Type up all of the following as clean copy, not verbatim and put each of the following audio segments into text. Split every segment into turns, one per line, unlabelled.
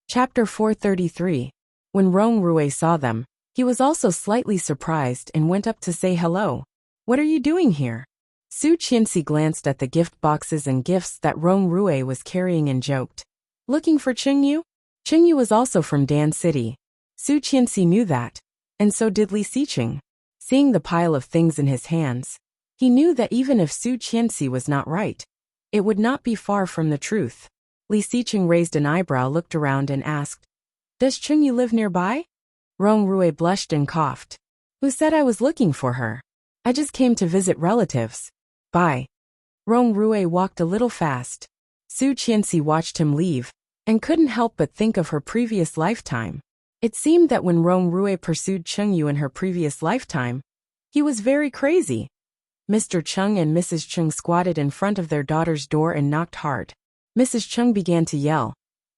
Chapter 433. When Rong Rui saw them, he was also slightly surprised and went up to say hello. What are you doing here? Su Qianxi glanced at the gift boxes and gifts that Rong Rui was carrying and joked. Looking for Qingyu? Qingyu was also from Dan City. Su Qianxi knew that, and so did Li Xiqing. Seeing the pile of things in his hands, he knew that even if Su Qianxi was not right, it would not be far from the truth. Li Xiqing raised an eyebrow, looked around and asked, Does Qingyu live nearby? Rong Rui blushed and coughed. Who said I was looking for her? I just came to visit relatives. Bye. Rong Rui walked a little fast. Su Qianxi watched him leave, and couldn't help but think of her previous lifetime. It seemed that when Rong Rui pursued Qingyu in her previous lifetime, he was very crazy. Mr. Chung and Mrs. Chung squatted in front of their daughter's door and knocked hard. Mrs. Chung began to yell,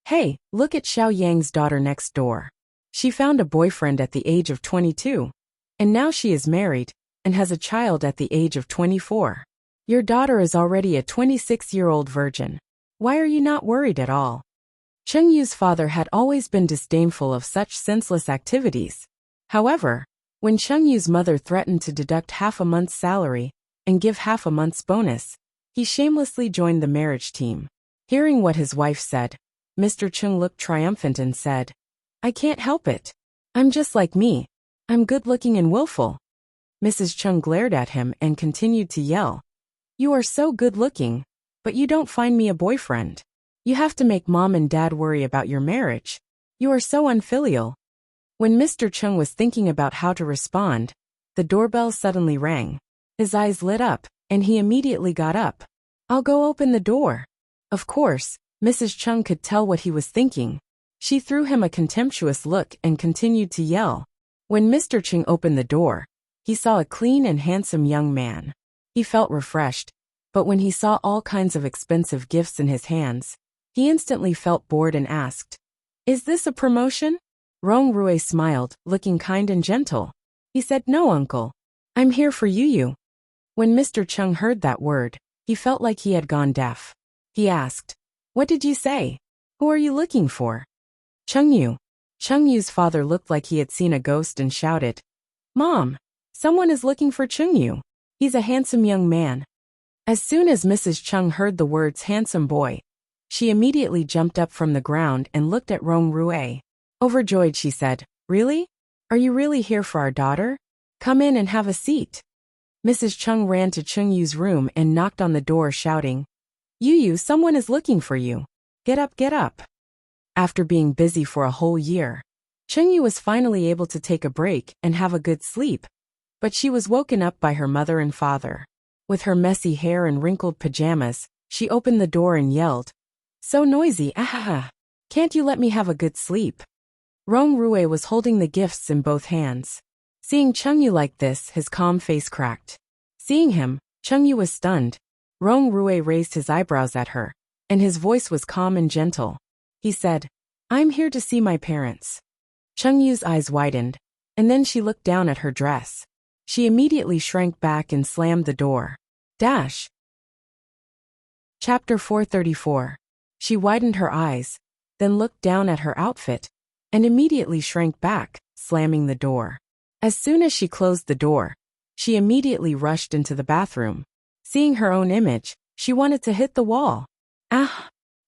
Hey, look at Xiao Yang's daughter next door. She found a boyfriend at the age of 22. And now she is married, and has a child at the age of 24. Your daughter is already a 26-year-old virgin. Why are you not worried at all? Chengyu's father had always been disdainful of such senseless activities. However, when Chengyu's mother threatened to deduct half a month's salary and give half a month's bonus, he shamelessly joined the marriage team. Hearing what his wife said, Mr. Chung looked triumphant and said, I can't help it. I'm just like me. I'm good-looking and willful. Mrs. Chung glared at him and continued to yell, You are so good-looking, but you don't find me a boyfriend. You have to make mom and dad worry about your marriage. You are so unfilial. When Mr. Chung was thinking about how to respond, the doorbell suddenly rang. His eyes lit up, and he immediately got up. I'll go open the door. Of course, Mrs. Chung could tell what he was thinking. She threw him a contemptuous look and continued to yell. When Mr. Chung opened the door, he saw a clean and handsome young man. He felt refreshed, but when he saw all kinds of expensive gifts in his hands, he instantly felt bored and asked, Is this a promotion? Rong Rui smiled, looking kind and gentle. He said, No, uncle. I'm here for you. When Mr. Chung heard that word, he felt like he had gone deaf. He asked, What did you say? Who are you looking for? Chengyu. Chengyu's father looked like he had seen a ghost and shouted, Mom, someone is looking for Chengyu. He's a handsome young man. As soon as Mrs. Chung heard the words handsome boy, she immediately jumped up from the ground and looked at Rong Rui. Overjoyed, she said, Really? Are you really here for our daughter? Come in and have a seat. Mrs. Chung ran to Chengyu's room and knocked on the door shouting, You, someone is looking for you. Get up, get up. After being busy for a whole year, Chengyu was finally able to take a break and have a good sleep, but she was woken up by her mother and father. With her messy hair and wrinkled pajamas, she opened the door and yelled, So noisy, ahaha. Can't you let me have a good sleep? Rong Rui was holding the gifts in both hands. Seeing Chengyu like this, his calm face cracked. Seeing him, Chengyu was stunned. Rong Rui raised his eyebrows at her, and his voice was calm and gentle. He said, I'm here to see my parents. Chengyu's eyes widened, and then she looked down at her dress. She immediately shrank back and slammed the door. Dash. Chapter 434. She widened her eyes, then looked down at her outfit, and immediately shrank back, slamming the door. As soon as she closed the door, she immediately rushed into the bathroom. Seeing her own image, she wanted to hit the wall.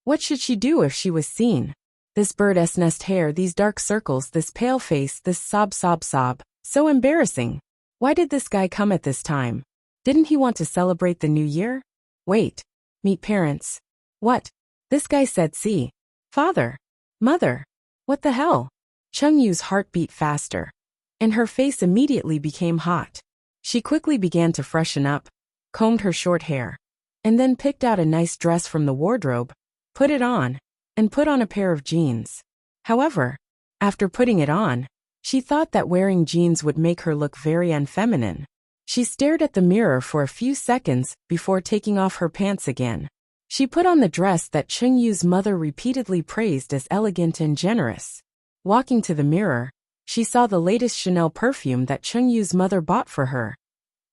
What should she do if she was seen? This bird's nest hair, these dark circles, this pale face, this sob. So embarrassing. Why did this guy come at this time? Didn't he want to celebrate the new year? Wait. Meet parents. What? This guy said see. Father. Mother. What the hell? Chengyu's heart beat faster, and her face immediately became hot. She quickly began to freshen up, combed her short hair, and then picked out a nice dress from the wardrobe, put it on, and put on a pair of jeans. However, after putting it on, she thought that wearing jeans would make her look very unfeminine. She stared at the mirror for a few seconds before taking off her pants again. She put on the dress that Chengyu's mother repeatedly praised as elegant and generous. Walking to the mirror, she saw the latest Chanel perfume that Chengyu's mother bought for her.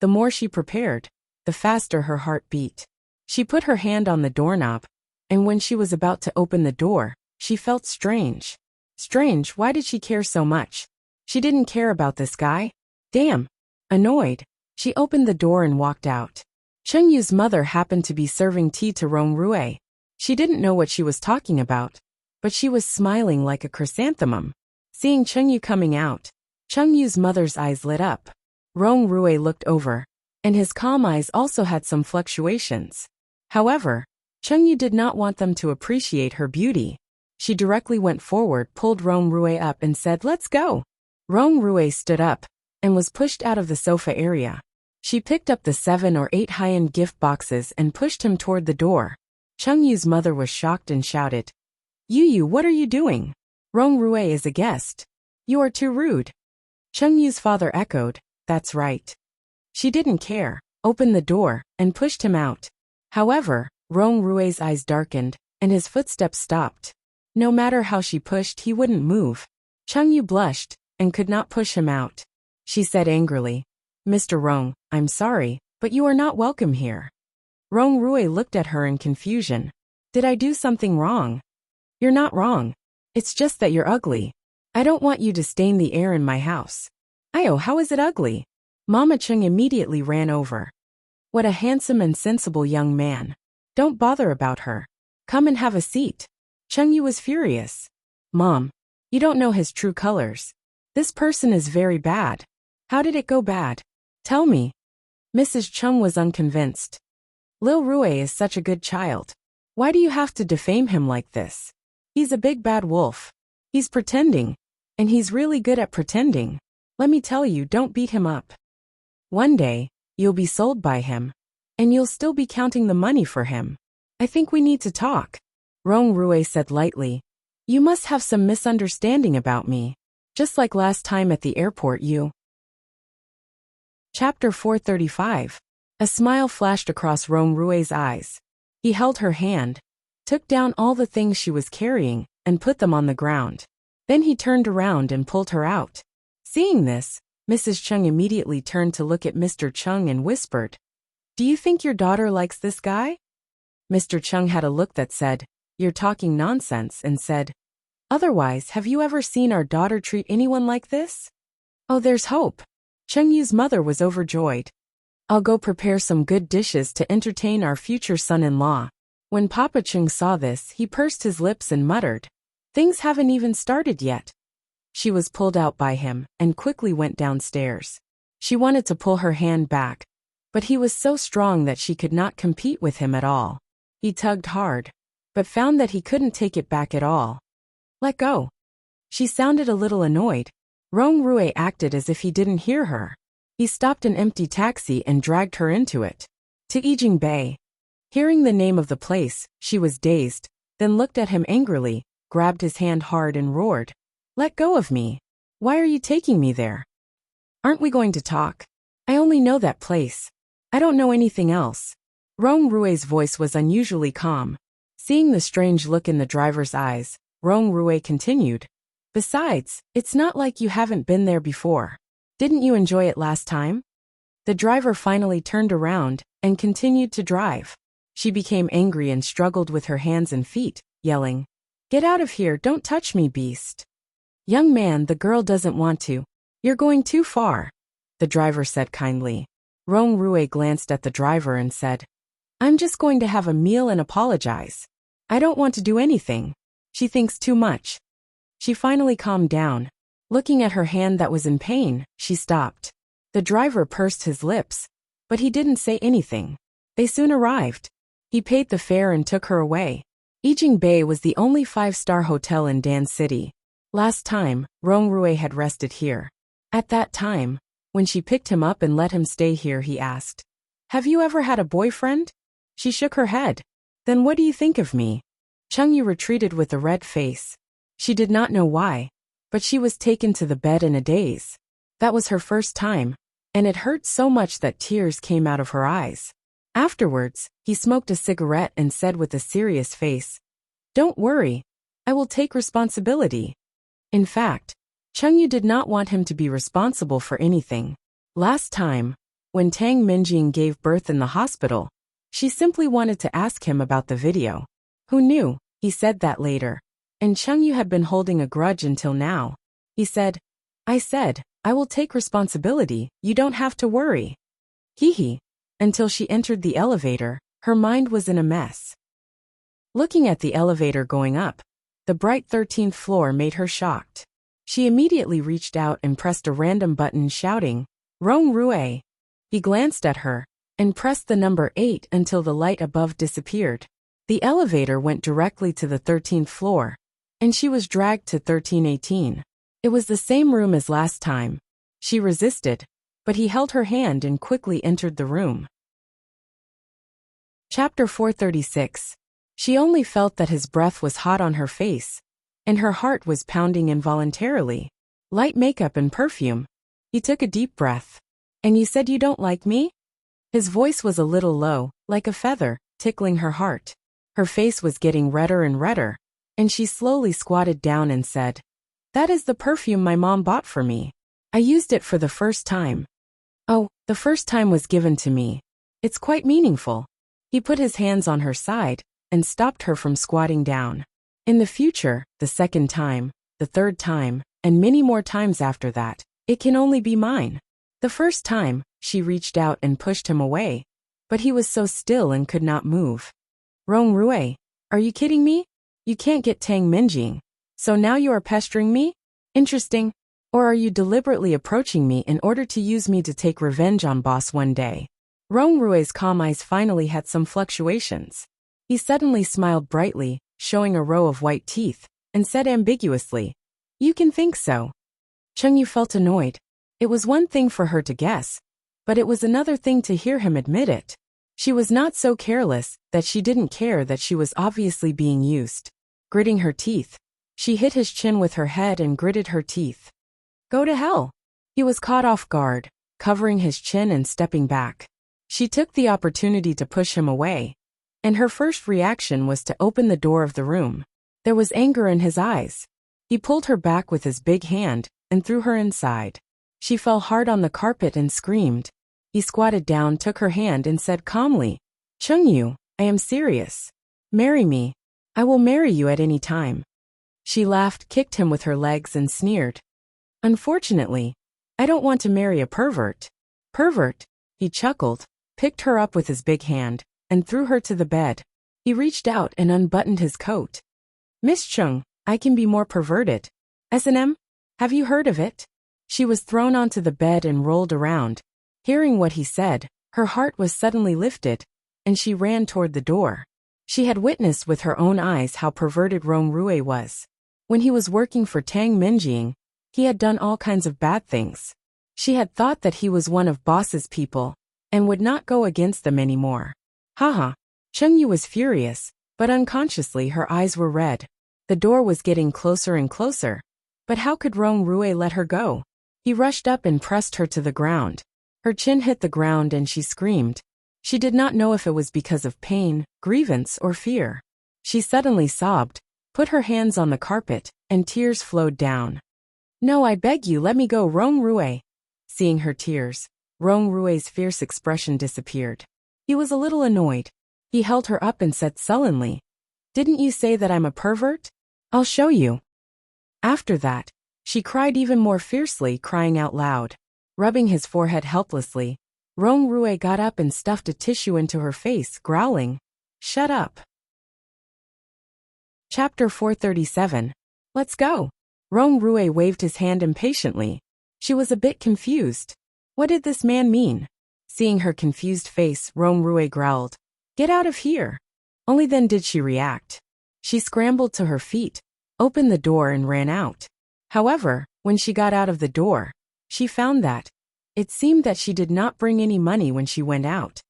The more she prepared, the faster her heart beat. She put her hand on the doorknob, and when she was about to open the door, She felt strange. Strange, why did she care so much? She didn't care about this guy? Damn. Annoyed, she opened the door and walked out. Chungyu's mother happened to be serving tea to Rong-Rui. She didn't know what she was talking about, but she was smiling like a chrysanthemum. Seeing Chungyu coming out, Chungyu's mother's eyes lit up. Rong-Rui looked over, and his calm eyes also had some fluctuations. However, Chungyu did not want them to appreciate her beauty. She directly went forward, pulled Rong-Rui up and said, "Let's go." Rong-Rui stood up and was pushed out of the sofa area. She picked up the 7 or 8 high-end gift boxes and pushed him toward the door. Chungyu's mother was shocked and shouted, "Yu, what are you doing? Rong-Rui is a guest. You are too rude." Chungyu's father echoed, "That's right." She didn't care, opened the door, and pushed him out. However, Rong-Rui's eyes darkened, and his footsteps stopped. No matter how she pushed, he wouldn't move. Chungyu blushed, and could not push him out. She said angrily, "Mr. Rong, I'm sorry, but you are not welcome here." Rong-Rui looked at her in confusion. "Did I do something wrong?" "You're not wrong. It's just that you're ugly. I don't want you to stain the air in my house." "Ayo, how is it ugly?" Mama Chung immediately ran over. "What a handsome and sensible young man. Don't bother about her. Come and have a seat." Chungyu was furious. "Mom, you don't know his true colors. This person is very bad." "How did it go bad? Tell me." Mrs. Chung was unconvinced. "Lil Rui is such a good child. Why do you have to defame him like this? He's a big bad wolf. He's pretending, and he's really good at pretending. Let me tell you, don't beat him up. One day, you'll be sold by him, and you'll still be counting the money for him. I think we need to talk." Rong-Rui said lightly, "You must have some misunderstanding about me. Just like last time at the airport you." Chapter 435. A smile flashed across Rong-Rui's eyes. He held her hand, took down all the things she was carrying, and put them on the ground. Then he turned around and pulled her out. Seeing this, Mrs. Chung immediately turned to look at Mr. Chung and whispered, "Do you think your daughter likes this guy?" Mr. Chung had a look that said, "You're talking nonsense," and said, "Otherwise, have you ever seen our daughter treat anyone like this?" "Oh, there's hope." Chungyu's mother was overjoyed. "I'll go prepare some good dishes to entertain our future son-in-law." When Papa Chung saw this, he pursed his lips and muttered, "Things haven't even started yet." She was pulled out by him and quickly went downstairs. She wanted to pull her hand back, but he was so strong that she could not compete with him at all. He tugged hard, but found that he couldn't take it back at all. "Let go." She sounded a little annoyed. Rong-Rui acted as if he didn't hear her. He stopped an empty taxi and dragged her into it. To Yijing Bay. Hearing the name of the place, she was dazed, then looked at him angrily, grabbed his hand hard and roared, "Let go of me. Why are you taking me there? Aren't we going to talk? I only know that place. I don't know anything else." Rong-Rui's voice was unusually calm. Seeing the strange look in the driver's eyes, Rong-Rui continued, "Besides, it's not like you haven't been there before. Didn't you enjoy it last time?" The driver finally turned around and continued to drive. She became angry and struggled with her hands and feet, yelling, "Get out of here, don't touch me, beast." "Young man, the girl doesn't want to. You're going too far," the driver said kindly. Rong-Rui glanced at the driver and said, "I'm just going to have a meal and apologize. I don't want to do anything. She thinks too much." She finally calmed down. Looking at her hand that was in pain, she stopped. The driver pursed his lips, but he didn't say anything. They soon arrived. He paid the fare and took her away. Yijing Bay was the only 5-star hotel in Dan City. Last time, Rong-Rui had rested here. At that time, when she picked him up and let him stay here, he asked, "Have you ever had a boyfriend?" She shook her head. "Then what do you think of me?" Chungyu retreated with a red face. She did not know why, but she was taken to the bed in a daze. That was her first time, and it hurt so much that tears came out of her eyes. Afterwards, he smoked a cigarette and said with a serious face, "Don't worry, I will take responsibility." In fact, Chungyu did not want him to be responsible for anything. Last time, when Tang Minjing gave birth in the hospital, she simply wanted to ask him about the video. Who knew, he said that later. and Chungyu had been holding a grudge until now. He said, I will take responsibility, you don't have to worry. Hee. Until she entered the elevator, her mind was in a mess. Looking at the elevator going up, the bright 13th floor made her shocked. She immediately reached out and pressed a random button shouting, Rong Rue. He glanced at her and pressed the number 8 until the light above disappeared. The elevator went directly to the 13th floor, and she was dragged to 1318. It was the same room as last time. She resisted, but he held her hand and quickly entered the room. Chapter 436. She only felt that his breath was hot on her face, and her heart was pounding involuntarily. Light makeup and perfume. He took a deep breath. And you said you don't like me? His voice was a little low, like a feather, tickling her heart. Her face was getting redder and redder, and she slowly squatted down and said, That is the perfume my mom bought for me. I used it for the first time. Oh, the first time was given to me. It's quite meaningful. He put his hands on her side and stopped her from squatting down. In the future, the second time, the third time, and many more times after that, it can only be mine. The first time, she reached out and pushed him away, but he was so still and could not move. Rong Rue, are you kidding me? You can't get Tang Minjing. So now you are pestering me? Interesting. Or are you deliberately approaching me in order to use me to take revenge on boss one day? Rong Rue's calm eyes finally had some fluctuations. He suddenly smiled brightly, showing a row of white teeth, and said ambiguously, You can think so. Chungyu felt annoyed. It was one thing for her to guess, but it was another thing to hear him admit it. She was not so careless that she didn't care that she was obviously being used. Gritting her teeth, she hit his chin with her head and gritted her teeth. Go to hell. He was caught off guard, covering his chin and stepping back. She took the opportunity to push him away, and her first reaction was to open the door of the room. There was anger in his eyes. He pulled her back with his big hand and threw her inside. She fell hard on the carpet and screamed. He squatted down, took her hand and said calmly, Chungyu, I am serious. Marry me. I will marry you at any time. She laughed, kicked him with her legs and sneered. Unfortunately, I don't want to marry a pervert. Pervert, he chuckled, picked her up with his big hand, and threw her to the bed. He reached out and unbuttoned his coat. Miss Chung, I can be more perverted. S&M? Have you heard of it? She was thrown onto the bed and rolled around. Hearing what he said, her heart was suddenly lifted, and she ran toward the door. She had witnessed with her own eyes how perverted Rong Rue was. When he was working for Tang Minjing, he had done all kinds of bad things. She had thought that he was one of boss's people, and would not go against them anymore. Haha. Chungyu was furious, but unconsciously her eyes were red. The door was getting closer and closer. But how could Rong Rue let her go? He rushed up and pressed her to the ground. Her chin hit the ground and she screamed. She did not know if it was because of pain, grievance, or fear. She suddenly sobbed, put her hands on the carpet, and tears flowed down. No, I beg you, let me go, Rong Rue. Seeing her tears, Rong Rue's fierce expression disappeared. He was a little annoyed. He held her up and said sullenly, Didn't you say that I'm a pervert? I'll show you. After that, she cried even more fiercely, crying out loud. Rubbing his forehead helplessly, Rong Rue got up and stuffed a tissue into her face, growling, Shut up. Chapter 437. Let's go. Rong Rue waved his hand impatiently. She was a bit confused. What did this man mean? Seeing her confused face, Rong Rue growled, Get out of here. Only then did she react. She scrambled to her feet, opened the door and ran out. However, when she got out of the door, she found that it seemed that she did not bring any money when she went out.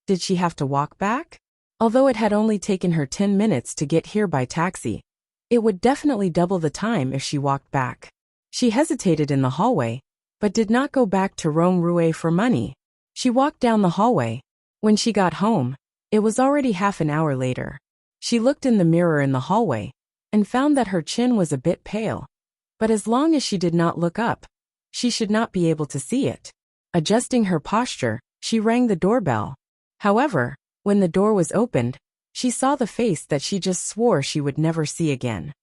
Did she have to walk back? Although it had only taken her 10 minutes to get here by taxi, it would definitely double the time if she walked back. She hesitated in the hallway, but did not go back to Rong Rue for money. She walked down the hallway. When she got home, it was already half an hour later. She looked in the mirror in the hallway and found that her chin was a bit pale. But as long as she did not look up, she should not be able to see it. Adjusting her posture, she rang the doorbell. However, when the door was opened, she saw the face that she just swore she would never see again.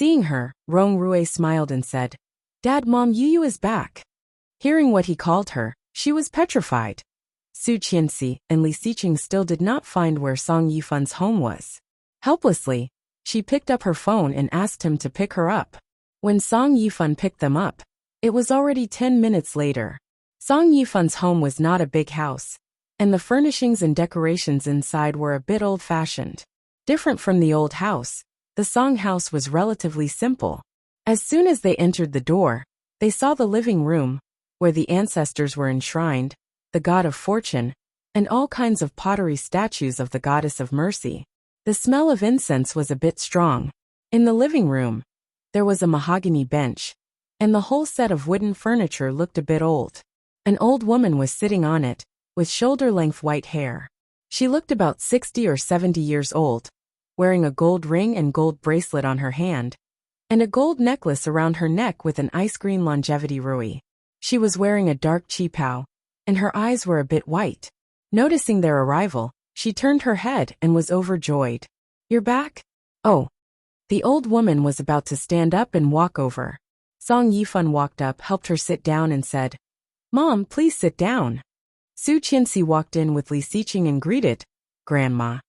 Seeing her, Rong Rui smiled and said, "Dad, Mom, Yu is back." Hearing what he called her, she was petrified. Su Qianxi and Li Xiqing still did not find where Song Yifan's home was. Helplessly, she picked up her phone and asked him to pick her up. When Song Yifan picked them up, it was already 10 minutes later. Song Yifan's home was not a big house, and the furnishings and decorations inside were a bit old-fashioned. Different from the old house, the Song house was relatively simple. As soon as they entered the door, they saw the living room, where the ancestors were enshrined, the god of fortune, and all kinds of pottery statues of the goddess of mercy. The smell of incense was a bit strong. In the living room, there was a mahogany bench, and the whole set of wooden furniture looked a bit old. An old woman was sitting on it, with shoulder-length white hair. She looked about 60 or 70 years old, wearing a gold ring and gold bracelet on her hand, and a gold necklace around her neck with an ice green longevity rui. She was wearing a dark qipao, and her eyes were a bit white. Noticing their arrival, she turned her head and was overjoyed. "You're back?" "Oh." The old woman was about to stand up and walk over. Song Yifan walked up, helped her sit down and said, "Mom, please sit down." Su Qianxi walked in with Li Xiqing and greeted, "Grandma."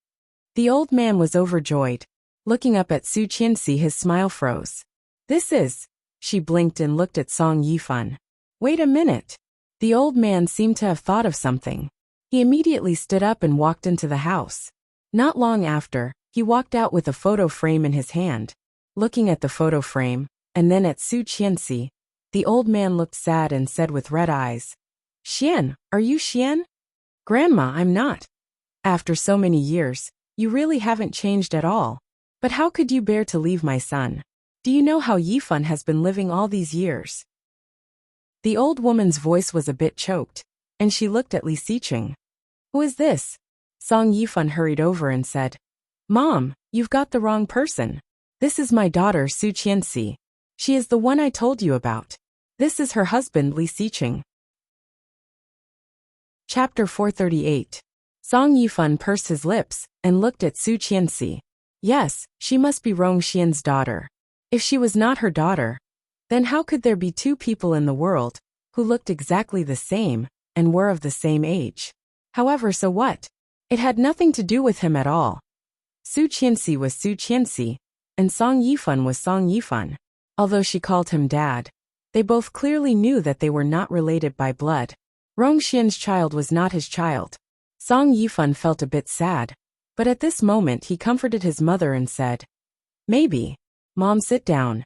The old man was overjoyed. Looking up at Su Qianxi, his smile froze. "This is..." She blinked and looked at Song Yifan. "Wait a minute." The old man seemed to have thought of something. He immediately stood up and walked into the house. Not long after, he walked out with a photo frame in his hand. Looking at the photo frame, and then at Su Qianxi, the old man looked sad and said with red eyes, "Xian, are you Xian?" "Grandma, I'm not. After so many years, you really haven't changed at all. But how could you bear to leave my son? Do you know how Yifan has been living all these years?" The old woman's voice was a bit choked, and she looked at Li Xiqing. "Who is this?" Song Yifan hurried over and said, "Mom, you've got the wrong person. This is my daughter Su Qianxi. She is the one I told you about. This is her husband Li Xiqing." Chapter 438. Song Yifan pursed his lips and looked at Su Qianxi. Yes, she must be Rong Xian's daughter. If she was not her daughter, then how could there be two people in the world who looked exactly the same and were of the same age? However, so what? It had nothing to do with him at all. Su Qianxi was Su Qianxi, and Song Yifan was Song Yifan. Although she called him dad, they both clearly knew that they were not related by blood. Rong Xian's child was not his child. Song Yifan felt a bit sad, but at this moment he comforted his mother and said, "Maybe. Mom, sit down."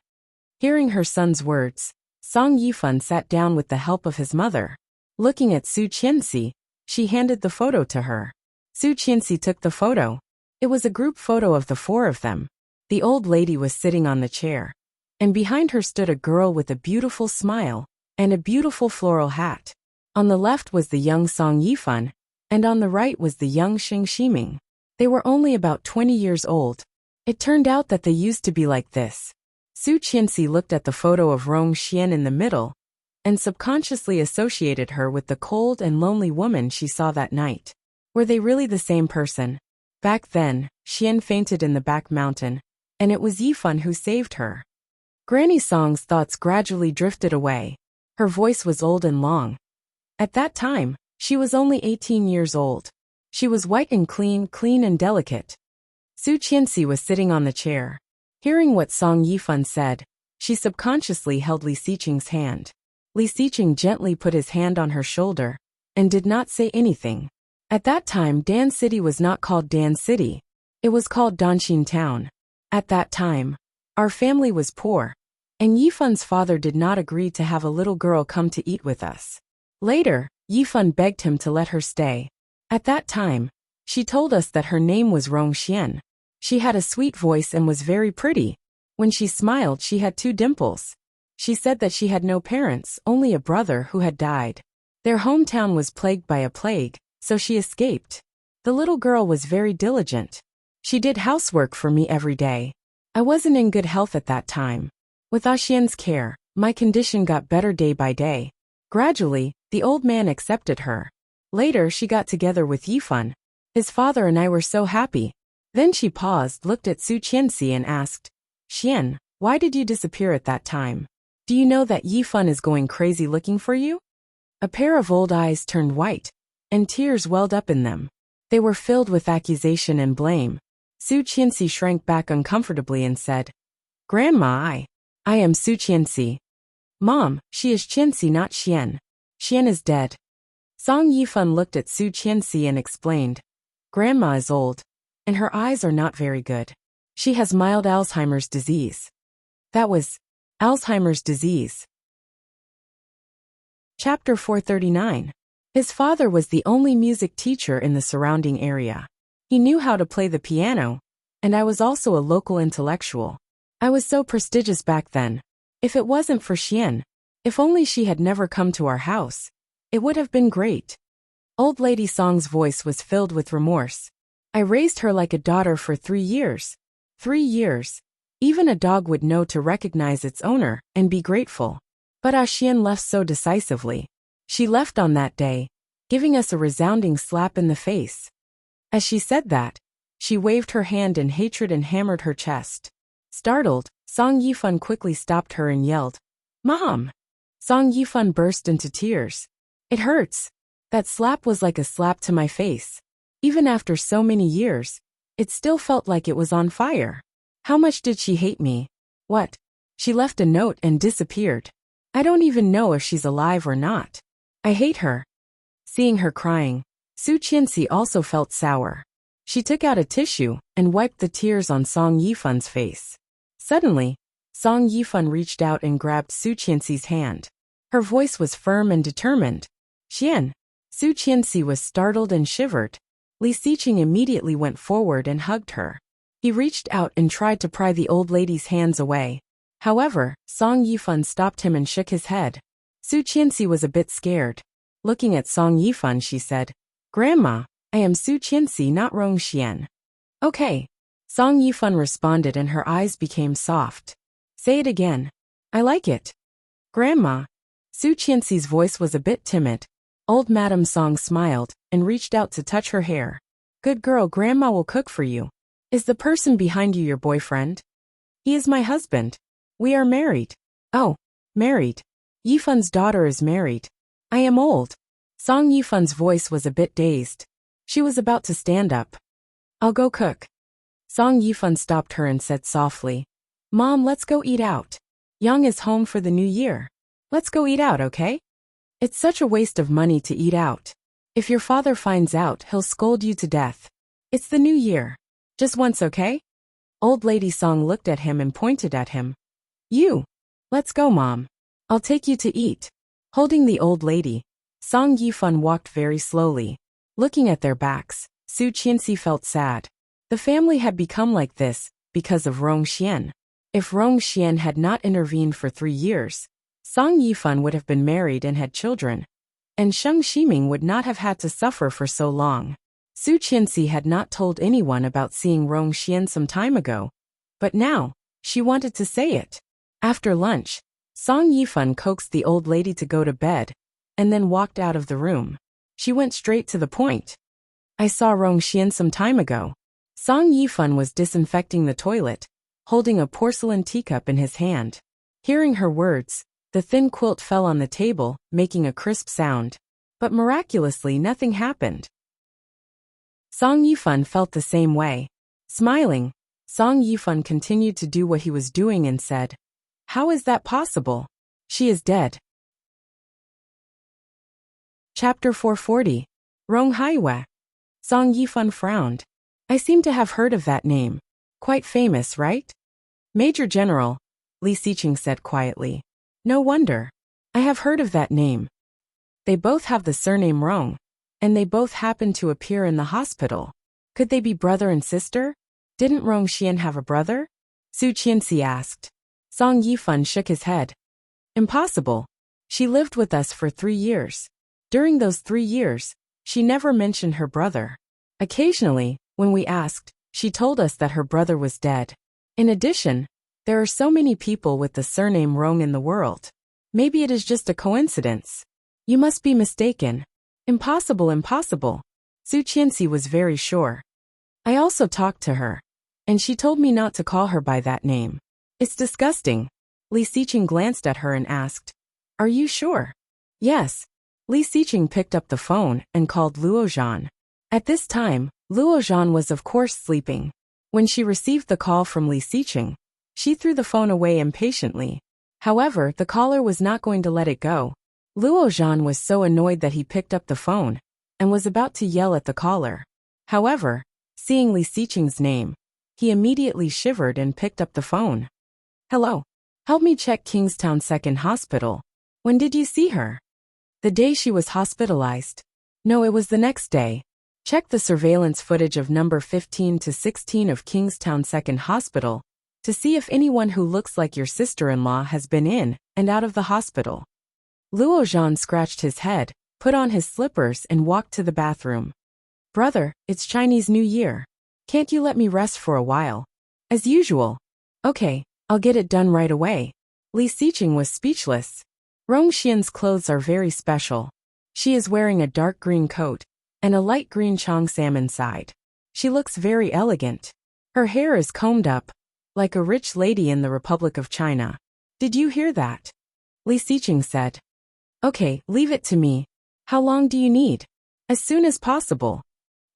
Hearing her son's words, Song Yifan sat down with the help of his mother. Looking at Su Qianxi, she handed the photo to her. Su Qianxi took the photo. It was a group photo of the four of them. The old lady was sitting on the chair, and behind her stood a girl with a beautiful smile and a beautiful floral hat. On the left was the young Song Yifan, and on the right was the young Xing Ximing. They were only about 20 years old. It turned out that they used to be like this. Su Qianxi looked at the photo of Rong Xian in the middle, and subconsciously associated her with the cold and lonely woman she saw that night. Were they really the same person? Back then, Xian fainted in the back mountain, and it was Yifan who saved her. Granny Song's thoughts gradually drifted away. Her voice was old and long. At that time, she was only 18 years old. She was white and clean and delicate. Su Qianxi was sitting on the chair. Hearing what Song Yifan said, she subconsciously held Li Xiqing's hand. Li Xiqing gently put his hand on her shoulder, and did not say anything. At that time, Dan City was not called Dan City. It was called Danxin Town. At that time, our family was poor, and Yifan's father did not agree to have a little girl come to eat with us. Later, Yifan begged him to let her stay. At that time, she told us that her name was Rong Xian. She had a sweet voice and was very pretty. When she smiled, she had 2 dimples. She said that she had no parents, only a brother who had died. Their hometown was plagued by a plague, so she escaped. The little girl was very diligent. She did housework for me every day. I wasn't in good health at that time. With Xian's care, my condition got better day by day. Gradually, the old man accepted her. Later, she got together with Yifan. His father and I were so happy. Then she paused, looked at Su Qianxi and asked, "Xian, Why did you disappear at that time? Do you know that Yifan is going crazy looking for you? A pair of old eyes turned white, and tears welled up in them. They were filled with accusation and blame. Su Qianxi shrank back uncomfortably and said, Grandma, I am Su Qianxi. Mom, she is Qianxi, not Xian. Xian is dead. Song Yifan looked at Su Qianxi and explained, Grandma is old, and her eyes are not very good. She has mild Alzheimer's disease. That was Alzheimer's disease. Chapter 439. His father was the only music teacher in the surrounding area. He knew how to play the piano, and I was also a local intellectual. I was so prestigious back then. If it wasn't for Xian, if only she had never come to our house, it would have been great. Old Lady Song's voice was filled with remorse. I raised her like a daughter for 3 years. 3 years. Even a dog would know to recognize its owner and be grateful. But Xian left so decisively. She left on that day, giving us a resounding slap in the face. As she said that, she waved her hand in hatred and hammered her chest. Startled, Song Yifan quickly stopped her and yelled, Mom! Song Yifan burst into tears. It hurts. That slap was like a slap to my face. Even after so many years, it still felt like it was on fire. How much did she hate me? What? She left a note and disappeared. I don't even know if she's alive or not. I hate her. Seeing her crying, Su Qianxi also felt sour. She took out a tissue and wiped the tears on Song Yifan's face. Suddenly, Song Yifan reached out and grabbed Su Qianxi's hand. Her voice was firm and determined. Xian. Su Qianxi was startled and shivered. Li Xiqing immediately went forward and hugged her. He reached out and tried to pry the old lady's hands away. However, Song Yifan stopped him and shook his head. Su Qianxi was a bit scared. Looking at Song Yifan, she said, Grandma, I am Su Qianxi, not Rong Xian. Okay. Song Yifan responded and her eyes became soft. Say it again. I like it. Grandma. Su Qianxi's voice was a bit timid. Old Madame Song smiled and reached out to touch her hair. Good girl, Grandma will cook for you. Is the person behind you your boyfriend? He is my husband. We are married. Oh, married. Yifan's daughter is married. I am old. Song Yifan's voice was a bit dazed. She was about to stand up. I'll go cook. Song Yifan stopped her and said softly, Mom, let's go eat out. Yang is home for the new year. Let's go eat out, okay? It's such a waste of money to eat out. If your father finds out, he'll scold you to death. It's the new year. Just once, okay? Old Lady Song looked at him and pointed at him. You. Let's go, Mom. I'll take you to eat. Holding the old lady, Song Yifan walked very slowly. Looking at their backs, Su Qianxi felt sad. The family had become like this because of Rong Xian. If Rong Xian had not intervened for 3 years, Song Yifan would have been married and had children, and Sheng Ximing would not have had to suffer for so long. Su Qianxi had not told anyone about seeing Rong Xian some time ago, but now, she wanted to say it. After lunch, Song Yifan coaxed the old lady to go to bed, and then walked out of the room. She went straight to the point. I saw Rong Xian some time ago. Song Yifan was disinfecting the toilet, holding a porcelain teacup in his hand. Hearing her words, the thin quilt fell on the table, making a crisp sound. But miraculously nothing happened. Song Yifan felt the same way. Smiling, Song Yifan continued to do what he was doing and said, How is that possible? She is dead. Chapter 440. Rong Haiwe. Song Yifan frowned. I seem to have heard of that name. Quite famous, right? Major General, Li Xiqing said quietly. No wonder. I have heard of that name. They both have the surname Rong, and they both happen to appear in the hospital. Could they be brother and sister? Didn't Rong Xian have a brother? Su Qianxi asked. Song Yifan shook his head. Impossible. She lived with us for 3 years. During those 3 years, she never mentioned her brother. Occasionally, when we asked, she told us that her brother was dead. In addition, there are so many people with the surname Rong in the world. Maybe it is just a coincidence. You must be mistaken. Impossible, impossible. Su Qianxi was very sure. I also talked to her, and she told me not to call her by that name. It's disgusting. Li Xiqing glanced at her and asked, "Are you sure?" "Yes." Li Xiqing picked up the phone and called Luo Zhan. At this time, Luo Zhan was of course sleeping. When she received the call from Li Xiqing, she threw the phone away impatiently. However, the caller was not going to let it go. Luo Zhan was so annoyed that he picked up the phone and was about to yell at the caller. However, seeing Li Xiqing's name, he immediately shivered and picked up the phone. "Hello. Help me check Kingstown Second Hospital. When did you see her?" "The day she was hospitalized." "No, it was the next day. Check the surveillance footage of number 15 to 16 of Kingstown Second Hospital to see if anyone who looks like your sister-in-law has been in and out of the hospital." Luo Zhan scratched his head, put on his slippers and walked to the bathroom. "Brother, it's Chinese New Year. Can't you let me rest for a while?" "As usual." "Okay, I'll get it done right away." Li Xiqing was speechless. Rong Xian's clothes are very special. She is wearing a dark green coat and a light green cheongsam inside. She looks very elegant. Her hair is combed up, like a rich lady in the Republic of China. "Did you hear that?" Li Xiqing said. "Okay, leave it to me. How long do you need?" "As soon as possible."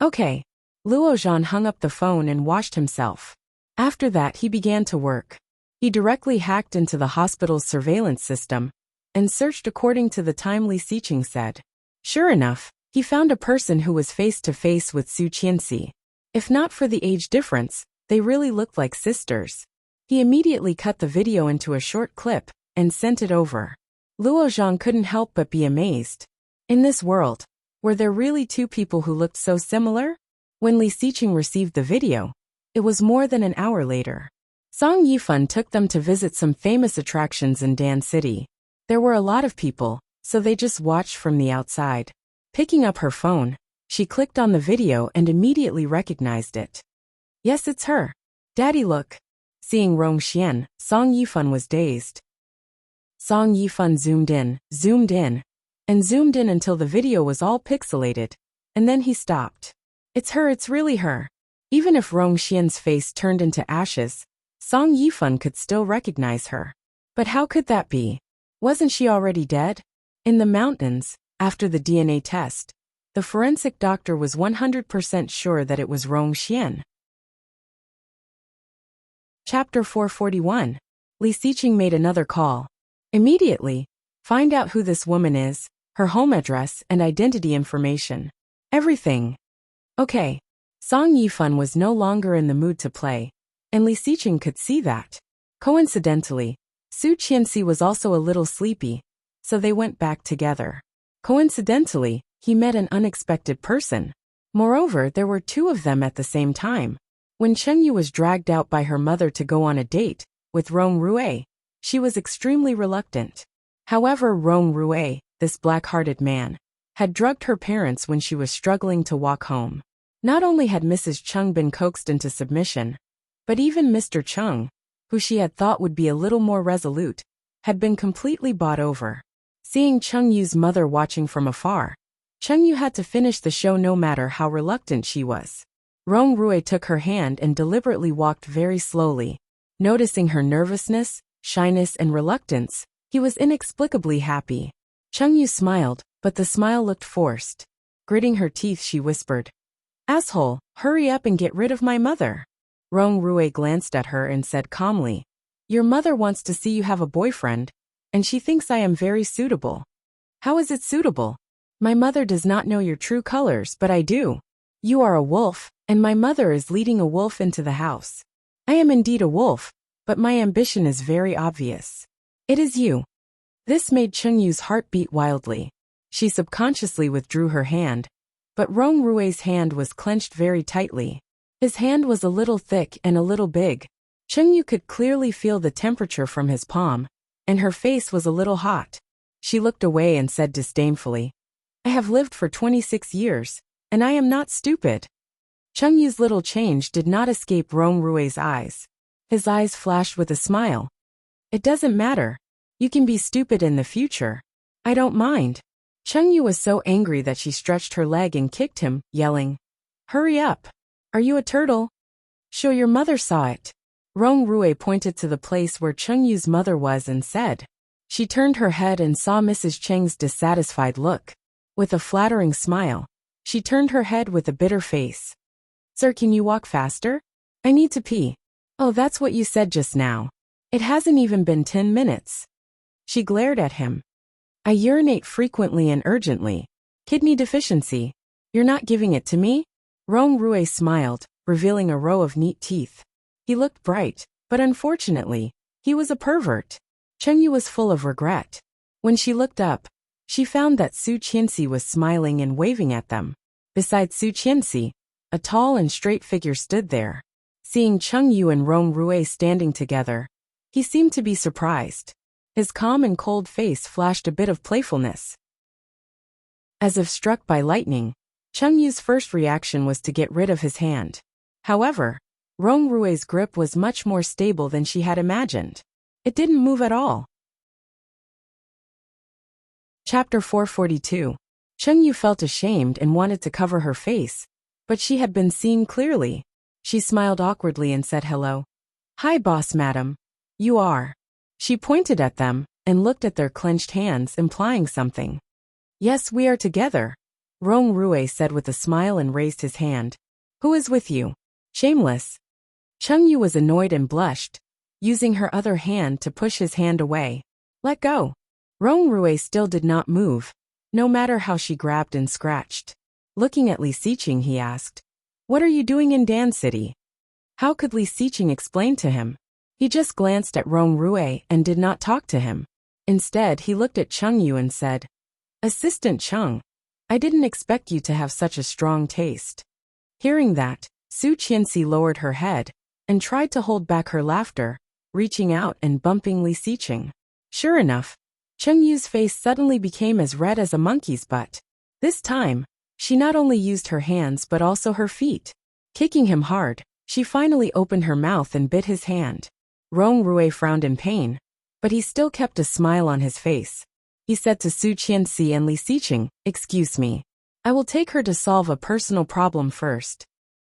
"Okay." Luo Zhan hung up the phone and washed himself. After that he began to work. He directly hacked into the hospital's surveillance system and searched according to the time Li Xiqing said. Sure enough, he found a person who was face-to-face with Su Qianxi. If not for the age difference, they really looked like sisters. He immediately cut the video into a short clip and sent it over. Luo Zhang couldn't help but be amazed. In this world, were there really two people who looked so similar? When Li Xiqing received the video, it was more than an hour later. Song Yifan took them to visit some famous attractions in Dan City. There were a lot of people, so they just watched from the outside. Picking up her phone, she clicked on the video and immediately recognized it. Yes, it's her. Daddy, look. Seeing Rong Xian, Song Yifan was dazed. Song Yifan zoomed in, and zoomed in until the video was all pixelated, and then he stopped. It's her, it's really her. Even if Rong Xian's face turned into ashes, Song Yifan could still recognize her. But how could that be? Wasn't she already dead? In the mountains, after the DNA test, the forensic doctor was 100% sure that it was Rong Xian. Chapter 441. Li Xiqing made another call. Immediately, find out who this woman is, her home address and identity information. Everything. Okay. Song Yifan was no longer in the mood to play, and Li Xiqing could see that. Coincidentally, Su Qianxi was also a little sleepy, so they went back together. Coincidentally, he met an unexpected person. Moreover, there were two of them at the same time. When Chengyu was dragged out by her mother to go on a date with Rong Rue, she was extremely reluctant. However, Rong Rue, this black-hearted man, had drugged her parents when she was struggling to walk home. Not only had Mrs. Cheng been coaxed into submission, but even Mr. Cheng, who she had thought would be a little more resolute, had been completely bought over. Seeing Chengyu's mother watching from afar, Chengyu had to finish the show no matter how reluctant she was. Rong Rue took her hand and deliberately walked very slowly. Noticing her nervousness, shyness and reluctance, he was inexplicably happy. Chengyu smiled, but the smile looked forced. Gritting her teeth, she whispered, "Asshole, hurry up and get rid of my mother." Rong Rue glanced at her and said calmly, "Your mother wants to see you have a boyfriend, and she thinks I am very suitable." "How is it suitable? My mother does not know your true colors, but I do. You are a wolf, and my mother is leading a wolf into the house. I am indeed a wolf, but my ambition is very obvious. It is you." This made Chengyu's heart beat wildly. She subconsciously withdrew her hand, but Rong Rue's hand was clenched very tightly. His hand was a little thick and a little big. Chengyu could clearly feel the temperature from his palm, and her face was a little hot. She looked away and said disdainfully, "I have lived for 26 years, and I am not stupid." Chengyu's little change did not escape Rong Rue's eyes. His eyes flashed with a smile. "It doesn't matter. You can be stupid in the future. I don't mind." Chengyu was so angry that she stretched her leg and kicked him, yelling, "Hurry up. Are you a turtle? Show your mother saw it." Rong Rui pointed to the place where Cheng-Yu's mother was and said. She turned her head and saw Mrs. Cheng's dissatisfied look. With a flattering smile, she turned her head with a bitter face. Sir, can you walk faster? I need to pee. Oh, that's what you said just now. It hasn't even been 10 minutes. She glared at him. I urinate frequently and urgently. Kidney deficiency. You're not giving it to me? Rong Rui smiled, revealing a row of neat teeth. He looked bright, but unfortunately, he was a pervert. Cheng-Yu was full of regret. When she looked up, she found that Su Qianxi was smiling and waving at them. Beside Su Qianxi, a tall and straight figure stood there. Seeing Cheng-Yu and Rong Rui standing together, he seemed to be surprised. His calm and cold face flashed a bit of playfulness. As if struck by lightning, Cheng-Yu's first reaction was to get rid of his hand. However, Rong Rui's grip was much more stable than she had imagined. It didn't move at all. Chapter 442. Cheng-Yu felt ashamed and wanted to cover her face, but she had been seen clearly. She smiled awkwardly and said hello. Hi, boss madam. You are. She pointed at them and looked at their clenched hands, implying something. Yes, we are together, Rong Rui said with a smile and raised his hand. Who is with you? Shameless. Cheng-Yu was annoyed and blushed, using her other hand to push his hand away. Let go. Rong Rui still did not move, no matter how she grabbed and scratched. Looking at Li Xiqing, he asked, What are you doing in Dan City? How could Li Xiqing explain to him? He just glanced at Rong Rui and did not talk to him. Instead, he looked at Cheng-Yu and said, Assistant Cheng, I didn't expect you to have such a strong taste. Hearing that, Su Qianxi lowered her head and tried to hold back her laughter, reaching out and bumping Li Xiqing. Sure enough, Cheng-Yu's face suddenly became as red as a monkey's butt. This time, she not only used her hands but also her feet. Kicking him hard, she finally opened her mouth and bit his hand. Rong Rui frowned in pain, but he still kept a smile on his face. He said to Su Qianxi and Li Xiqing, Excuse me. I will take her to solve a personal problem first.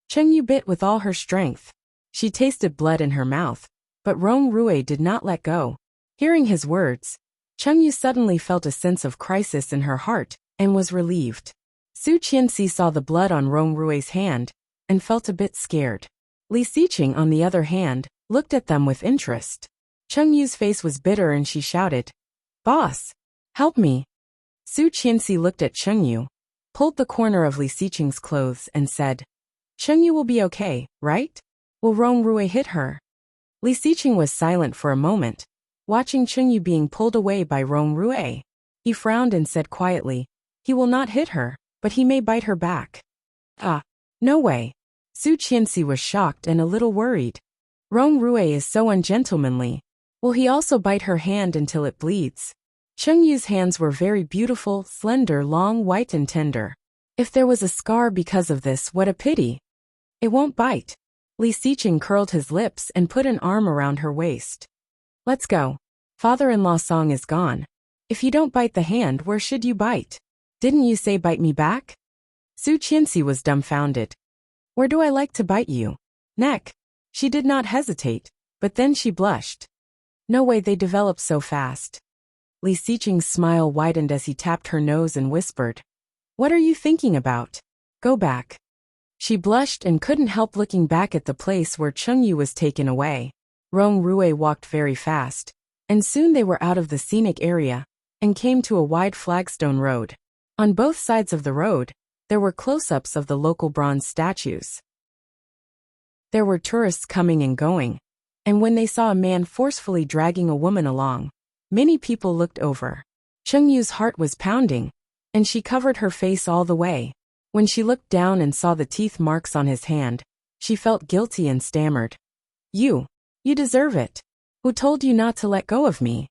Cheng-Yu bit with all her strength. She tasted blood in her mouth, but Rong Rui did not let go. Hearing his words, Cheng-Yu suddenly felt a sense of crisis in her heart and was relieved. Su Qianxi saw the blood on Rong Rui's hand and felt a bit scared. Li Xiqing, on the other hand, looked at them with interest. Cheng-Yu's face was bitter and she shouted, Boss! Help me! Su Qianxi looked at Cheng-Yu, pulled the corner of Li Xiqing's clothes and said, Cheng-Yu will be okay, right? Will Rong Rui hit her? Li Xiqing was silent for a moment, watching Cheng-Yu being pulled away by Rong Rui. He frowned and said quietly, He will not hit her, but he may bite her back. Ah, no way. Su Qianxi was shocked and a little worried. Rong Rui is so ungentlemanly. Will he also bite her hand until it bleeds? Cheng-Yu's hands were very beautiful, slender, long, white and tender. If there was a scar because of this, what a pity. It won't bite. Li Xiqing curled his lips and put an arm around her waist. Let's go. Father-in-law Song is gone. If you don't bite the hand, where should you bite? Didn't you say bite me back? Su Qianxi was dumbfounded. Where do I like to bite you? Neck. She did not hesitate, but then she blushed. No way, they develop so fast. Li Xiqing's smile widened as he tapped her nose and whispered, What are you thinking about? Go back. She blushed and couldn't help looking back at the place where Cheng-Yu was taken away. Rong Rui walked very fast, and soon they were out of the scenic area and came to a wide flagstone road. On both sides of the road, there were close-ups of the local bronze statues. There were tourists coming and going, and when they saw a man forcefully dragging a woman along, many people looked over. Cheng-Yu's heart was pounding, and she covered her face all the way. When she looked down and saw the teeth marks on his hand, she felt guilty and stammered. You deserve it. Who told you not to let go of me?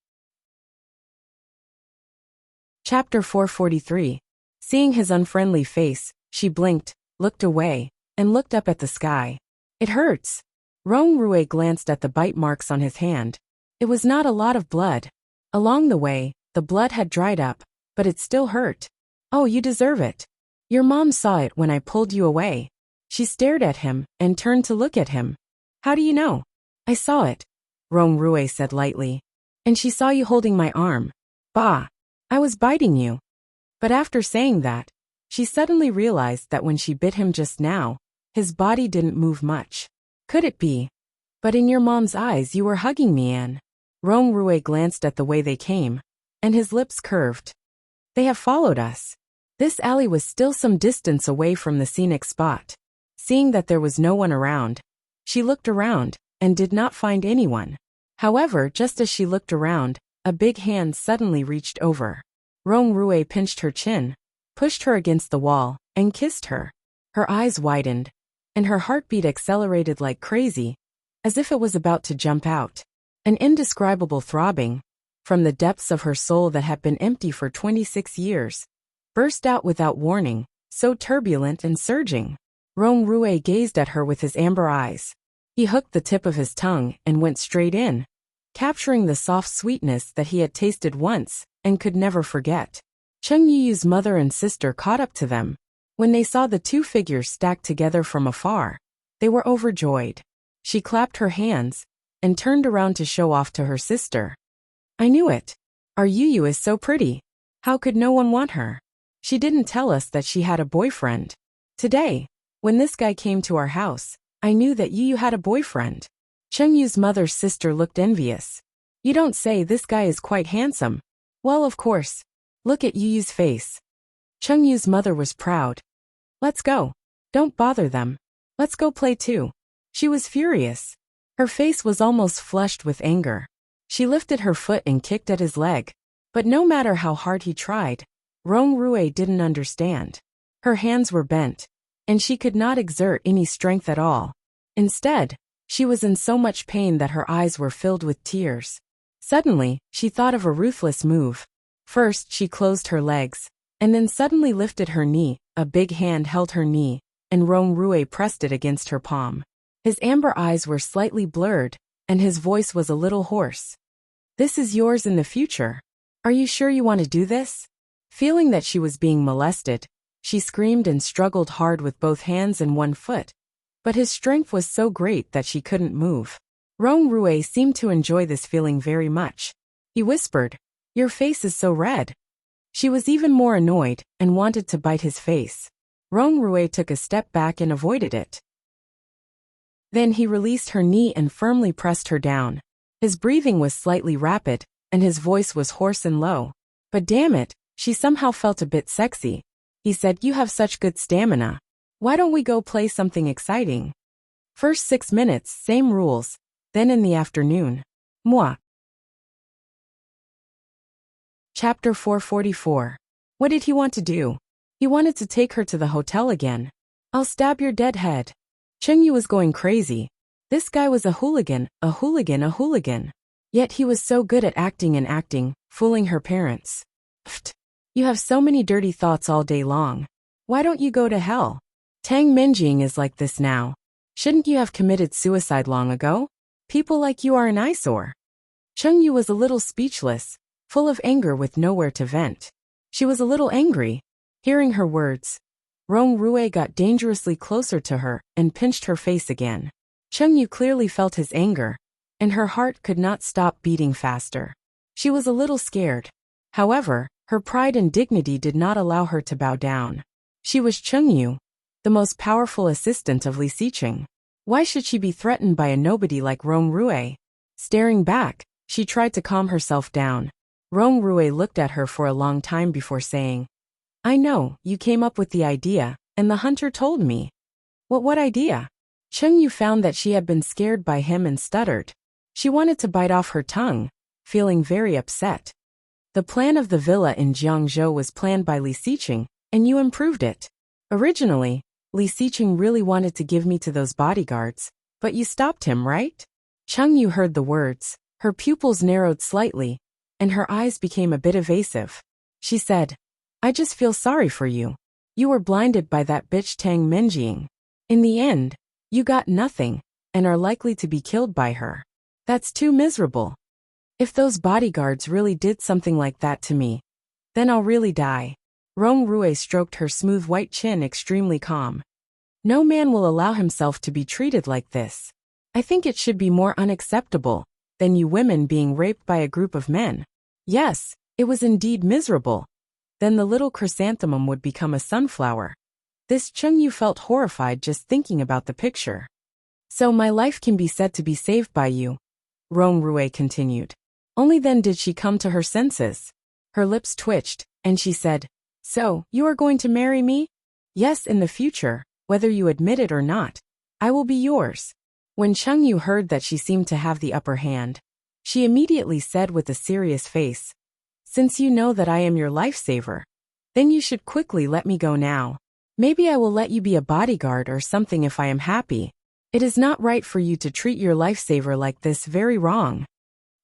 Chapter 443. Seeing his unfriendly face, she blinked, looked away, and looked up at the sky. It hurts. Rong Rui glanced at the bite marks on his hand. It was not a lot of blood. Along the way, the blood had dried up, but it still hurt. Oh, you deserve it. Your mom saw it when I pulled you away. She stared at him and turned to look at him. How do you know? I saw it, Rong Rui said lightly. And she saw you holding my arm. Bah! I was biting you. But after saying that, she suddenly realized that when she bit him just now, his body didn't move much. Could it be? But in your mom's eyes you were hugging me, Anne. Rong Rui glanced at the way they came, and his lips curved. They have followed us. This alley was still some distance away from the scenic spot. Seeing that there was no one around, she looked around, and did not find anyone. However, just as she looked around, a big hand suddenly reached over. Rong Rui pinched her chin, pushed her against the wall, and kissed her. Her eyes widened, and her heartbeat accelerated like crazy, as if it was about to jump out. An indescribable throbbing, from the depths of her soul that had been empty for 26 years, burst out without warning, so turbulent and surging. Rong Rui gazed at her with his amber eyes. He hooked the tip of his tongue and went straight in, capturing the soft sweetness that he had tasted once and could never forget. Cheng Yuyu's mother and sister caught up to them. When they saw the two figures stacked together from afar, they were overjoyed. She clapped her hands and turned around to show off to her sister. I knew it. Our Yuyu is so pretty. How could no one want her? She didn't tell us that she had a boyfriend. Today, when this guy came to our house, I knew that Yuyu had a boyfriend. Cheng Yu's mother's sister looked envious. You don't say, this guy is quite handsome. Well, of course. Look at Yuyu's face. Cheng Yu's mother was proud. Let's go. Don't bother them. Let's go play too. She was furious. Her face was almost flushed with anger. She lifted her foot and kicked at his leg. But no matter how hard he tried, Rong Rui didn't understand. Her hands were bent, and she could not exert any strength at all. Instead, she was in so much pain that her eyes were filled with tears. Suddenly, she thought of a ruthless move. First, she closed her legs, and then suddenly lifted her knee. A big hand held her knee, and Rong Rui pressed it against her palm. His amber eyes were slightly blurred, and his voice was a little hoarse. This is yours in the future. Are you sure you want to do this? Feeling that she was being molested, she screamed and struggled hard with both hands and one foot. But his strength was so great that she couldn't move. Rong Rui seemed to enjoy this feeling very much. He whispered, Your face is so red. She was even more annoyed and wanted to bite his face. Rong Rui took a step back and avoided it. Then he released her knee and firmly pressed her down. His breathing was slightly rapid, and his voice was hoarse and low. But damn it, she somehow felt a bit sexy. He said, You have such good stamina. Why don't we go play something exciting? First 6 minutes, same rules. Then in the afternoon. Moi. Chapter 444. What did he want to do? He wanted to take her to the hotel again. I'll stab your dead head. Cheng Yu was going crazy. This guy was a hooligan, a hooligan, a hooligan. Yet he was so good at acting, fooling her parents. Pfft. You have so many dirty thoughts all day long. Why don't you go to hell? Tang Minjing is like this now. Shouldn't you have committed suicide long ago? People like you are an eyesore. Cheng Yu was a little speechless, full of anger with nowhere to vent. She was a little angry. Hearing her words, Rong Rui got dangerously closer to her and pinched her face again. Cheng Yu clearly felt his anger, and her heart could not stop beating faster. She was a little scared. However, her pride and dignity did not allow her to bow down. She was Cheng Yu, the most powerful assistant of Li Xiqing. Why should she be threatened by a nobody like Rong Rui? Staring back, she tried to calm herself down. Rong Rui looked at her for a long time before saying, I know, you came up with the idea, and the hunter told me. What idea? Cheng Yu found that she had been scared by him and stuttered. She wanted to bite off her tongue, feeling very upset. The plan of the villa in Jiangzhou was planned by Li Xiqing, and you improved it. Originally, Li Xiqing really wanted to give me to those bodyguards, but you stopped him, right? Cheng Yu heard the words. Her pupils narrowed slightly, and her eyes became a bit evasive. She said, I just feel sorry for you. You were blinded by that bitch Tang Minjing. In the end, you got nothing, and are likely to be killed by her. That's too miserable. If those bodyguards really did something like that to me, then I'll really die. Rong Rui stroked her smooth white chin extremely calm. No man will allow himself to be treated like this. I think it should be more unacceptable than you women being raped by a group of men. Yes, it was indeed miserable. Then the little chrysanthemum would become a sunflower. This Chungyu felt horrified just thinking about the picture. So my life can be said to be saved by you, Rong Rui continued. Only then did she come to her senses. Her lips twitched, and she said, "So, you are going to marry me?" "Yes, in the future, whether you admit it or not. I will be yours." When Chungyu heard that she seemed to have the upper hand, she immediately said with a serious face, "Since you know that I am your lifesaver, then you should quickly let me go now. Maybe I will let you be a bodyguard or something if I am happy. It is not right for you to treat your lifesaver like this, very wrong."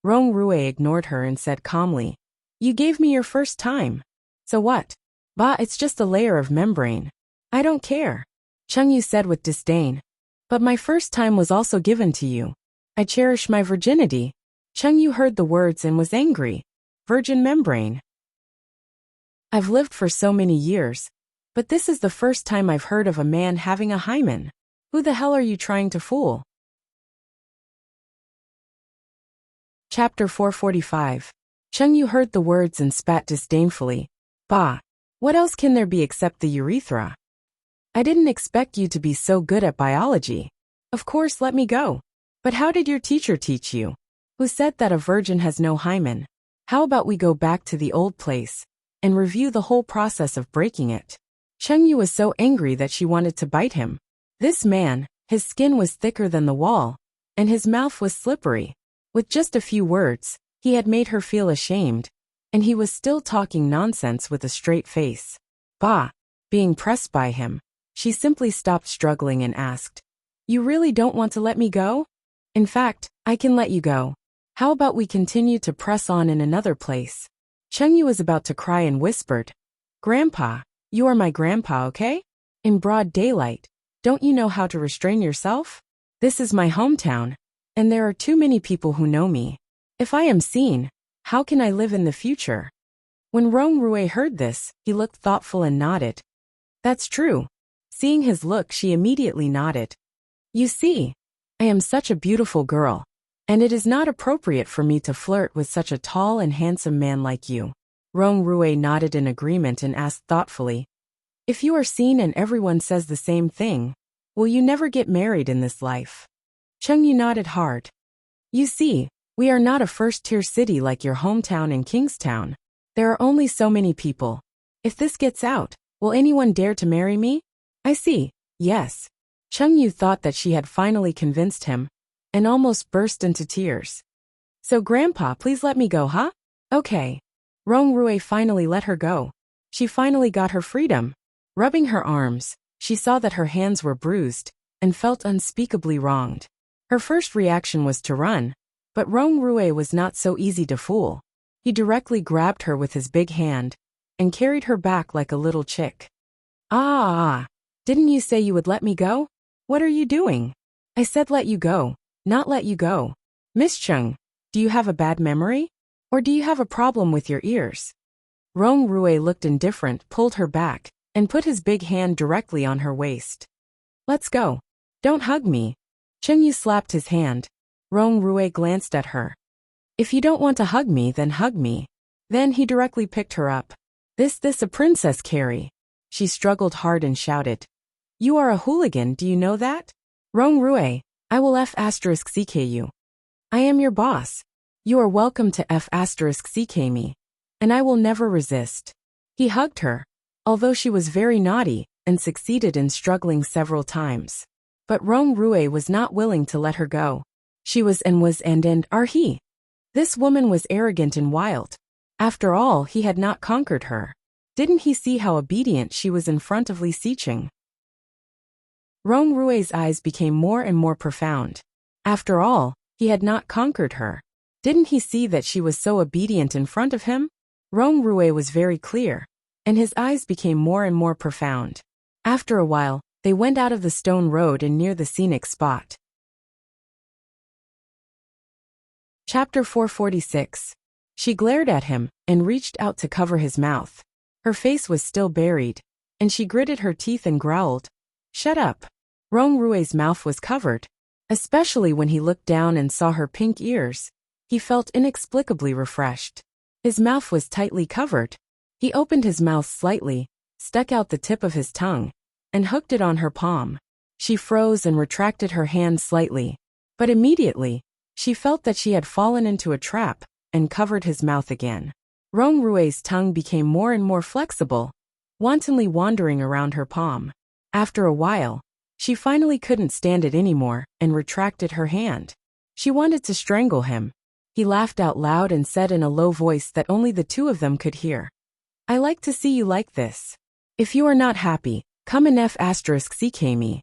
Rong Rui ignored her and said calmly, "You gave me your first time. So what? Bah, it's just a layer of membrane. I don't care," Chungyu said with disdain. "But my first time was also given to you. I cherish my virginity." Chungyu heard the words and was angry. Virgin membrane. I've lived for so many years, but this is the first time I've heard of a man having a hymen. Who the hell are you trying to fool? Chapter 445. Chungyu heard the words and spat disdainfully. Bah! What else can there be except the urethra? I didn't expect you to be so good at biology. Of course, let me go. But how did your teacher teach you? Who said that a virgin has no hymen? How about we go back to the old place and review the whole process of breaking it? Chungyu was so angry that she wanted to bite him. This man, his skin was thicker than the wall, and his mouth was slippery. With just a few words, he had made her feel ashamed, and he was still talking nonsense with a straight face. Bah! Being pressed by him, she simply stopped struggling and asked, "You really don't want to let me go? In fact, I can let you go. How about we continue to press on in another place?" Chungyu was about to cry and whispered, "Grandpa, you are my grandpa, okay? In broad daylight, don't you know how to restrain yourself? This is my hometown, and there are too many people who know me. If I am seen, how can I live in the future?" When Rong Rui heard this, he looked thoughtful and nodded. "That's true." Seeing his look, she immediately nodded. "You see, I am such a beautiful girl, and it is not appropriate for me to flirt with such a tall and handsome man like you." Rong Rui nodded in agreement and asked thoughtfully, "If you are seen and everyone says the same thing, will you never get married in this life?" Chungyu nodded hard. "You see, we are not a first-tier city like your hometown in Kingstown. There are only so many people. If this gets out, will anyone dare to marry me?" "I see, yes." Chungyu thought that she had finally convinced him, and almost burst into tears. "So Grandpa, please let me go, huh?" "Okay." Rong Rui finally let her go. She finally got her freedom. Rubbing her arms, she saw that her hands were bruised, and felt unspeakably wronged. Her first reaction was to run, but Rong Rui was not so easy to fool. He directly grabbed her with his big hand, and carried her back like a little chick. Ah! Didn't you say you would let me go? What are you doing?" "I said let you go, not let you go. Miss Chung, do you have a bad memory? Or do you have a problem with your ears?" Rong Rui looked indifferent, pulled her back, and put his big hand directly on her waist. "Let's go. Don't hug me." Chungyu slapped his hand. Rong Rui glanced at her. "If you don't want to hug me, then hug me." Then he directly picked her up. This a princess carry." She struggled hard and shouted, "You are a hooligan, do you know that? Rong Rui, I will F***ck you. I am your boss. You are welcome to F***ck me. And I will never resist." He hugged her, although she was very naughty, and succeeded in struggling several times. But Rong Rui was not willing to let her go. She was and are he. This woman was arrogant and wild. After all, he had not conquered her. Didn't he see how obedient she was in front of Li Xiqing? Rong Rui's eyes became more and more profound. After all, he had not conquered her. Didn't he see that she was so obedient in front of him? Rong Rui was very clear, and his eyes became more and more profound. After a while, they went out of the stone road and near the scenic spot. Chapter 446. She glared at him and reached out to cover his mouth. Her face was still buried, and she gritted her teeth and growled, "Shut up." Rong Rui's mouth was covered, Especially when he looked down and saw her pink ears. He felt inexplicably refreshed. His mouth was tightly covered. He opened his mouth slightly, stuck out the tip of his tongue, and hooked it on her palm. She froze and retracted her hand slightly. But immediately, she felt that she had fallen into a trap, and covered his mouth again. Rong Rui's tongue became more and more flexible, wantonly wandering around her palm. After a while, she finally couldn't stand it anymore, and retracted her hand. She wanted to strangle him. He laughed out loud and said in a low voice that only the two of them could hear. "I like to see you like this. If you are not happy, come and *ck me."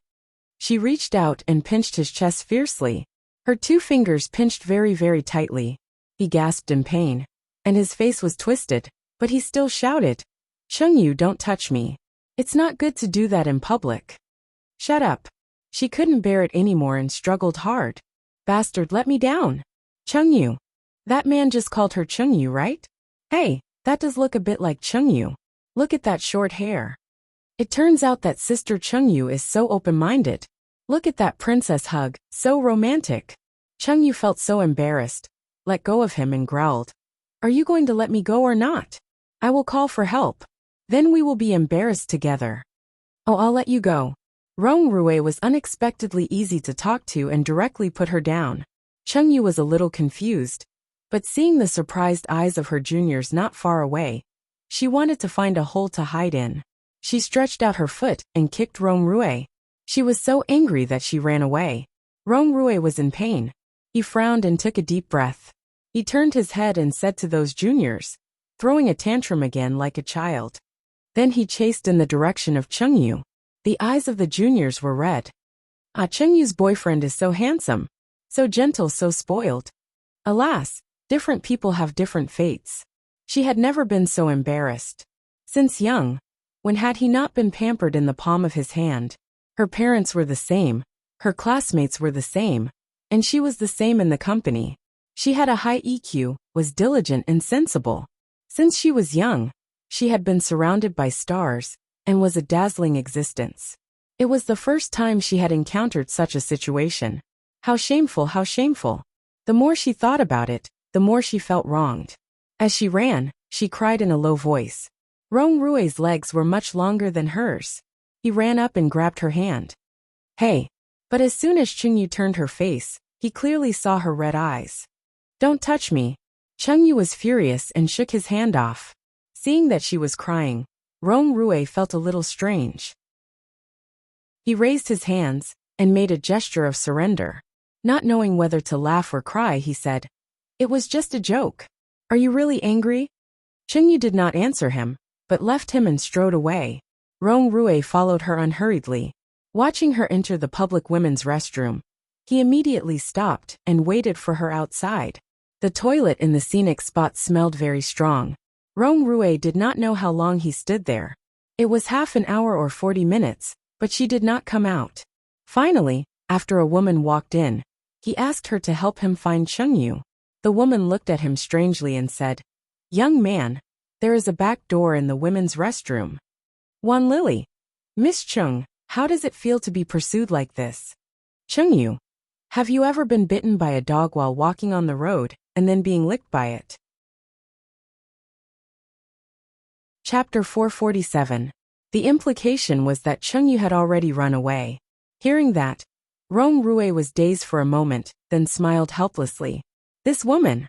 She reached out and pinched his chest fiercely. Her 2 fingers pinched very, very tightly. He gasped in pain, and his face was twisted, but he still shouted, "Chungyu, don't touch me. It's not good to do that in public." "Shut up." She couldn't bear it anymore and struggled hard. "Bastard, let me down. Chungyu." That man just called her Chungyu, right? Hey, that does look a bit like Chungyu. Look at that short hair. It turns out that Sister Chungyu is so open-minded. Look at that princess hug, so romantic. Chungyu felt so embarrassed, let go of him and growled, "Are you going to let me go or not? I will call for help. Then we will be embarrassed together." "Oh, I'll let you go." Rong Rui was unexpectedly easy to talk to and directly put her down. Chungyu was a little confused, but seeing the surprised eyes of her juniors not far away, she wanted to find a hole to hide in. She stretched out her foot and kicked Rong Rui. She was so angry that she ran away. Rong Rui was in pain. He frowned and took a deep breath. He turned his head and said to those juniors, throwing a tantrum again like a child. Then he chased in the direction of Chungyu. The eyes of the juniors were red. Ah, Chungyu's boyfriend is so handsome, so gentle, so spoiled. Alas, different people have different fates. She had never been so embarrassed. Since young, when had he not been pampered in the palm of his hand? Her parents were the same, her classmates were the same, and she was the same in the company. She had a high EQ, was diligent and sensible. Since she was young, she had been surrounded by stars, and was a dazzling existence. It was the first time she had encountered such a situation. How shameful, how shameful. The more she thought about it, the more she felt wronged. As she ran, she cried in a low voice. Rong Rui's legs were much longer than hers. He ran up and grabbed her hand. "Hey!" But as soon as Chungyu turned her face, he clearly saw her red eyes. "Don't touch me." Chungyu was furious and shook his hand off. Seeing that she was crying, Rong Rui felt a little strange. He raised his hands and made a gesture of surrender. Not knowing whether to laugh or cry, he said, "It was just a joke. Are you really angry?" Chungyu did not answer him, but left him and strode away. Rong Rui followed her unhurriedly. Watching her enter the public women's restroom, he immediately stopped and waited for her outside. The toilet in the scenic spot smelled very strong. Rong Rui did not know how long he stood there. It was half an hour or 40 minutes, but she did not come out. Finally, after a woman walked in, he asked her to help him find Chungyu. The woman looked at him strangely and said, "Young man, there is a back door in the women's restroom." Wan Lily. "Miss Chung, how does it feel to be pursued like this?" "Chungyu, have you ever been bitten by a dog while walking on the road, and then being licked by it?" Chapter 447. The implication was that Chungyu had already run away. Hearing that, Rong Rui was dazed for a moment, then smiled helplessly. This woman!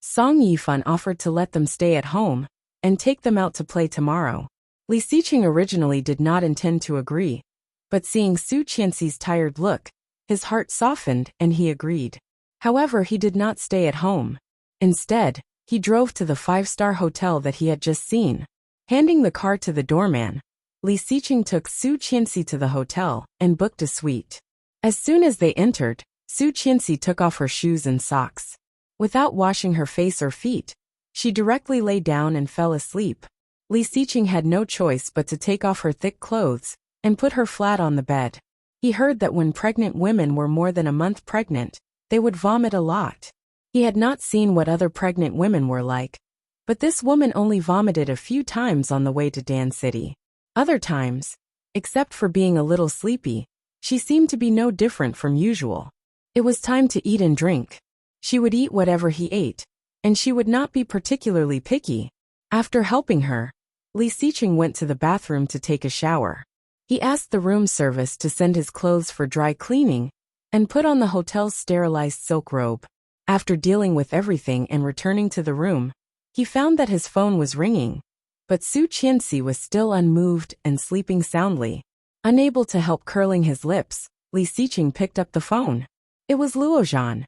Song Yifan offered to let them stay at home, and take them out to play tomorrow. Li Xiqing originally did not intend to agree, but seeing Su Qianxi's tired look, his heart softened and he agreed. However, he did not stay at home. Instead, he drove to the 5-star hotel that he had just seen. Handing the car to the doorman, Li Xiqing took Su Qianxi to the hotel and booked a suite. As soon as they entered, Su Qianxi took off her shoes and socks. Without washing her face or feet, she directly lay down and fell asleep. Li Xiqing had no choice but to take off her thick clothes and put her flat on the bed. He heard that when pregnant women were more than a month pregnant, they would vomit a lot. He had not seen what other pregnant women were like, but this woman only vomited a few times on the way to Dan City. Other times, except for being a little sleepy, she seemed to be no different from usual. It was time to eat and drink. She would eat whatever he ate, and she would not be particularly picky. After helping her, Li Xiqing went to the bathroom to take a shower. He asked the room service to send his clothes for dry cleaning and put on the hotel's sterilized silk robe. After dealing with everything and returning to the room, he found that his phone was ringing, but Su Qianxi was still unmoved and sleeping soundly. Unable to help curling his lips, Li Xiqing picked up the phone. It was Luo Zhan.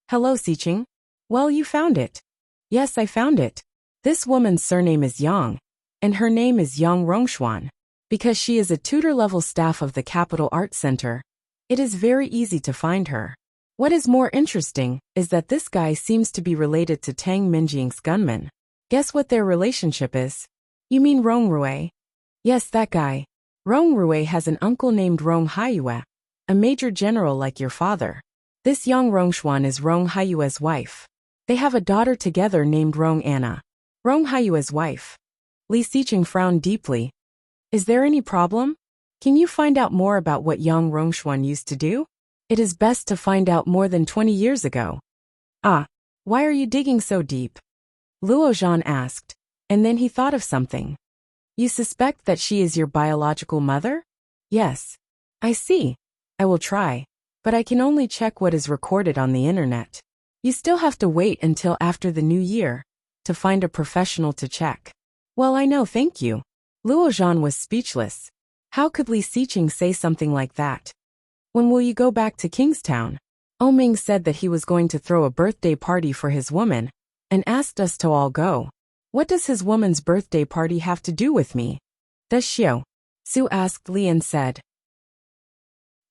Hello, Xiqing. Well, you found it. Yes, I found it. This woman's surname is Yang, and her name is Yang Rongshuan. Because she is a tutor-level staff of the Capital Arts Center, it is very easy to find her. What is more interesting is that this guy seems to be related to Tang Minjing's gunman. Guess what their relationship is? You mean Rong Rui? Yes, that guy. Rong Rui has an uncle named Rong Haiyue, a major general like your father. This Yang Rongshuan is Rong Haiyue's wife. They have a daughter together named Rong Anna. Rong Haiyue's wife. Li Xiqing frowned deeply. Is there any problem? Can you find out more about what Yang Rongshuan used to do? It is best to find out more than 20 years ago. Ah, why are you digging so deep? Luo Zhan asked, and then he thought of something. You suspect that she is your biological mother? Yes. I see. I will try, but I can only check what is recorded on the internet. You still have to wait until after the new year to find a professional to check. Well, I know, thank you. Luo Zhan was speechless. How could Li Xiqing say something like that? When will you go back to Kingstown? Oming said that he was going to throw a birthday party for his woman and asked us to all go. What does his woman's birthday party have to do with me? Does Xiao? Su asked Li and said.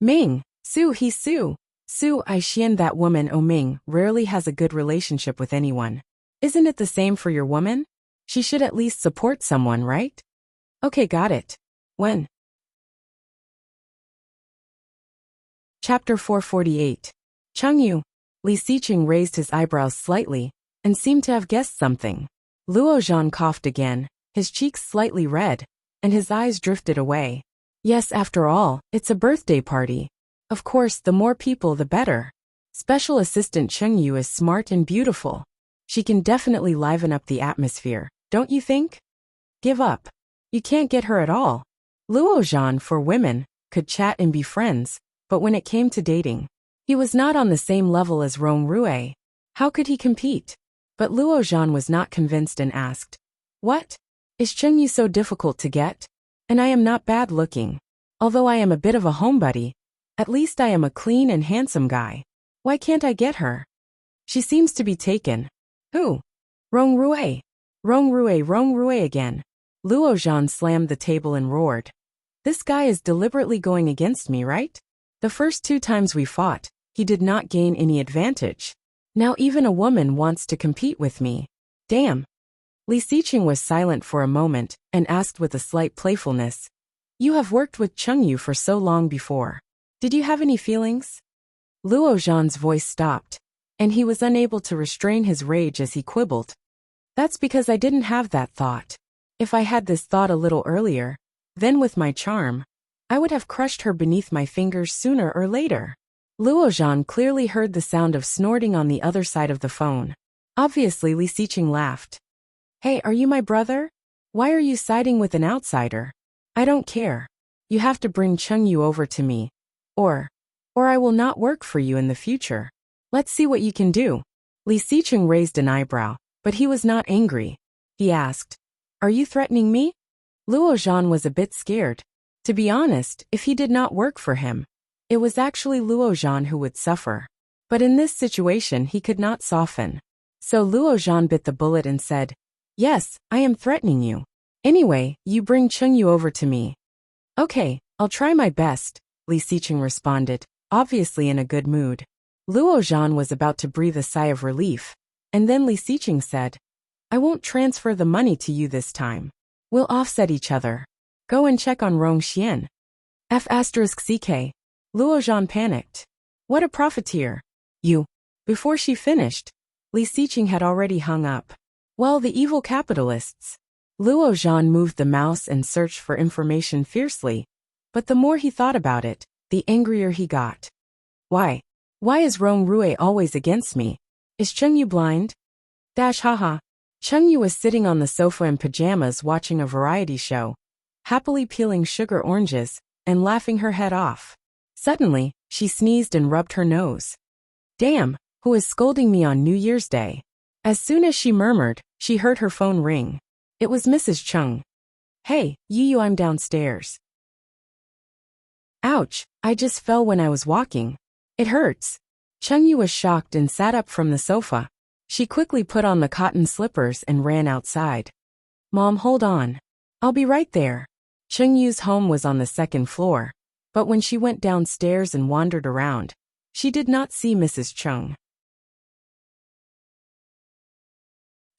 Ming, Su he Su. Su I Xian that woman Oming rarely has a good relationship with anyone. Isn't it the same for your woman? She should at least support someone, right? Okay, got it. When? Chapter 448. Chengyu. Li Xiqing raised his eyebrows slightly and seemed to have guessed something. Luo Zhan coughed again, his cheeks slightly red, and his eyes drifted away. Yes, after all, it's a birthday party. Of course, the more people the better. Special Assistant Chengyu is smart and beautiful. She can definitely liven up the atmosphere, don't you think? Give up. You can't get her at all. Luo Zhan, for women, could chat and be friends, but when it came to dating, he was not on the same level as Rong Rui. How could he compete? But Luo Zhan was not convinced and asked, What? Is Chengyu so difficult to get? And I am not bad looking. Although I am a bit of a homebody, at least I am a clean and handsome guy. Why can't I get her? She seems to be taken. Who? Rong Rui. Rong Rui again. Luo Zhan slammed the table and roared. This guy is deliberately going against me, right? The first 2 times we fought, he did not gain any advantage. Now even a woman wants to compete with me. Damn. Li Xiqing was silent for a moment and asked with a slight playfulness. You have worked with Chengyu for so long before. Did you have any feelings? Luo Zhan's voice stopped, and he was unable to restrain his rage as he quibbled. That's because I didn't have that thought. If I had this thought a little earlier, then with my charm, I would have crushed her beneath my fingers sooner or later. Luo Zhan clearly heard the sound of snorting on the other side of the phone. Obviously, Li Xiqing laughed. Hey, are you my brother? Why are you siding with an outsider? I don't care. You have to bring Chengyu over to me. Or I will not work for you in the future. Let's see what you can do. Li Xiqing raised an eyebrow, but he was not angry. He asked, Are you threatening me? Luo Zhan was a bit scared. To be honest, if he did not work for him, it was actually Luo Zhan who would suffer. But in this situation he could not soften. So Luo Zhan bit the bullet and said, Yes, I am threatening you. Anyway, you bring Chengyu over to me. Okay, I'll try my best, Li Xiqing responded, obviously in a good mood. Luo Zhan was about to breathe a sigh of relief, and then Li Xiqing said, I won't transfer the money to you this time. We'll offset each other. Go and check on Rong Xian. F***CK. Luo Zhan panicked. What a profiteer. You. Before she finished, Li Xiqing had already hung up. Well, the evil capitalists. Luo Zhan moved the mouse and searched for information fiercely, but the more he thought about it, the angrier he got. Why? Why is Rong Rui always against me? Is Chengyu blind? Dash haha. Chengyu was sitting on the sofa in pajamas watching a variety show, happily peeling sugar oranges and laughing her head off. Suddenly, she sneezed and rubbed her nose. Damn, who is scolding me on New Year's Day? As soon as she murmured, she heard her phone ring. It was Mrs. Chung. Hey, Yu, I'm downstairs. Ouch, I just fell when I was walking. It hurts. Chengyu was shocked and sat up from the sofa. She quickly put on the cotton slippers and ran outside. Mom, hold on. I'll be right there. Chengyu's home was on the second floor, but when she went downstairs and wandered around, she did not see Mrs. Chung.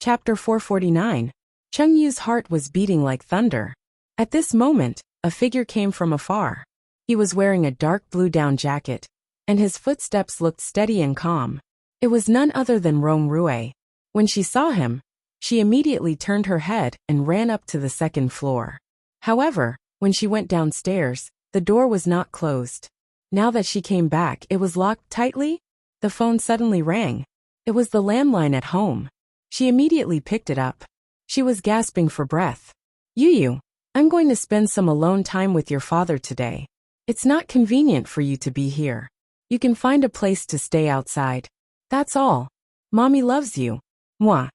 Chapter 449. Chengyu's heart was beating like thunder. At this moment, a figure came from afar. He was wearing a dark blue down jacket, and his footsteps looked steady and calm. It was none other than Rong Rui. When she saw him, she immediately turned her head and ran up to the second floor. However, when she went downstairs, the door was not closed. Now that she came back, it was locked tightly. The phone suddenly rang. It was the landline at home. She immediately picked it up. She was gasping for breath. Yu, I'm going to spend some alone time with your father today. It's not convenient for you to be here. You can find a place to stay outside. That's all. Mommy loves you. Mwah.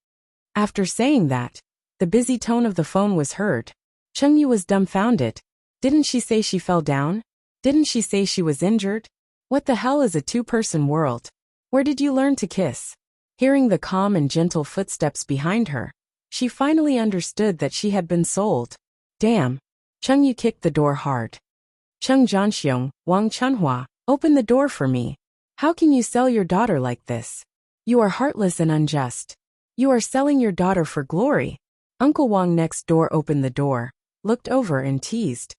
After saying that, the busy tone of the phone was heard. Chengyu was dumbfounded. Didn't she say she fell down? Didn't she say she was injured? What the hell is a two-person world? Where did you learn to kiss? Hearing the calm and gentle footsteps behind her, she finally understood that she had been sold. Damn. Chengyu kicked the door hard. Cheng Zhanxiong, Wang Chunhua, open the door for me. How can you sell your daughter like this? You are heartless and unjust. You are selling your daughter for glory. Uncle Wang next door opened the door, looked over and teased.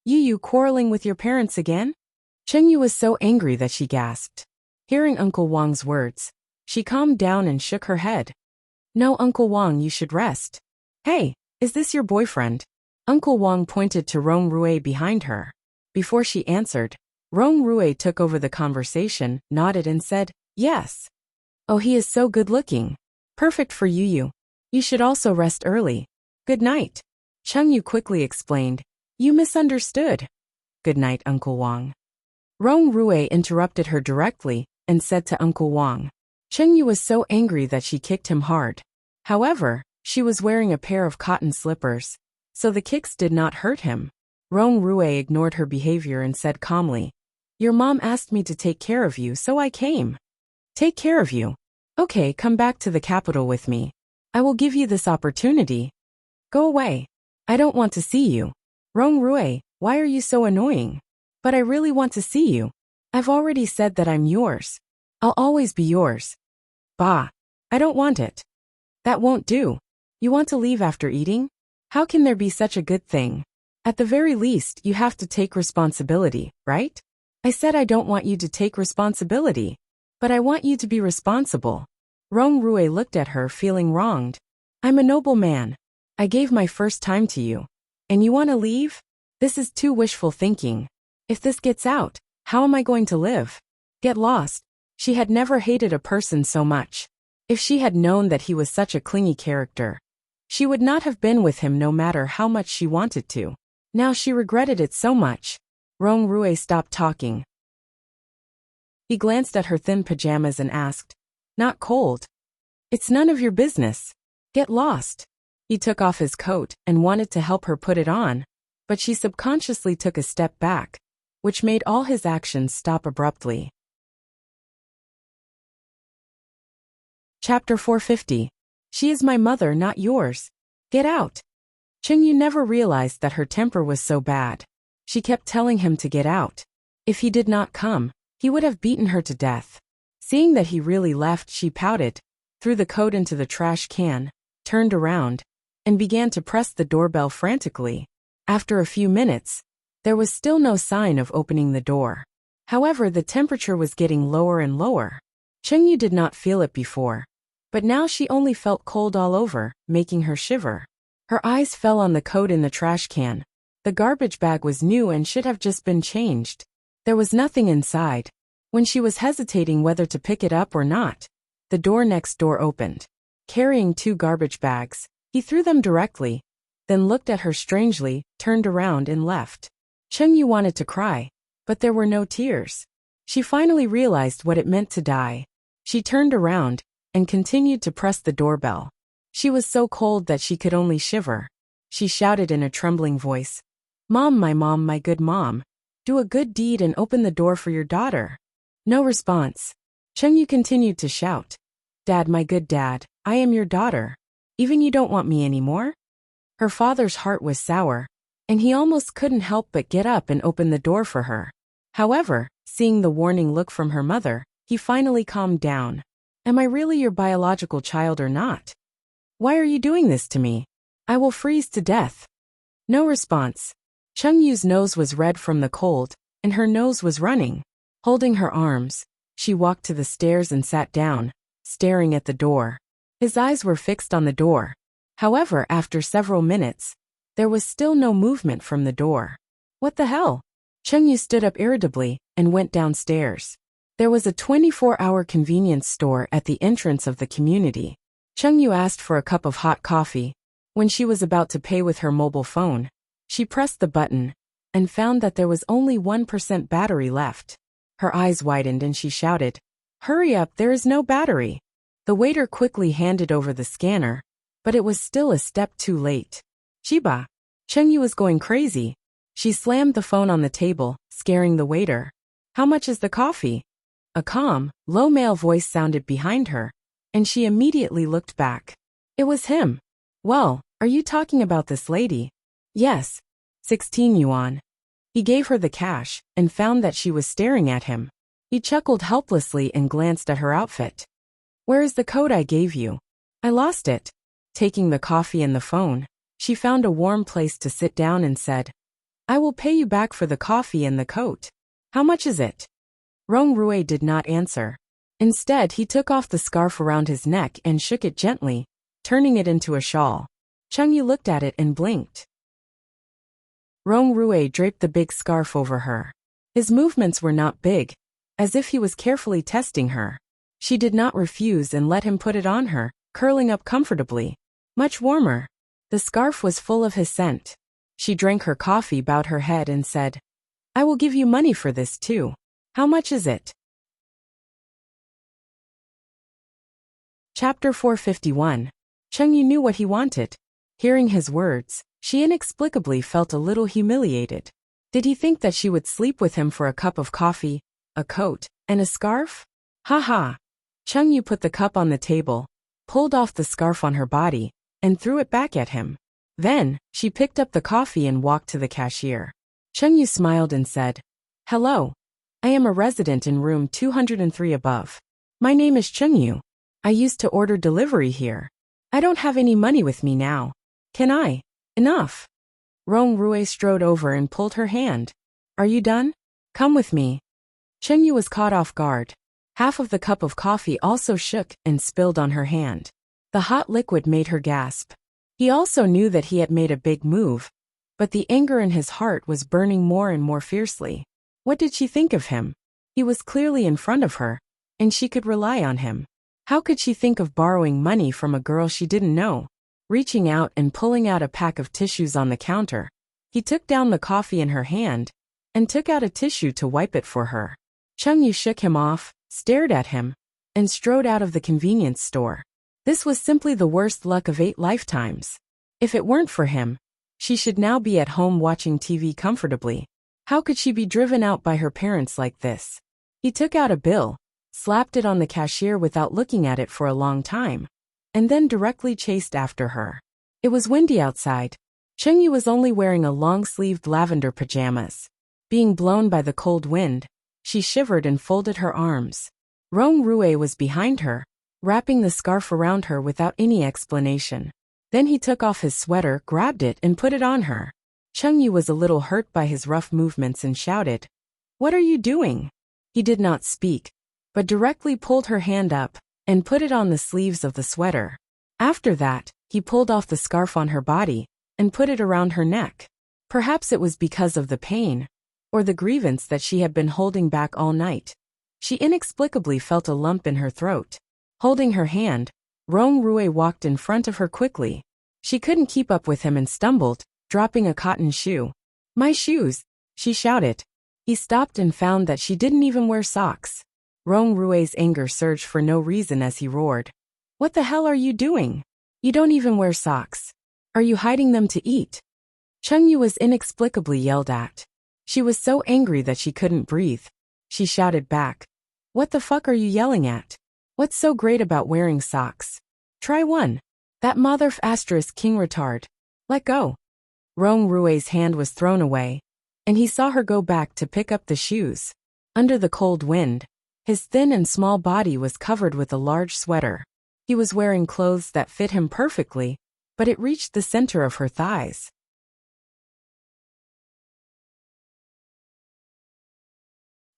You quarreling with your parents again? Chengyu was so angry that she gasped. Hearing Uncle Wang's words, she calmed down and shook her head. No, Uncle Wang, you should rest. Hey, is this your boyfriend? Uncle Wang pointed to Rong Rui behind her. Before she answered, Rong Rui took over the conversation, nodded and said, yes. Oh, he is so good looking. Perfect for you. You should also rest early. Good night. Chengyu quickly explained. You misunderstood. Good night, Uncle Wang. Rong Rui interrupted her directly and said to Uncle Wang. Chengyu was so angry that she kicked him hard. However, she was wearing a pair of cotton slippers, so the kicks did not hurt him. Rong Rui ignored her behavior and said calmly, your mom asked me to take care of you, so I came. Take care of you? Okay, come back to the capital with me. I will give you this opportunity. Go away. I don't want to see you. Rong Rui, why are you so annoying? But I really want to see you. I've already said that I'm yours. I'll always be yours. Bah. I don't want it. That won't do. You want to leave after eating? How can there be such a good thing? At the very least, you have to take responsibility, right? I said I don't want you to take responsibility. But I want you to be responsible. Rong Rui looked at her feeling wronged. I'm a noble man. I gave my first time to you. And you want to leave? This is too wishful thinking. If this gets out, how am I going to live? Get lost. She had never hated a person so much. If she had known that he was such a clingy character, she would not have been with him no matter how much she wanted to. Now she regretted it so much. Rong Rui stopped talking. He glanced at her thin pajamas and asked, not cold? It's none of your business. Get lost. He took off his coat and wanted to help her put it on, but she subconsciously took a step back, which made all his actions stop abruptly. Chapter 450. She is my mother, not yours. Get out. Chengyu never realized that her temper was so bad. She kept telling him to get out. If he did not come, he would have beaten her to death. Seeing that he really left, she pouted, threw the coat into the trash can, turned around, and began to press the doorbell frantically. After a few minutes, there was still no sign of opening the door. However, the temperature was getting lower and lower. Chengyu did not feel it before, but now she only felt cold all over, making her shiver. Her eyes fell on the coat in the trash can. The garbage bag was new and should have just been changed. There was nothing inside. When she was hesitating whether to pick it up or not, the door next door opened. Carrying 2 garbage bags, he threw them directly, then looked at her strangely, turned around and left. Chengyu wanted to cry, but there were no tears. She finally realized what it meant to die. She turned around and continued to press the doorbell. She was so cold that she could only shiver. She shouted in a trembling voice, Mom, my good mom, do a good deed and open the door for your daughter." No response. Chengyu continued to shout, "Dad, my good dad, I am your daughter. Even you don't want me anymore?" Her father's heart was sour, and he almost couldn't help but get up and open the door for her. However, seeing the warning look from her mother, he finally calmed down. "Am I really your biological child or not? Why are you doing this to me? I will freeze to death." No response. Chengyu's nose was red from the cold, and her nose was running. Holding her arms, she walked to the stairs and sat down, staring at the door. His eyes were fixed on the door. However, after several minutes, there was still no movement from the door. What the hell? Chengyu stood up irritably and went downstairs. There was a 24-hour convenience store at the entrance of the community. Chengyu asked for a cup of hot coffee. When she was about to pay with her mobile phone, she pressed the button and found that there was only 1% battery left. Her eyes widened and she shouted, "Hurry up, there is no battery." The waiter quickly handed over the scanner, but it was still a step too late. Chiba. Chengyu was going crazy. She slammed the phone on the table, scaring the waiter. "How much is the coffee?" A calm, low male voice sounded behind her, and she immediately looked back. It was him. "Well, are you talking about this lady?" "Yes. 16 yuan. He gave her the cash and found that she was staring at him. He chuckled helplessly and glanced at her outfit. "Where is the coat I gave you?" "I lost it." Taking the coffee and the phone, she found a warm place to sit down and said, "I will pay you back for the coffee and the coat. How much is it?" Rong Rui did not answer. Instead, he took off the scarf around his neck and shook it gently, turning it into a shawl. Chengyu looked at it and blinked. Rong Rui draped the big scarf over her. His movements were not big, as if he was carefully testing her. She did not refuse and let him put it on her, curling up comfortably. Much warmer. The scarf was full of his scent. She drank her coffee, bowed her head and said, "I will give you money for this too. How much is it?" Chapter 451. Chengyu knew what he wanted. Hearing his words, she inexplicably felt a little humiliated. Did he think that she would sleep with him for a cup of coffee, a coat, and a scarf? Ha ha. Chengyu put the cup on the table, pulled off the scarf on her body, and threw it back at him. Then, she picked up the coffee and walked to the cashier. Chengyu smiled and said, "Hello. I am a resident in room 203 above. My name is Chengyu. I used to order delivery here. I don't have any money with me now. Can I?" "Enough." Rong Rui strode over and pulled her hand. "Are you done? Come with me." Chengyu was caught off guard. Half of the cup of coffee also shook and spilled on her hand. The hot liquid made her gasp. He also knew that he had made a big move, but the anger in his heart was burning more and more fiercely. What did she think of him? He was clearly in front of her, and she could rely on him. How could she think of borrowing money from a girl she didn't know? Reaching out and pulling out a pack of tissues on the counter, he took down the coffee in her hand and took out a tissue to wipe it for her. Chengyu shook him off, stared at him, and strode out of the convenience store. This was simply the worst luck of 8 lifetimes. If it weren't for him, she should now be at home watching TV comfortably. How could she be driven out by her parents like this? He took out a bill, slapped it on the cashier without looking at it for a long time, and then directly chased after her. It was windy outside. Chengyu was only wearing a long-sleeved lavender pajamas. Being blown by the cold wind, she shivered and folded her arms. Rong Rui was behind her, wrapping the scarf around her without any explanation. Then he took off his sweater, grabbed it, and put it on her. Chengyu was a little hurt by his rough movements and shouted, "What are you doing?" He did not speak, but directly pulled her hand up and put it on the sleeves of the sweater. After that, he pulled off the scarf on her body and put it around her neck. Perhaps it was because of the pain or the grievance that she had been holding back all night. She inexplicably felt a lump in her throat. Holding her hand, Rong Rui walked in front of her quickly. She couldn't keep up with him and stumbled, dropping a cotton shoe. "My shoes!" she shouted. He stopped and found that she didn't even wear socks. Rong Rui's anger surged for no reason as he roared. "What the hell are you doing? You don't even wear socks. Are you hiding them to eat?" Chengyu was inexplicably yelled at. She was so angry that she couldn't breathe. She shouted back, "What the fuck are you yelling at? What's so great about wearing socks? Try one. That king retard. Let go." Rong Rui's hand was thrown away, and he saw her go back to pick up the shoes. Under the cold wind, his thin and small body was covered with a large sweater. He was wearing clothes that fit him perfectly, but it reached the center of her thighs.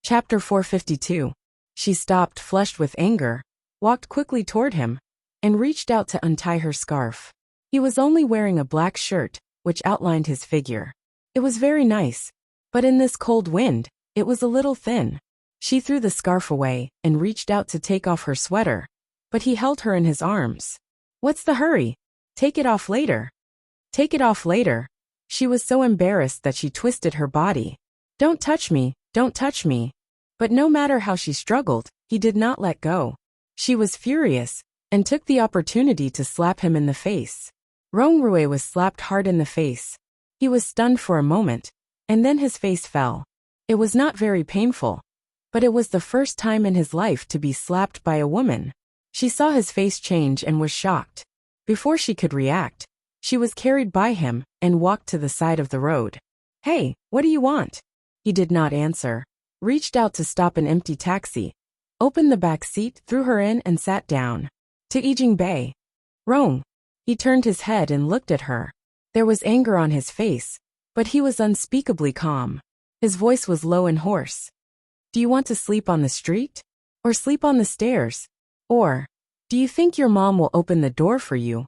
Chapter 452. She stopped, flushed with anger, walked quickly toward him, and reached out to untie her scarf. He was only wearing a black shirt, which outlined his figure. It was very nice, but in this cold wind, it was a little thin. She threw the scarf away and reached out to take off her sweater, but he held her in his arms. "What's the hurry? Take it off later." "Take it off later." She was so embarrassed that she twisted her body. "Don't touch me, don't touch me." But no matter how she struggled, he did not let go. She was furious, and took the opportunity to slap him in the face. Rong Rui was slapped hard in the face. He was stunned for a moment, and then his face fell. It was not very painful, but it was the first time in his life to be slapped by a woman. She saw his face change and was shocked. Before she could react, she was carried by him and walked to the side of the road. "Hey, what do you want?" He did not answer. Reached out to stop an empty taxi, opened the back seat, threw her in and sat down. "To Yijing Bay." "Rong." He turned his head and looked at her. There was anger on his face, but he was unspeakably calm. His voice was low and hoarse. "Do you want to sleep on the street? Or sleep on the stairs? Or, do you think your mom will open the door for you?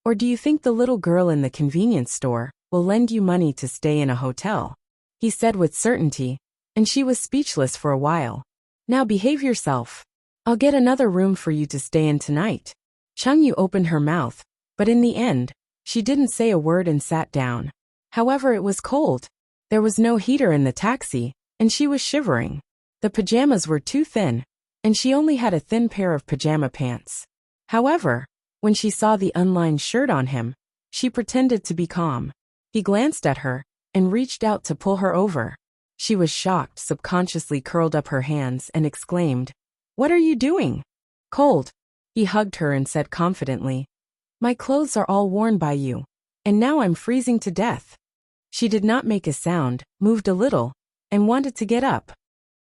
Or do you think the little girl in the convenience store will lend you money to stay in a hotel?" He said with certainty, and she was speechless for a while. "Now behave yourself. I'll get another room for you to stay in tonight." Chengyu opened her mouth, but in the end, she didn't say a word and sat down. However, it was cold. There was no heater in the taxi, and she was shivering. The pajamas were too thin, and she only had a thin pair of pajama pants. However, when she saw the unlined shirt on him, she pretended to be calm. He glanced at her and reached out to pull her over. She was shocked, subconsciously curled up her hands and exclaimed, "What are you doing?" "Cold." He hugged her and said confidently, "My clothes are all worn by you, and now I'm freezing to death." She did not make a sound, moved a little, and wanted to get up.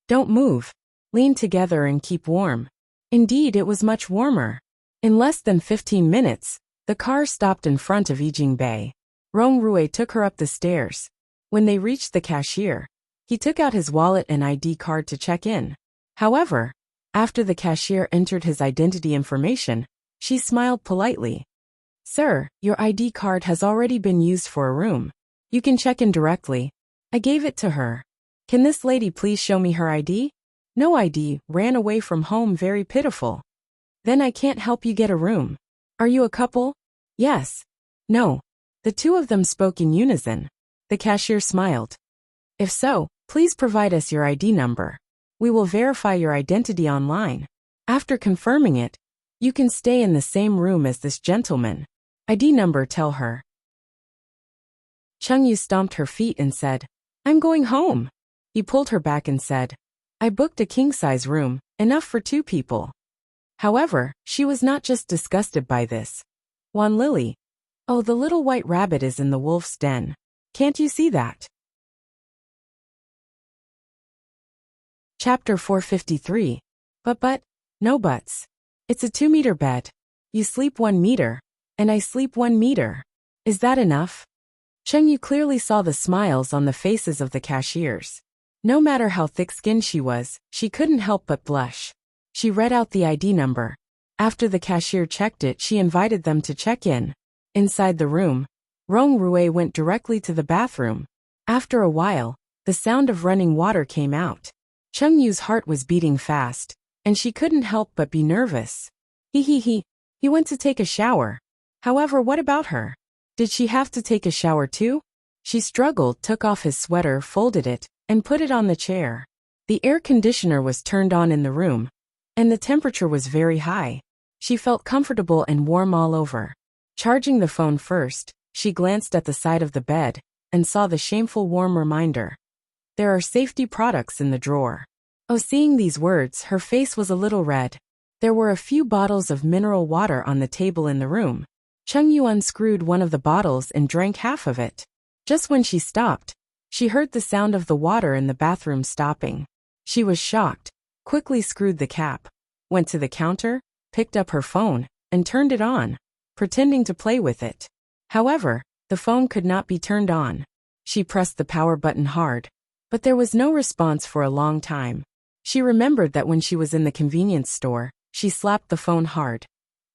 "Don't move. Lean together and keep warm." Indeed, it was much warmer. In less than 15 minutes, the car stopped in front of Yijing Bay. Rong Rui took her up the stairs. When they reached the cashier, he took out his wallet and ID card to check in. However, after the cashier entered his identity information, she smiled politely. "Sir, your ID card has already been used for a room. You can check in directly." I gave it to her. "Can this lady please show me her ID?" "No ID, ran away from home, very pitiful." "Then I can't help you get a room." "Are you a couple?" "Yes." "No." The two of them spoke in unison. The cashier smiled. "If so, please provide us your ID number. We will verify your identity online. After confirming it, you can stay in the same room as this gentleman." "ID number, tell her." Chengyu stomped her feet and said, "I'm going home." He pulled her back and said, "I booked a king-size room, enough for 2 people." However, she was not just disgusted by this. Wan Lily. "Oh, the little white rabbit is in the wolf's den. Can't you see that?" Chapter 453. But, no buts. It's a 2-meter bed. You sleep 1 meter, and I sleep 1 meter. Is that enough? Chengyu clearly saw the smiles on the faces of the cashiers. No matter how thick-skinned she was, she couldn't help but blush. She read out the ID number. After the cashier checked it, she invited them to check in. Inside the room, Rong Rui went directly to the bathroom. After a while, the sound of running water came out. Chung Yu's heart was beating fast, and she couldn't help but be nervous. He went to take a shower. However, what about her? Did she have to take a shower too? She struggled, took off his sweater, folded it, and put it on the chair. The air conditioner was turned on in the room, and the temperature was very high. She felt comfortable and warm all over. Charging the phone first, she glanced at the side of the bed and saw the shameful warm reminder. There are safety products in the drawer. Oh, seeing these words, her face was a little red. There were a few bottles of mineral water on the table in the room. Chung Yu unscrewed one of the bottles and drank half of it. Just when she stopped, she heard the sound of the water in the bathroom stopping. She was shocked, quickly screwed the cap, went to the counter, picked up her phone, and turned it on, pretending to play with it. However, the phone could not be turned on. She pressed the power button hard, but there was no response for a long time. She remembered that when she was in the convenience store, she slapped the phone hard.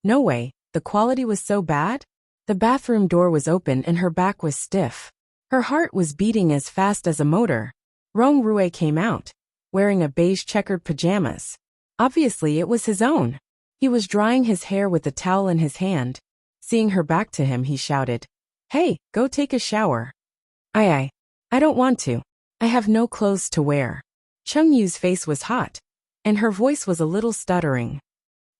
No way, the quality was so bad? The bathroom door was open and her back was stiff. Her heart was beating as fast as a motor. Rong Rui came out, wearing a beige checkered pajamas. Obviously, it was his own. He was drying his hair with a towel in his hand. Seeing her back to him, he shouted, "Hey, go take a shower." I don't want to. I have no clothes to wear." Chung Yu's face was hot, and her voice was a little stuttering.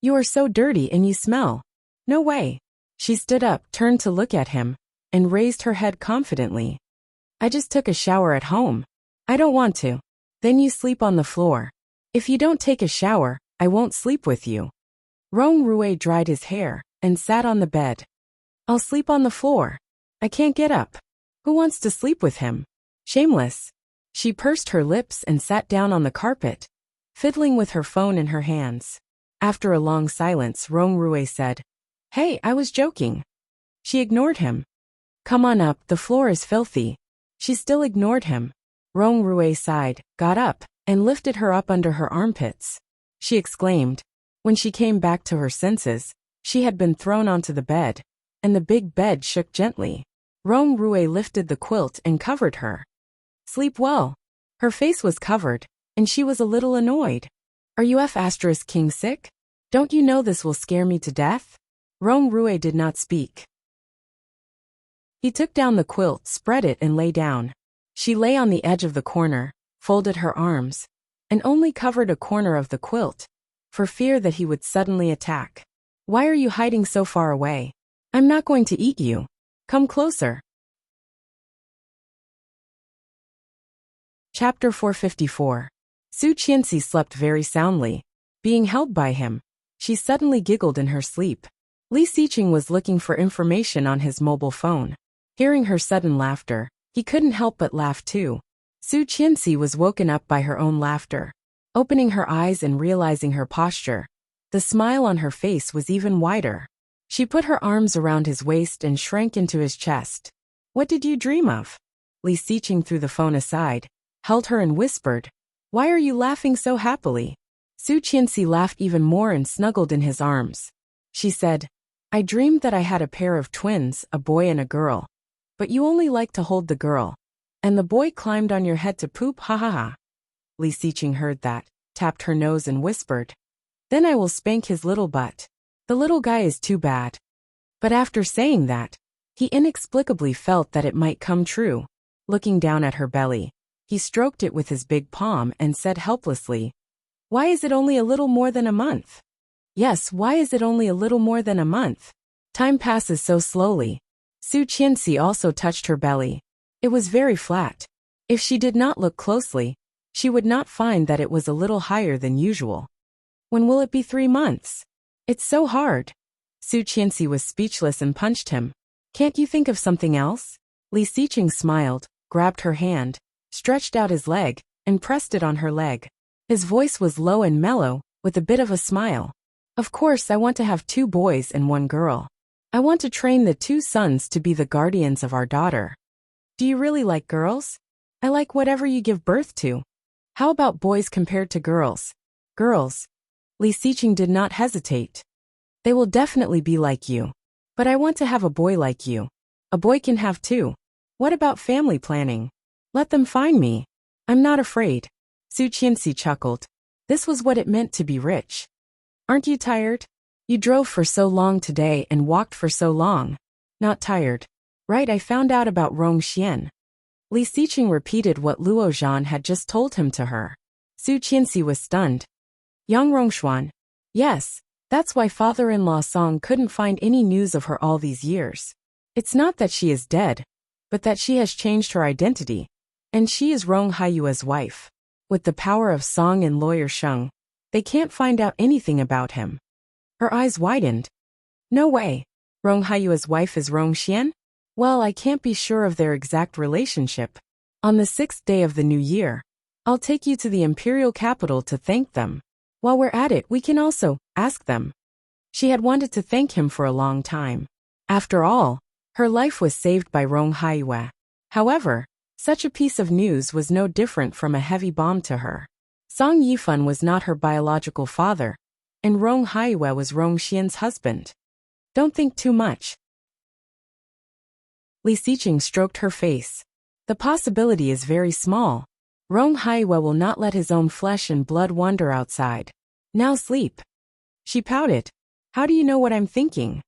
"You are so dirty and you smell." "No way." She stood up, turned to look at him, and raised her head confidently. "I just took a shower at home. I don't want to." "Then you sleep on the floor. If you don't take a shower, I won't sleep with you." Rong Rui dried his hair and sat on the bed. "I'll sleep on the floor. I can't get up. Who wants to sleep with him? Shameless." She pursed her lips and sat down on the carpet, fiddling with her phone in her hands. After a long silence, Rong Rui said, "Hey, I was joking." She ignored him. "Come on up, the floor is filthy." She still ignored him. Rong Rui sighed, got up, and lifted her up under her armpits. She exclaimed. When she came back to her senses, she had been thrown onto the bed, and the big bed shook gently. Rong Rui lifted the quilt and covered her. "Sleep well." Her face was covered, and she was a little annoyed. "Are you King sick? Don't you know this will scare me to death?" Rong Rui did not speak. He took down the quilt, spread it, and lay down. She lay on the edge of the corner, folded her arms, and only covered a corner of the quilt, for fear that he would suddenly attack. "Why are you hiding so far away? I'm not going to eat you. Come closer." Chapter 454. Su Qianxi slept very soundly. Being held by him, she suddenly giggled in her sleep. Li Xiqing was looking for information on his mobile phone. Hearing her sudden laughter, he couldn't help but laugh too. Su Qianxi was woken up by her own laughter. Opening her eyes and realizing her posture, the smile on her face was even wider. She put her arms around his waist and shrank into his chest. "What did you dream of?" Li Xiqing threw the phone aside, held her and whispered, "Why are you laughing so happily?" Su Qianxi laughed even more and snuggled in his arms. She said, "I dreamed that I had a pair of twins, a boy and a girl. But you only like to hold the girl. And the boy climbed on your head to poop, ha ha ha." Li Xiqing heard that, tapped her nose and whispered, "Then I will spank his little butt. The little guy is too bad." But after saying that, he inexplicably felt that it might come true. Looking down at her belly, he stroked it with his big palm and said helplessly, "Why is it only a little more than a month?" Yes, why is it only a little more than a month? Time passes so slowly. Su Qianxi also touched her belly. It was very flat. If she did not look closely, she would not find that it was a little higher than usual. When will it be 3 months? It's so hard. Su Qianxi was speechless and punched him. "Can't you think of something else?" Li Xiqing smiled, grabbed her hand, stretched out his leg, and pressed it on her leg. His voice was low and mellow, with a bit of a smile. "Of course, I want to have 2 boys and 1 girl. I want to train the 2 sons to be the guardians of our daughter." "Do you really like girls?" "I like whatever you give birth to." "How about boys compared to girls?" "Girls." Li Xiqing did not hesitate. "They will definitely be like you. But I want to have a boy like you. A boy can have 2. What about family planning?" "Let them find me. I'm not afraid." Su Qianxi chuckled. This was what it meant to be rich. Aren't you tired? You drove for so long today and walked for so long. Not tired. Right, I found out about Rong Xian. Li Xiqing repeated what Luo Zhan had just told him to her. Su Qianxi was stunned. Yang Rongshuan. Yes, that's why father-in-law Song couldn't find any news of her all these years. It's not that she is dead, but that she has changed her identity, and she is Rong Haiyue's wife. With the power of Song and lawyer Sheng, they can't find out anything about him. Her eyes widened. No way. Rong Haiyue's wife is Rong Xian? Well, I can't be sure of their exact relationship. On the 6th day of the new year, I'll take you to the imperial capital to thank them. While we're at it, we can also ask them. She had wanted to thank him for a long time. After all, her life was saved by Rong Haiyue. However, such a piece of news was no different from a heavy bomb to her. Song Yifan was not her biological father, and Rong Haiyue was Rong Xian's husband. Don't think too much. Li Xiqing stroked her face. The possibility is very small. Rong Haiyue will not let his own flesh and blood wander outside. Now sleep. She pouted. How do you know what I'm thinking?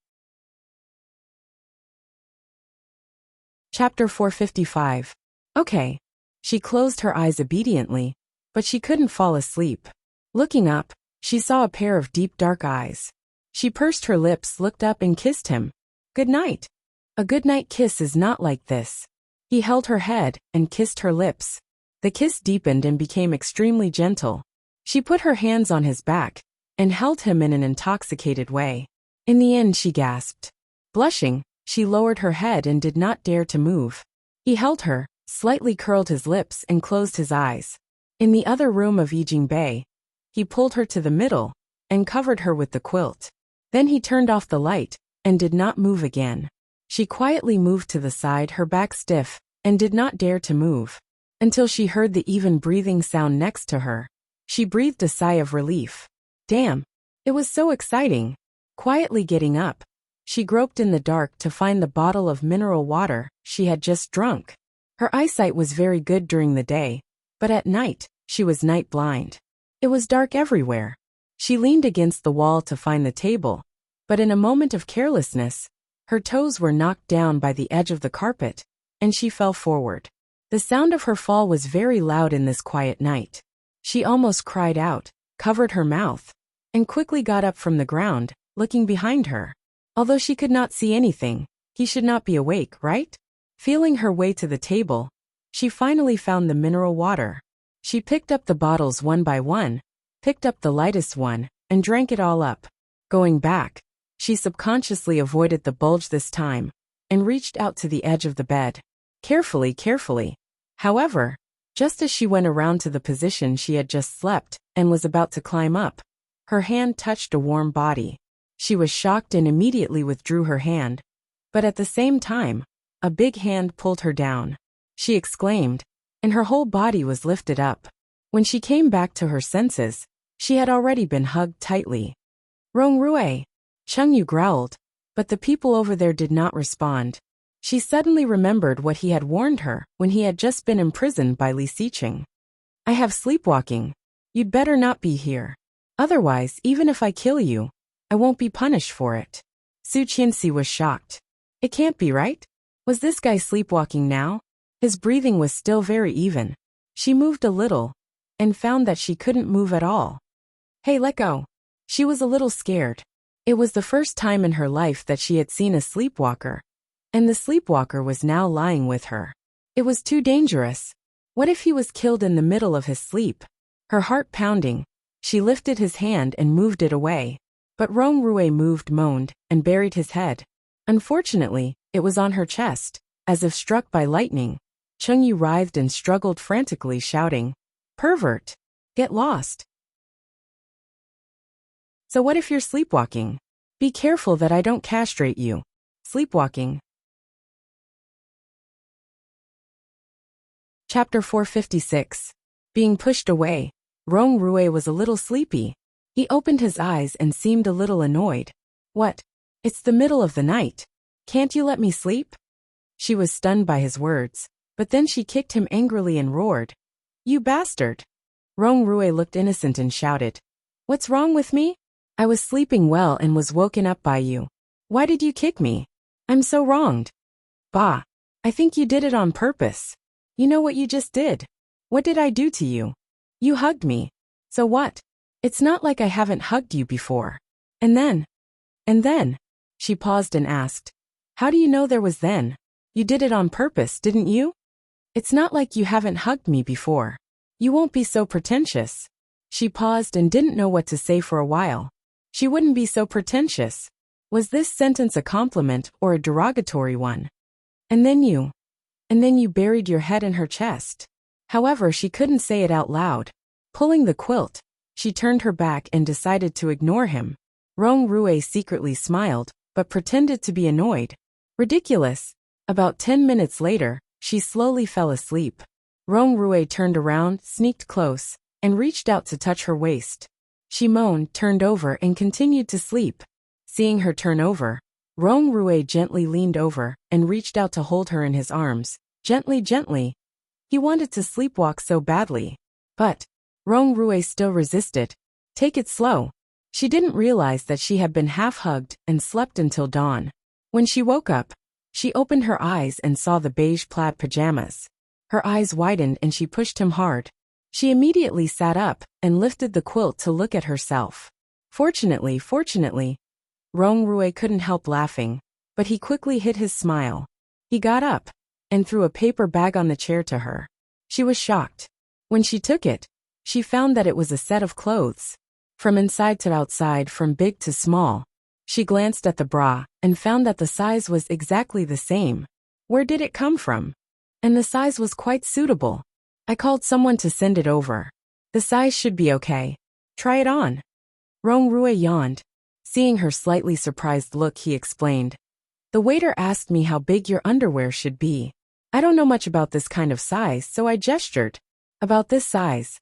Chapter 455. Okay. She closed her eyes obediently, but she couldn't fall asleep. Looking up, she saw a pair of deep dark eyes. She pursed her lips, looked up and kissed him. Good night. A goodnight kiss is not like this. He held her head and kissed her lips. The kiss deepened and became extremely gentle. She put her hands on his back and held him in an intoxicated way. In the end, she gasped. Blushing, she lowered her head and did not dare to move. He held her, slightly curled his lips and closed his eyes. In the other room of Yijing Bay, he pulled her to the middle and covered her with the quilt. Then he turned off the light and did not move again. She quietly moved to the side, her back stiff, and did not dare to move. Until she heard the even breathing sound next to her. She breathed a sigh of relief. Damn. It was so exciting. Quietly getting up, she groped in the dark to find the bottle of mineral water she had just drunk. Her eyesight was very good during the day, but at night, she was night blind. It was dark everywhere. She leaned against the wall to find the table, but in a moment of carelessness, her toes were knocked down by the edge of the carpet, and she fell forward. The sound of her fall was very loud in this quiet night. She almost cried out, covered her mouth, and quickly got up from the ground, looking behind her. Although she could not see anything, he should not be awake, right? Feeling her way to the table, she finally found the mineral water. She picked up the bottles one by one, picked up the lightest one, and drank it all up. Going back, she subconsciously avoided the bulge this time, and reached out to the edge of the bed. Carefully. However, just as she went around to the position she had just slept and was about to climb up, her hand touched a warm body. She was shocked and immediately withdrew her hand. But at the same time, a big hand pulled her down. She exclaimed, and her whole body was lifted up. When she came back to her senses, she had already been hugged tightly. Rong Rui! Cheng Yu growled, but the people over there did not respond. She suddenly remembered what he had warned her when he had just been imprisoned by Li Xiqing. I have sleepwalking. You'd better not be here. Otherwise, even if I kill you, I won't be punished for it. Su Qianxi was shocked. It can't be right? Was this guy sleepwalking now? His breathing was still very even. She moved a little, and found that she couldn't move at all. Hey, let go. She was a little scared. It was the first time in her life that she had seen a sleepwalker, and the sleepwalker was now lying with her. It was too dangerous. What if he was killed in the middle of his sleep? Her heart pounding, she lifted his hand and moved it away. But Rong Rui moaned, and buried his head. Unfortunately, it was on her chest, as if struck by lightning. Cheng Yu writhed and struggled frantically, shouting, Pervert! Get lost! So what if you're sleepwalking? Be careful that I don't castrate you. Sleepwalking. Chapter 456. Being pushed away, Rong Rui was a little sleepy. He opened his eyes and seemed a little annoyed. What? It's the middle of the night. Can't you let me sleep? She was stunned by his words, but then she kicked him angrily and roared. You bastard! Rong Rui looked innocent and shouted, "What's wrong with me? I was sleeping well and was woken up by you. Why did you kick me? I'm so wronged." "Bah, I think you did it on purpose. You know what you just did? What did I do to you? You hugged me. So what? It's not like I haven't hugged you before. And then, she paused and asked, "How do you know there was then? You did it on purpose, didn't you? It's not like you haven't hugged me before. You won't be so pretentious." She paused and didn't know what to say for a while. She wouldn't be so pretentious. Was this sentence a compliment or a derogatory one? And then you buried your head in her chest. However, she couldn't say it out loud. Pulling the quilt, she turned her back and decided to ignore him. Rong Rui secretly smiled, but pretended to be annoyed. Ridiculous. About 10 minutes later, she slowly fell asleep. Rong Rui turned around, sneaked close, and reached out to touch her waist. She moaned, turned over, and continued to sleep. Seeing her turn over, Rong Rui gently leaned over and reached out to hold her in his arms. Gently, gently. He wanted to sleepwalk so badly. But Rong Rui still resisted. Take it slow. She didn't realize that she had been half-hugged and slept until dawn. When she woke up, she opened her eyes and saw the beige plaid pajamas. Her eyes widened and she pushed him hard. She immediately sat up and lifted the quilt to look at herself. Fortunately, Rong Rui couldn't help laughing, but he quickly hid his smile. He got up and threw a paper bag on the chair to her. She was shocked. When she took it, she found that it was a set of clothes. From inside to outside, from big to small. She glanced at the bra and found that the size was exactly the same. Where did it come from? And the size was quite suitable. I called someone to send it over. The size should be okay. Try it on. Rong Rui yawned. Seeing her slightly surprised look, he explained. The waiter asked me how big your underwear should be. I don't know much about this kind of size, so I gestured. About this size.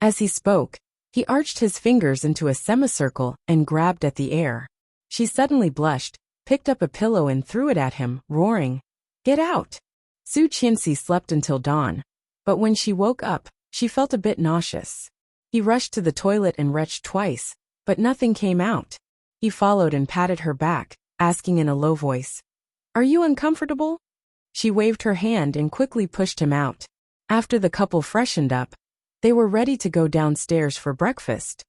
As he spoke, he arched his fingers into a semicircle and grabbed at the air. She suddenly blushed, picked up a pillow and threw it at him, roaring, "Get out!" Su Qianxi slept until dawn, but when she woke up, she felt a bit nauseous. He rushed to the toilet and retched twice, but nothing came out. He followed and patted her back, asking in a low voice, "Are you uncomfortable?" She waved her hand and quickly pushed him out. After the couple freshened up, they were ready to go downstairs for breakfast.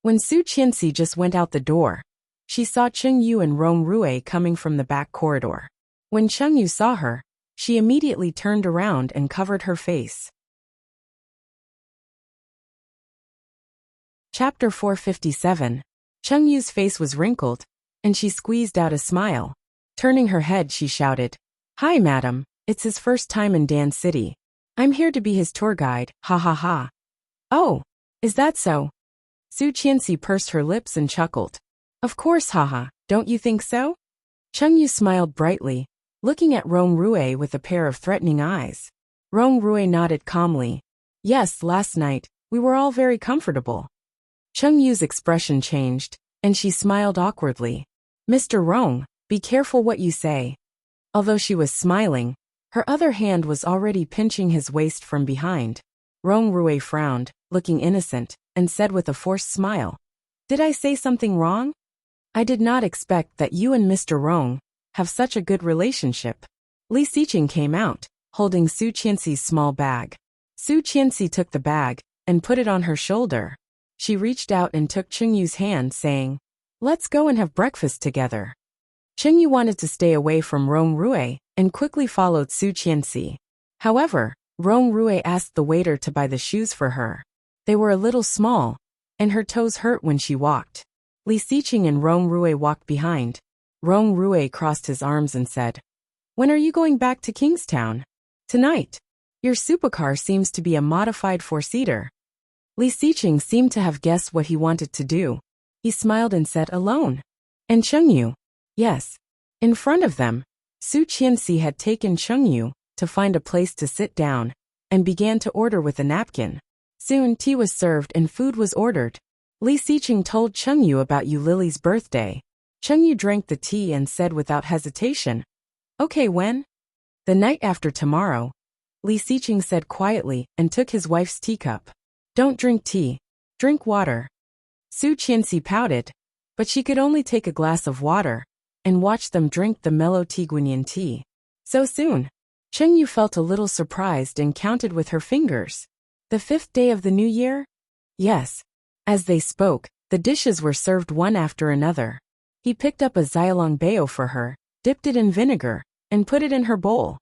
When Su Qianxi just went out the door, she saw Cheng Yu and Rong Rui coming from the back corridor. When Cheng Yu saw her, she immediately turned around and covered her face. Chapter 457. Cheng Yu's face was wrinkled, and she squeezed out a smile. Turning her head, she shouted, "Hi, madam, it's his first time in Dan City. I'm here to be his tour guide, ha ha ha." "Oh, is that so?" Su Qianxi pursed her lips and chuckled. "Of course, haha, don't you think so?" Cheng Yu smiled brightly, looking at Rong Rui with a pair of threatening eyes. Rong Rui nodded calmly. "Yes, last night, we were all very comfortable." Cheng Yu's expression changed, and she smiled awkwardly. "Mr. Rong, be careful what you say." Although she was smiling, her other hand was already pinching his waist from behind. Rong Rui frowned, looking innocent, and said with a forced smile, "Did I say something wrong? I did not expect that you and Mr. Rong have such a good relationship." Li Xiqing came out, holding Su Qianxi's small bag. Su Qianxi took the bag and put it on her shoulder. She reached out and took Cheng Yu's hand, saying, "Let's go and have breakfast together." Cheng Yu wanted to stay away from Rong Rui and quickly followed Su Qianxi. However, Rong Rui asked the waiter to buy the shoes for her. They were a little small, and her toes hurt when she walked. Li Xiqing and Rong Rui walked behind. Rong Rui crossed his arms and said, "When are you going back to Kingstown?" "Tonight. Your supercar seems to be a modified four-seater." Li Xiqing seemed to have guessed what he wanted to do. He smiled and said, "Alone." "And Cheng Yu?" "Yes." In front of them, Su Qianxi had taken Cheng Yu to find a place to sit down and began to order with a napkin. Soon tea was served and food was ordered. Li Xiqing told Cheng Yu about Yu Lily's birthday. Cheng Yu drank the tea and said without hesitation, "Okay, when?" "The night after tomorrow." Li Siqing said quietly and took his wife's teacup. Don't drink tea. Drink water. Su Qianxi pouted, but she could only take a glass of water and watch them drink the mellow Tiguanyin tea. So soon? Cheng Yu felt a little surprised and counted with her fingers. The 5th day of the new year? Yes. As they spoke, the dishes were served one after another. He picked up a xiaolong bao for her, dipped it in vinegar, and put it in her bowl.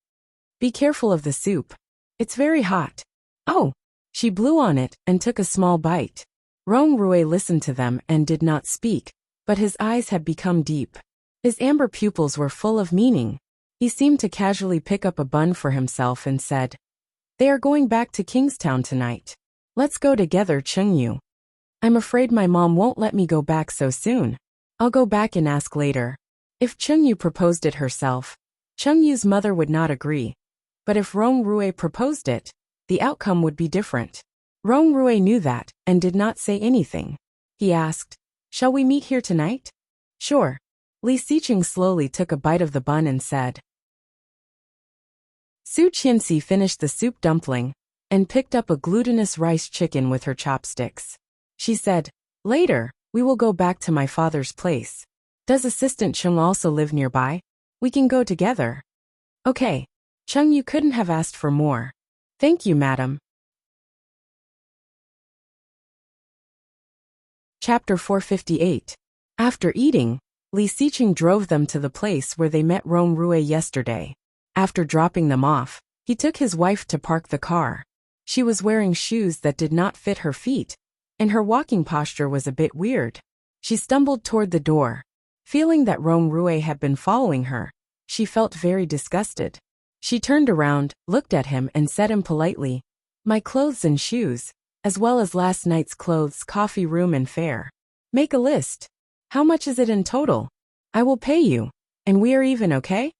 Be careful of the soup. It's very hot. Oh! She blew on it and took a small bite. Rong Rui listened to them and did not speak, but his eyes had become deep. His amber pupils were full of meaning. He seemed to casually pick up a bun for himself and said, They are going back to Kingstown tonight. Let's go together, Cheng Yu. I'm afraid my mom won't let me go back so soon. I'll go back and ask later. If Cheng Yu proposed it herself, Cheng Yu's mother would not agree. But if Rong Rui proposed it, the outcome would be different. Rong Rui knew that and did not say anything. He asked, Shall we meet here tonight? Sure. Li Siqing slowly took a bite of the bun and said. Su Qianxi finished the soup dumpling and picked up a glutinous rice chicken with her chopsticks. She said, Later, we will go back to my father's place. Does Assistant Cheng also live nearby? We can go together. Okay. Cheng Yu couldn't have asked for more. Thank you, madam. Chapter 458. After eating, Li Siqing drove them to the place where they met Rong Rui yesterday. After dropping them off, he took his wife to park the car. She was wearing shoes that did not fit her feet, and her walking posture was a bit weird. She stumbled toward the door. Feeling that Rong Rui had been following her, she felt very disgusted. She turned around, looked at him and said impolitely, My clothes and shoes, as well as last night's clothes, coffee room and fare. Make a list. How much is it in total? I will pay you, and we are even, okay?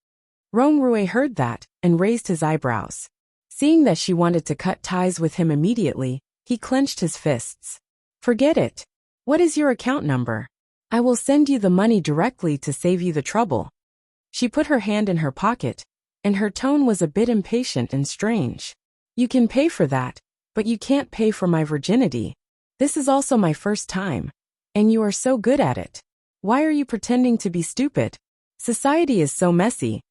Rong Rui heard that and raised his eyebrows. Seeing that she wanted to cut ties with him immediately, he clenched his fists. Forget it. What is your account number? I will send you the money directly to save you the trouble. She put her hand in her pocket, and her tone was a bit impatient and strange. You can pay for that, but you can't pay for my virginity. This is also my first time, and you are so good at it. Why are you pretending to be stupid? Society is so messy,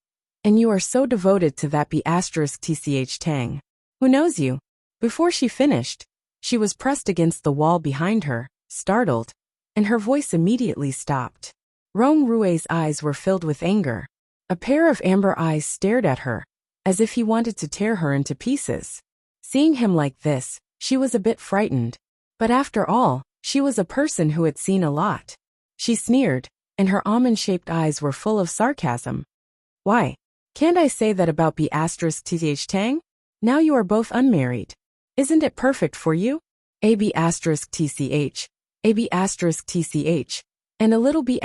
and you are so devoted to that B*TCH Tang. Who knows you? Before she finished, she was pressed against the wall behind her, startled, and her voice immediately stopped. Rong Rui's eyes were filled with anger. A pair of amber eyes stared at her, as if he wanted to tear her into pieces. Seeing him like this, she was a bit frightened. But after all, she was a person who had seen a lot. She sneered, and her almond-shaped eyes were full of sarcasm. Why? Can't I say that about B*TCH Tang? Now you are both unmarried. Isn't it perfect for you? A**TCH, A**TCH, and a little B*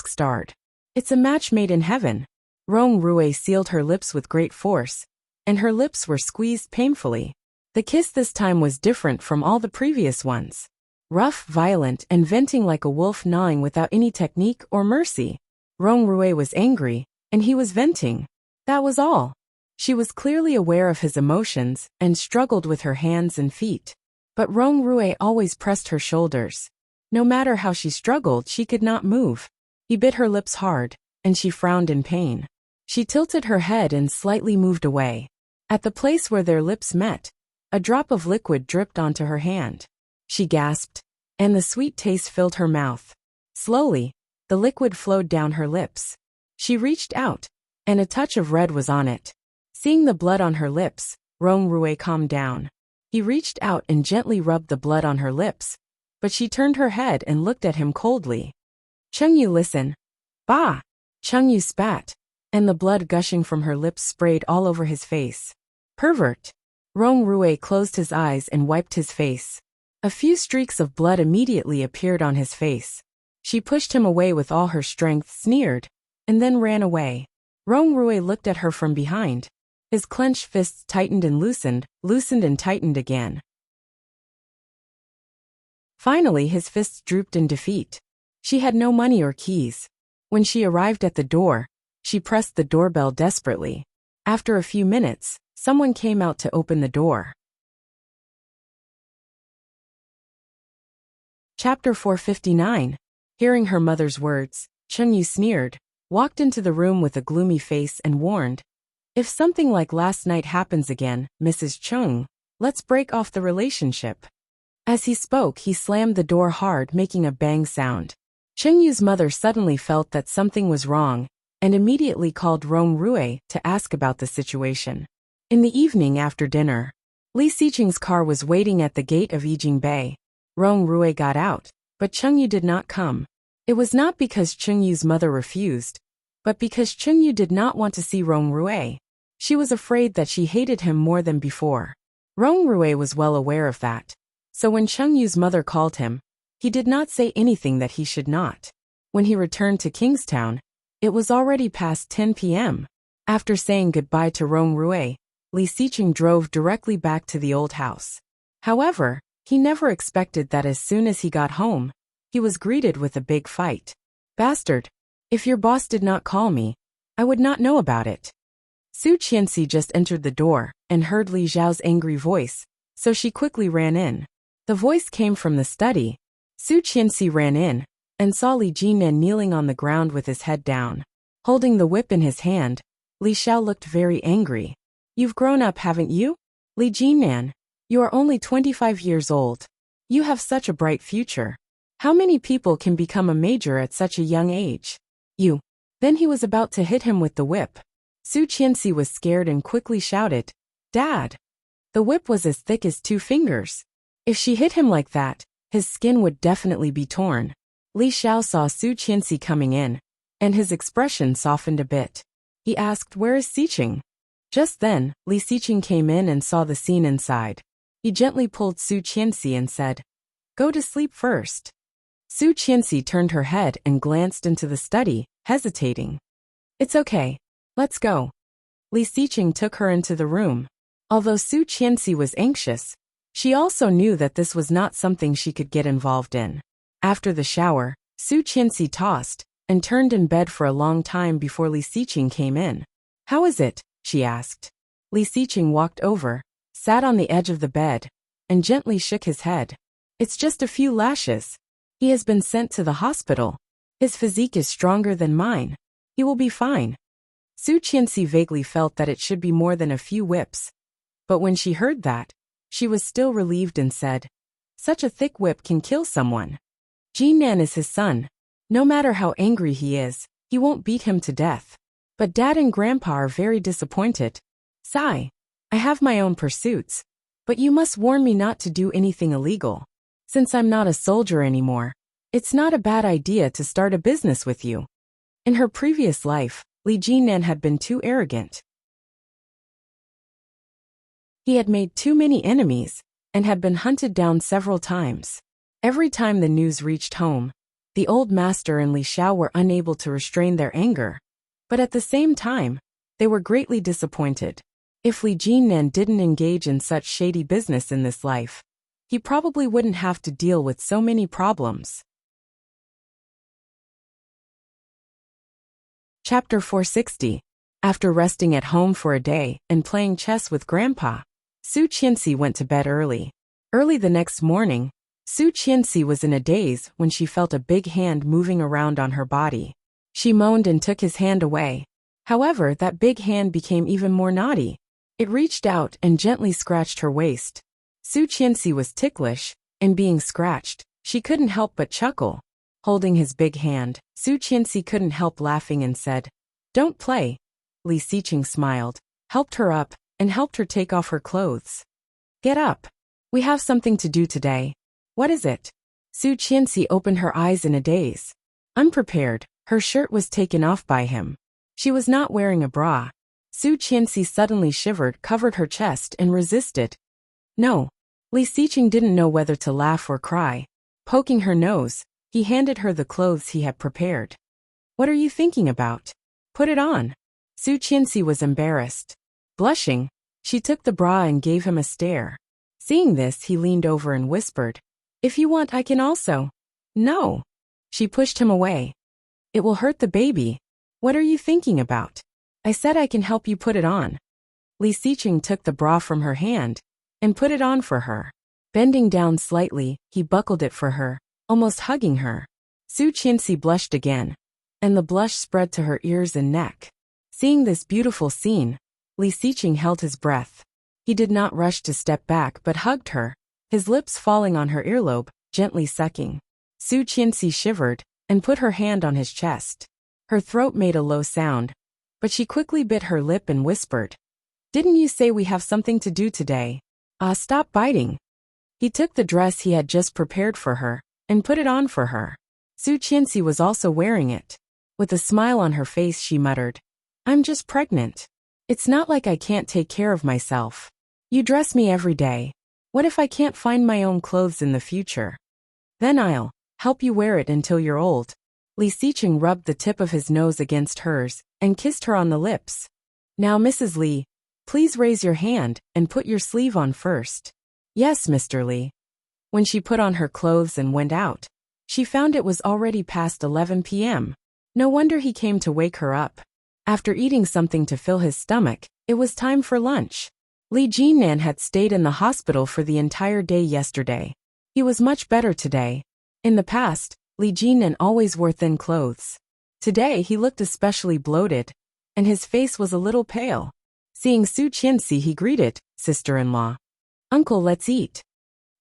starred. It's a match made in heaven. Rong Rui sealed her lips with great force, and her lips were squeezed painfully. The kiss this time was different from all the previous ones. Rough, violent, and venting like a wolf gnawing without any technique or mercy. Rong Rui was angry, and he was venting. That was all. She was clearly aware of his emotions and struggled with her hands and feet. But Rong Rui always pressed her shoulders. No matter how she struggled, she could not move. He bit her lips hard, and she frowned in pain. She tilted her head and slightly moved away. At the place where their lips met, a drop of liquid dripped onto her hand. She gasped, and the sweet taste filled her mouth. Slowly, the liquid flowed down her lips. She reached out, and a touch of red was on it. Seeing the blood on her lips, Rong Rui calmed down. He reached out and gently rubbed the blood on her lips, but she turned her head and looked at him coldly. Cheng Yu, listen. Bah! Cheng Yu spat, and the blood gushing from her lips sprayed all over his face. Pervert! Rong Rui closed his eyes and wiped his face. A few streaks of blood immediately appeared on his face. She pushed him away with all her strength, sneered, and then ran away. Rong Rui looked at her from behind. His clenched fists tightened and loosened and tightened again. Finally, his fists drooped in defeat. She had no money or keys. When she arrived at the door, she pressed the doorbell desperately. After a few minutes, Someone came out to open the door. Chapter 459. Hearing her mother's words, Chungyu sneered, walked into the room with a gloomy face and warned, "If something like last night happens again, Mrs. Chung, let's break off the relationship." As he spoke, he slammed the door hard, making a bang sound. Chungyu's mother suddenly felt that something was wrong and immediately called Rong Rue to ask about the situation. In the evening after dinner, Li Xiqing's car was waiting at the gate of Yijing Bay. Rong Rue got out, but Chungyu did not come. It was not because Chungyu's mother refused, but because Chungyu did not want to see Rong Rue. She was afraid that she hated him more than before. Rong Rue was well aware of that. So when Chungyu's mother called him, he did not say anything that he should not. When he returned to Kingstown, it was already past 10 p.m. After saying goodbye to Rong Rue, Li Xiqing drove directly back to the old house. However, he never expected that as soon as he got home, he was greeted with a big fight. "Bastard! If your boss did not call me, I would not know about it." Su Qianxi just entered the door and heard Li Zhao's angry voice, so she quickly ran in. The voice came from the study. Su Qianxi ran in and saw Li Jinan kneeling on the ground with his head down. Holding the whip in his hand, Li Xiao looked very angry. "You've grown up, haven't you? Li Jinan, you are only 25 years old. You have such a bright future. How many people can become a major at such a young age? You." Then he was about to hit him with the whip. Su Qianxi was scared and quickly shouted, "Dad!" The whip was as thick as 2 fingers. If she hit him like that, his skin would definitely be torn. Li Xiao saw Su Qianxi coming in, and his expression softened a bit. He asked, "Where is Xiqing?" Just then, Li Xiqing came in and saw the scene inside. He gently pulled Su Qianxi and said, "Go to sleep first." Su Qianxi turned her head and glanced into the study, hesitating. "It's okay. Let's go." Li Xiqing took her into the room. Although Su Qianxi was anxious, she also knew that this was not something she could get involved in. After the shower, Su Qianxi tossed and turned in bed for a long time before Li Xiqing came in. "How is it?" she asked. Li Xiqing walked over, sat on the edge of the bed, and gently shook his head. "It's just a few lashes. He has been sent to the hospital. His physique is stronger than mine. He will be fine." Su Qianxi vaguely felt that it should be more than a few whips. But when she heard that, she was still relieved and said, "Such a thick whip can kill someone. Jinan is his son. No matter how angry he is, he won't beat him to death. But Dad and Grandpa are very disappointed. Sigh. I have my own pursuits, but you must warn me not to do anything illegal. Since I'm not a soldier anymore, it's not a bad idea to start a business with you." In her previous life, Li Jinan had been too arrogant. He had made too many enemies and had been hunted down several times. Every time the news reached home, the old master and Li Xiao were unable to restrain their anger. But at the same time, they were greatly disappointed. If Li Jinan didn't engage in such shady business in this life, he probably wouldn't have to deal with so many problems. Chapter 460. After resting at home for a day and playing chess with Grandpa, Su Qianxi went to bed early. Early the next morning, Su Qianxi was in a daze when she felt a big hand moving around on her body. She moaned and took his hand away. However, that big hand became even more naughty. It reached out and gently scratched her waist. Su Qianxi was ticklish, and being scratched, she couldn't help but chuckle. Holding his big hand, Su Qianxi couldn't help laughing and said, "Don't play." Li Xiqing smiled, helped her up, and helped her take off her clothes. "Get up. We have something to do today." "What is it?" Su Qianxi opened her eyes in a daze. Unprepared, her shirt was taken off by him. She was not wearing a bra. Su Qianxi suddenly shivered, covered her chest, and resisted. "No." Li Xiqing didn't know whether to laugh or cry. Poking her nose, he handed her the clothes he had prepared. "What are you thinking about? Put it on." Su Qianxi was embarrassed. Blushing, she took the bra and gave him a stare. Seeing this, he leaned over and whispered, "If you want, I can also." "No." She pushed him away. "It will hurt the baby." "What are you thinking about? I said I can help you put it on." Li Siqing took the bra from her hand and put it on for her. Bending down slightly, he buckled it for her, almost hugging her. Su Qianxi blushed again, and the blush spread to her ears and neck. Seeing this beautiful scene, Li Siqing held his breath. He did not rush to step back but hugged her, his lips falling on her earlobe, gently sucking. Su Qianxi shivered and put her hand on his chest. Her throat made a low sound, but she quickly bit her lip and whispered, "Didn't you say we have something to do today? Stop biting." He took the dress he had just prepared for her and put it on for her. Su Qianxi was also wearing it. With a smile on her face, she muttered, "I'm just pregnant. It's not like I can't take care of myself. You dress me every day. What if I can't find my own clothes in the future? Then I'll help you wear it until you're old." Li Siqing rubbed the tip of his nose against hers and kissed her on the lips. "Now, Mrs. Li, please raise your hand and put your sleeve on first." "Yes, Mr. Li." When she put on her clothes and went out, she found it was already past 11 p.m. No wonder he came to wake her up. After eating something to fill his stomach, it was time for lunch. Li Jinnan had stayed in the hospital for the entire day yesterday. He was much better today. In the past, Li Jinnan always wore thin clothes. Today he looked especially bloated, and his face was a little pale. Seeing Su Qianxi, he greeted, "Sister-in-law." "Uncle, let's eat."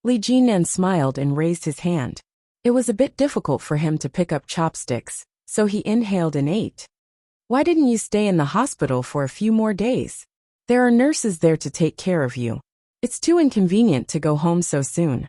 Li Jinnan smiled and raised his hand. It was a bit difficult for him to pick up chopsticks, so he inhaled and ate. "Why didn't you stay in the hospital for a few more days? There are nurses there to take care of you. It's too inconvenient to go home so soon."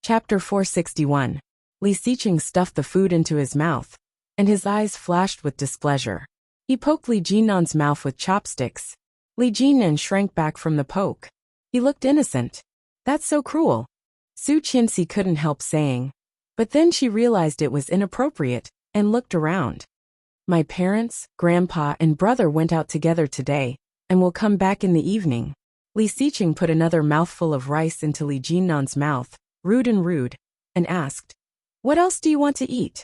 Chapter 461. Li Siqing stuffed the food into his mouth, and his eyes flashed with displeasure. He poked Li Jinnan's mouth with chopsticks. Li Jinnan shrank back from the poke. He looked innocent. "That's so cruel," Su Qianxi couldn't help saying. But then she realized it was inappropriate, and looked around. "My parents, grandpa, and brother went out together today, and will come back in the evening." Li Siqing put another mouthful of rice into Li Jinnan's mouth, rude, and asked, "What else do you want to eat?"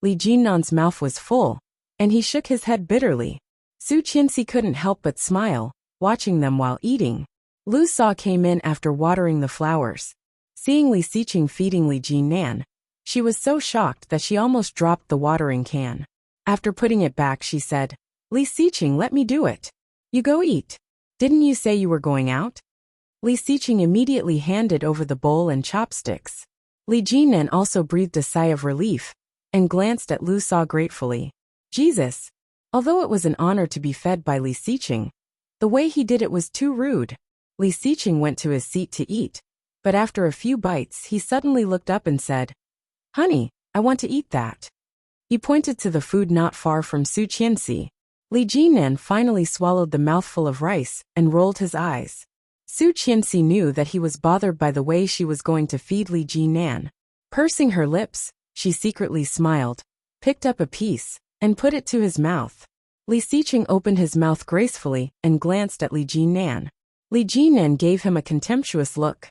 Li Jinnan's mouth was full, and he shook his head bitterly. Su Qianxi couldn't help but smile, watching them while eating. Lu Sa came in after watering the flowers. Seeing Li Siqing feeding Li Jinnan, she was so shocked that she almost dropped the watering can. After putting it back, she said, "Li Siqing, let me do it. You go eat. Didn't you say you were going out?" Li Siqing immediately handed over the bowl and chopsticks. Li Jinnan also breathed a sigh of relief and glanced at Lu Sa gratefully. Jesus! Although it was an honor to be fed by Li Siqing, the way he did it was too rude. Li Siqing went to his seat to eat, but after a few bites he suddenly looked up and said, "Honey, I want to eat that." He pointed to the food not far from Su Qianxi. Li Jinnan finally swallowed the mouthful of rice and rolled his eyes. Su Qianxi knew that he was bothered by the way she was going to feed Li Jinnan. Pursing her lips, she secretly smiled, picked up a piece, and put it to his mouth. Li Siqing opened his mouth gracefully and glanced at Li Jinnan. Li Jinnan gave him a contemptuous look.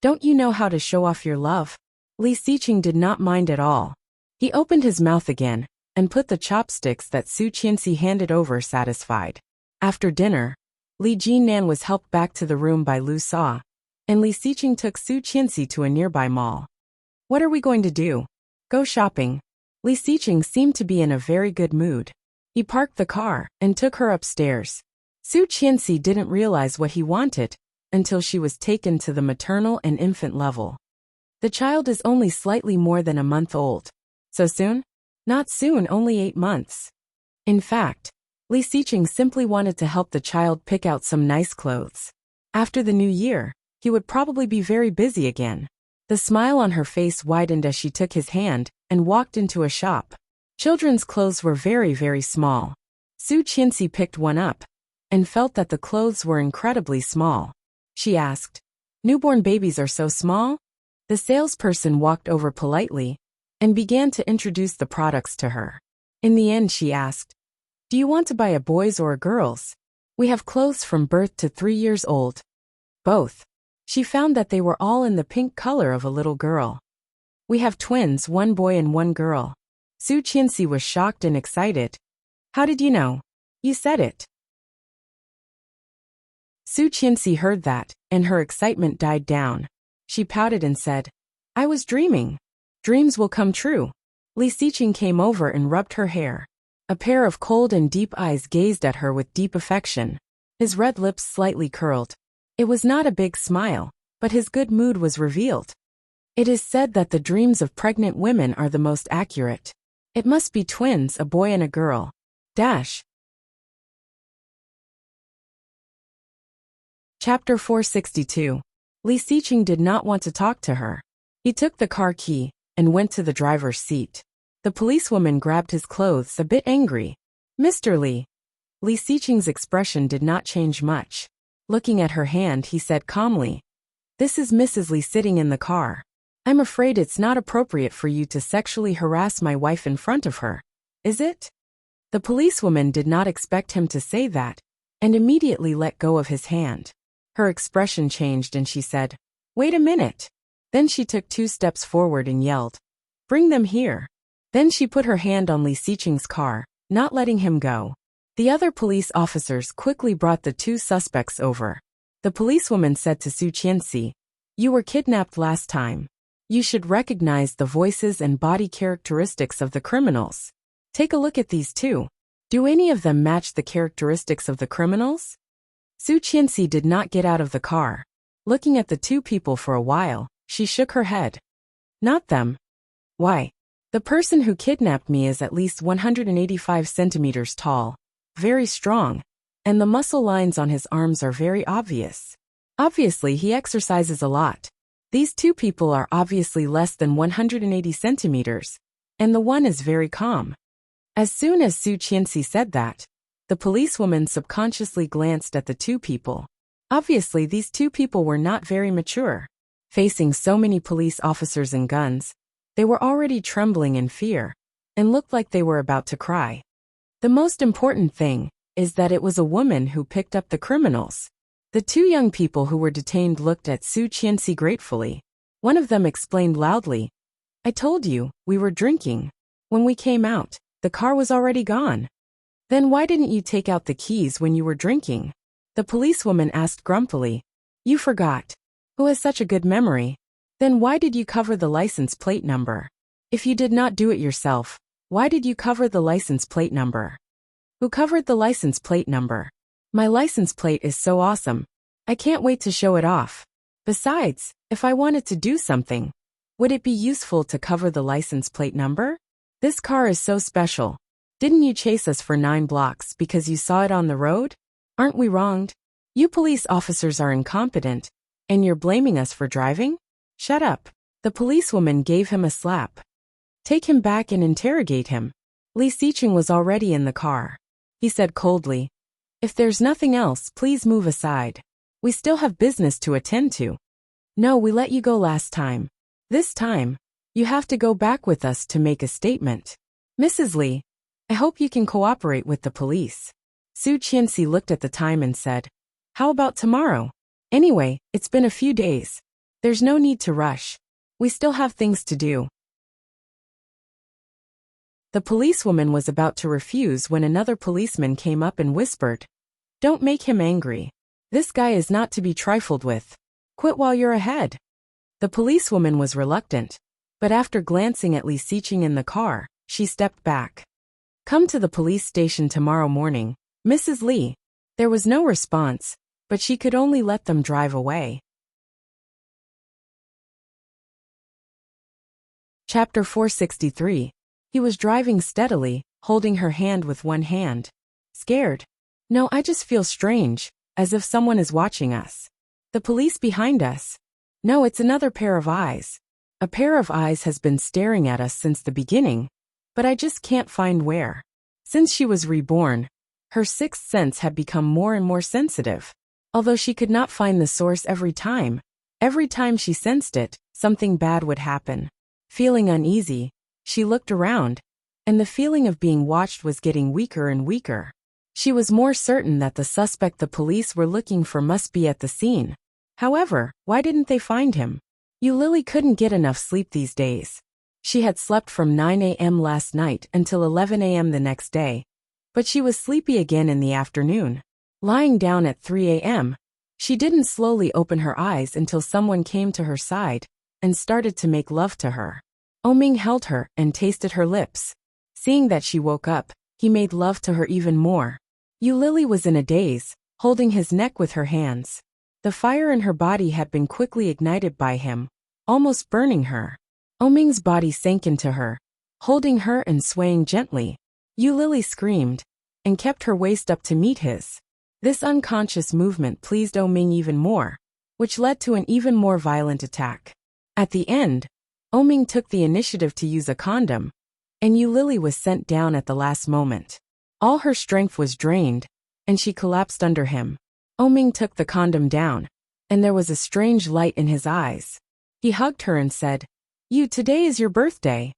"Don't you know how to show off your love?" Li Siqing did not mind at all. He opened his mouth again and put the chopsticks that Su Qianxi handed over satisfied. After dinner, Li Jinnan was helped back to the room by Lu Sa, and Li Siqing took Su Qianxi to a nearby mall. "What are we going to do?" "Go shopping." Li Siqing seemed to be in a very good mood. He parked the car and took her upstairs. Su Qianxi didn't realize what he wanted until she was taken to the maternal and infant level. The child is only slightly more than a month old. So soon? Not soon, only 8 months. In fact, Li Siqing simply wanted to help the child pick out some nice clothes. After the new year, he would probably be very busy again. The smile on her face widened as she took his hand and walked into a shop. Children's clothes were very small. Su Qianxi picked one up and felt that the clothes were incredibly small. She asked, "Newborn babies are so small?" The salesperson walked over politely and began to introduce the products to her. In the end, she asked, "Do you want to buy a boy's or a girl's? We have clothes from birth to 3 years old." "Both." She found that they were all in the pink color of a little girl. "We have twins, 1 boy and 1 girl." Su Qianxi was shocked and excited. How did you know? You said it. Su Qianxi heard that, and her excitement died down. She pouted and said, I was dreaming. Dreams will come true. Li Xiqing came over and rubbed her hair. A pair of cold and deep eyes gazed at her with deep affection. His red lips slightly curled. It was not a big smile, but his good mood was revealed. It is said that the dreams of pregnant women are the most accurate. It must be twins, a boy and a girl. Chapter 462. Li Xiqing did not want to talk to her. He took the car key and went to the driver's seat. The policewoman grabbed his clothes, a bit angry. Mr. Li. Li Xiqing's expression did not change much. Looking at her hand, he said calmly, This is Mrs. Li sitting in the car. I'm afraid it's not appropriate for you to sexually harass my wife in front of her. Is it? The policewoman did not expect him to say that, and immediately let go of his hand. Her expression changed and she said, Wait a minute. Then she took 2 steps forward and yelled, Bring them here. Then she put her hand on Li Xiqing's car, not letting him go. The other police officers quickly brought the 2 suspects over. The policewoman said to Su Qianxi, You were kidnapped last time. You should recognize the voices and body characteristics of the criminals. Take a look at these 2. Do any of them match the characteristics of the criminals? Su Qianxi did not get out of the car. Looking at the 2 people for a while, she shook her head. Not them. Why? The person who kidnapped me is at least 185 centimeters tall, very strong, and the muscle lines on his arms are very obvious. Obviously, he exercises a lot. These 2 people are obviously less than 180 centimeters, and the one is very calm. As soon as Su Qianxi said that, the policewoman subconsciously glanced at the 2 people. Obviously, these 2 people were not very mature. Facing so many police officers and guns, they were already trembling in fear, and looked like they were about to cry. The most important thing is that it was a woman who picked up the criminals. The 2 young people who were detained looked at Su Qianxi gratefully. One of them explained loudly, I told you, we were drinking. When we came out, the car was already gone. Then why didn't you take out the keys when you were drinking? The policewoman asked grumpily. You forgot. Who has such a good memory? Then why did you cover the license plate number? If you did not do it yourself, why did you cover the license plate number? Who covered the license plate number? My license plate is so awesome. I can't wait to show it off. Besides, if I wanted to do something, would it be useful to cover the license plate number? This car is so special. Didn't you chase us for 9 blocks because you saw it on the road? Aren't we wronged? You police officers are incompetent, and you're blaming us for driving? Shut up. The policewoman gave him a slap. Take him back and interrogate him. Li Xiqing was already in the car. He said coldly, If there's nothing else, please move aside. We still have business to attend to. No, we let you go last time. This time, you have to go back with us to make a statement. Mrs. Li, I hope you can cooperate with the police. Su Qianxi looked at the time and said, How about tomorrow? Anyway, it's been a few days. There's no need to rush. We still have things to do. The policewoman was about to refuse when another policeman came up and whispered, Don't make him angry. This guy is not to be trifled with. Quit while you're ahead. The policewoman was reluctant, but after glancing at Li Xiqing in the car, she stepped back. Come to the police station tomorrow morning, Mrs. Li. There was no response, but she could only let them drive away. Chapter 463. He was driving steadily, holding her hand with one hand. Scared? No, I just feel strange, as if someone is watching us. The police behind us? No, it's another pair of eyes. A pair of eyes has been staring at us since the beginning, but I just can't find where. Since she was reborn, her 6th sense had become more and more sensitive. Although she could not find the source every time she sensed it, something bad would happen. Feeling uneasy, she looked around, and the feeling of being watched was getting weaker and weaker. She was more certain that the suspect the police were looking for must be at the scene. However, why didn't they find him? Lily couldn't get enough sleep these days. She had slept from 9 a.m. last night until 11 a.m. the next day, but she was sleepy again in the afternoon. Lying down at 3 a.m., she didn't slowly open her eyes until someone came to her side and started to make love to her. Oming held her and tasted her lips. Seeing that she woke up, he made love to her even more. Lily was in a daze, holding his neck with her hands. The fire in her body had been quickly ignited by him, almost burning her. Oming's body sank into her, holding her and swaying gently. Lily screamed and kept her waist up to meet his. This unconscious movement pleased Oming even more, which led to an even more violent attack. At the end, Oming took the initiative to use a condom, and Lily was sent down at the last moment. All her strength was drained, and she collapsed under him. Oming took the condom down, and there was a strange light in his eyes. He hugged her and said, Today is your birthday."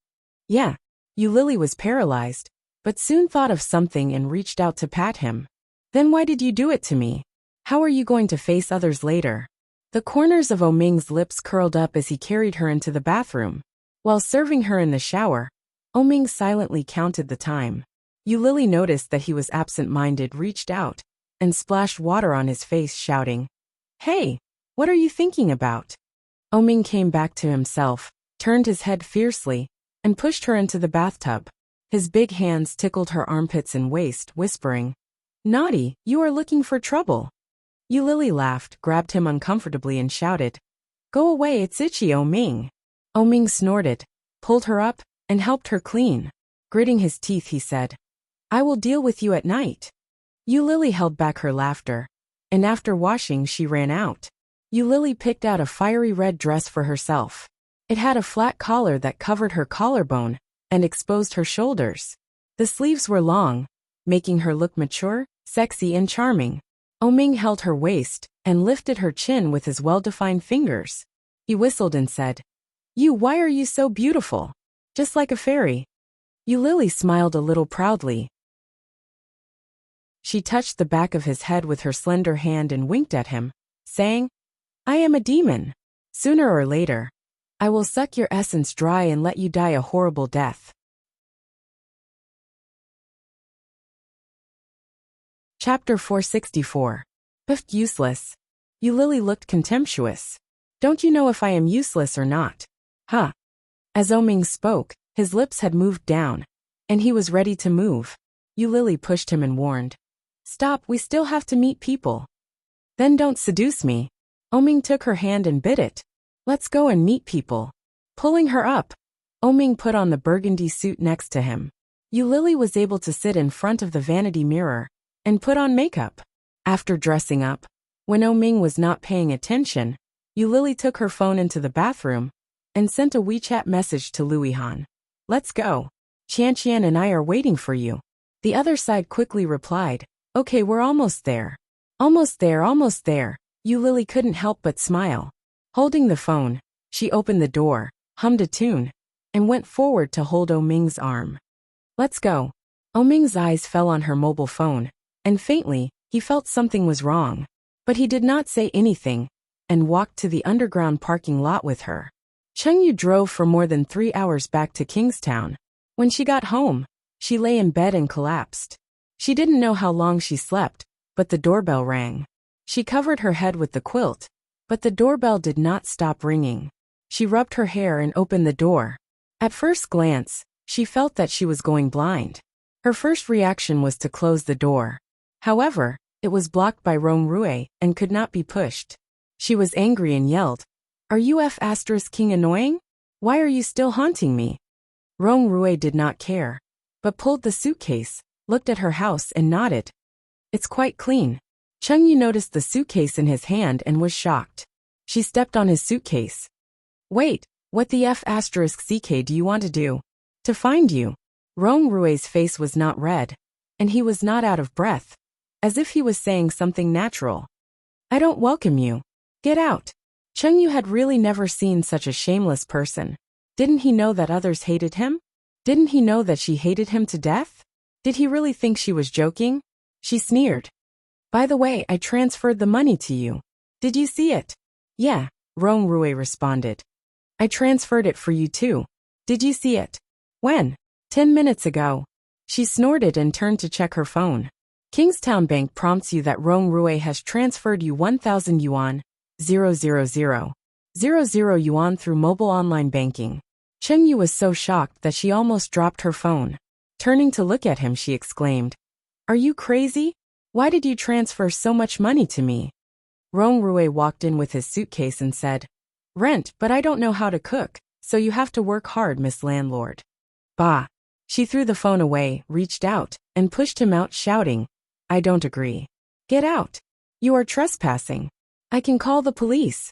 "Yeah." Lily was paralyzed, but soon thought of something and reached out to pat him. "Then why did you do it to me? How are you going to face others later?" The corners of Oming's lips curled up as he carried her into the bathroom. While serving her in the shower, Oming silently counted the time. Lily noticed that he was absent-minded, reached out, and splashed water on his face, shouting, "Hey, what are you thinking about?" Oming came back to himself, turned his head fiercely, and pushed her into the bathtub. His big hands tickled her armpits and waist, whispering, "Naughty, you are looking for trouble." Lily laughed, grabbed him uncomfortably and shouted, "Go away, it's itchy, Oming." Oming snorted, pulled her up, and helped her clean. Gritting his teeth, he said, "I will deal with you at night." Lily held back her laughter, and after washing she ran out. Lily picked out a fiery red dress for herself. It had a flat collar that covered her collarbone and exposed her shoulders. The sleeves were long, making her look mature, sexy, and charming. Oming held her waist and lifted her chin with his well-defined fingers. He whistled and said, Why are you so beautiful? Just like a fairy." Lily smiled a little proudly. She touched the back of his head with her slender hand and winked at him, saying, "I am a demon. Sooner or later, I will suck your essence dry and let you die a horrible death." Chapter 464. Useless. Lily looked contemptuous. "Don't you know if I am useless or not?" "Huh." As Oming spoke, his lips had moved down, and he was ready to move. Lily pushed him and warned, "Stop, we still have to meet people." "Then don't seduce me." Oming took her hand and bit it. "Let's go and meet people." Pulling her up, Oming put on the burgundy suit next to him. Lily was able to sit in front of the vanity mirror and put on makeup. After dressing up, when Oming was not paying attention, Lily took her phone into the bathroom and sent a WeChat message to Luihan. "Let's go. Qian and I are waiting for you." The other side quickly replied, "Okay, we're almost there." Almost there, almost there. Lily couldn't help but smile. Holding the phone, she opened the door, hummed a tune, and went forward to hold Oming's arm. "Let's go." Oming's eyes fell on her mobile phone, and faintly, he felt something was wrong. But he did not say anything, and walked to the underground parking lot with her. Chengyu drove for more than 3 hours back to Kingstown. When she got home, she lay in bed and collapsed. She didn't know how long she slept, but the doorbell rang. She covered her head with the quilt, but the doorbell did not stop ringing. She rubbed her hair and opened the door. At first glance, she felt that she was going blind. Her first reaction was to close the door. However, it was blocked by Rong Rue and could not be pushed. She was angry and yelled, "Are you King annoying? Why are you still haunting me?" Rong Rue did not care, but pulled the suitcase, looked at her house and nodded. "It's quite clean." Chengyu noticed the suitcase in his hand and was shocked. She stepped on his suitcase. "Wait, what the *CK do you want to do?" "To find you." Rong Rue's face was not red, and he was not out of breath, as if he was saying something natural. "I don't welcome you. Get out." Chengyu had really never seen such a shameless person. Didn't he know that others hated him? Didn't he know that she hated him to death? Did he really think she was joking? She sneered. "By the way, I transferred the money to you. Did you see it?" "Yeah," Rong Rue responded. "I transferred it for you too." Did you see it? When? 10 minutes ago. She snorted and turned to check her phone. Kingstown Bank prompts you that Rong Rui has transferred you 1,000 yuan, 000 yuan through mobile online banking. Cheng Yu was so shocked that she almost dropped her phone. Turning to look at him, she exclaimed, "Are you crazy? Why did you transfer so much money to me?" Rong Rui walked in with his suitcase and said, "Rent, but I don't know how to cook, so you have to work hard, Miss Landlord." Bah! She threw the phone away, reached out, and pushed him out, shouting, "I don't agree. Get out. You are trespassing. I can call the police.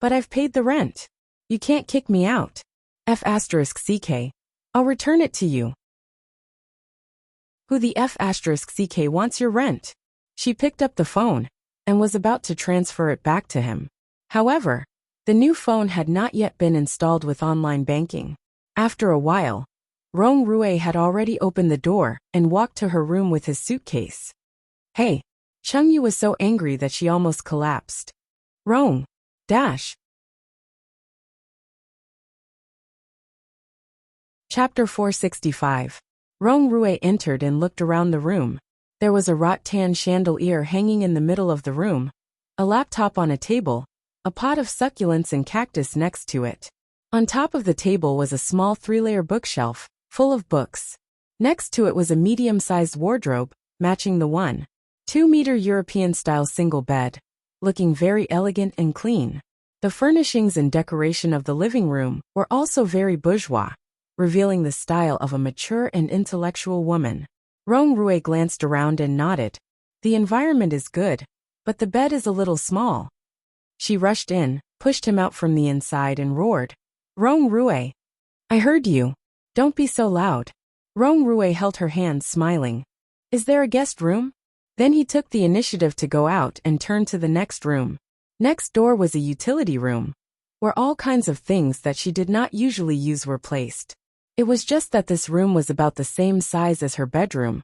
But I've paid the rent. You can't kick me out. F***CK. I'll return it to you." Who the F***CK wants your rent? She picked up the phone and was about to transfer it back to him. However, the new phone had not yet been installed with online banking. After a while, Rong Rui had already opened the door and walked to her room with his suitcase. "Hey!" Cheng Yu was so angry that she almost collapsed. "Rong! Dash!" Chapter 465. Rong Rui entered and looked around the room. There was a rattan chandelier hanging in the middle of the room, a laptop on a table, a pot of succulents and cactus next to it. On top of the table was a small 3-layer bookshelf, full of books. Next to it was a medium-sized wardrobe, matching the 1.2-meter European-style single bed, looking very elegant and clean. The furnishings and decoration of the living room were also very bourgeois, revealing the style of a mature and intellectual woman. Rong Rui glanced around and nodded. The environment is good, but the bed is a little small. She rushed in, pushed him out from the inside and roared, "Rong Rui! I heard you. Don't be so loud." Rong Rui held her hand, smiling. "Is there a guest room?" Then he took the initiative to go out and turn to the next room. Next door was a utility room, where all kinds of things that she did not usually use were placed. It was just that this room was about the same size as her bedroom,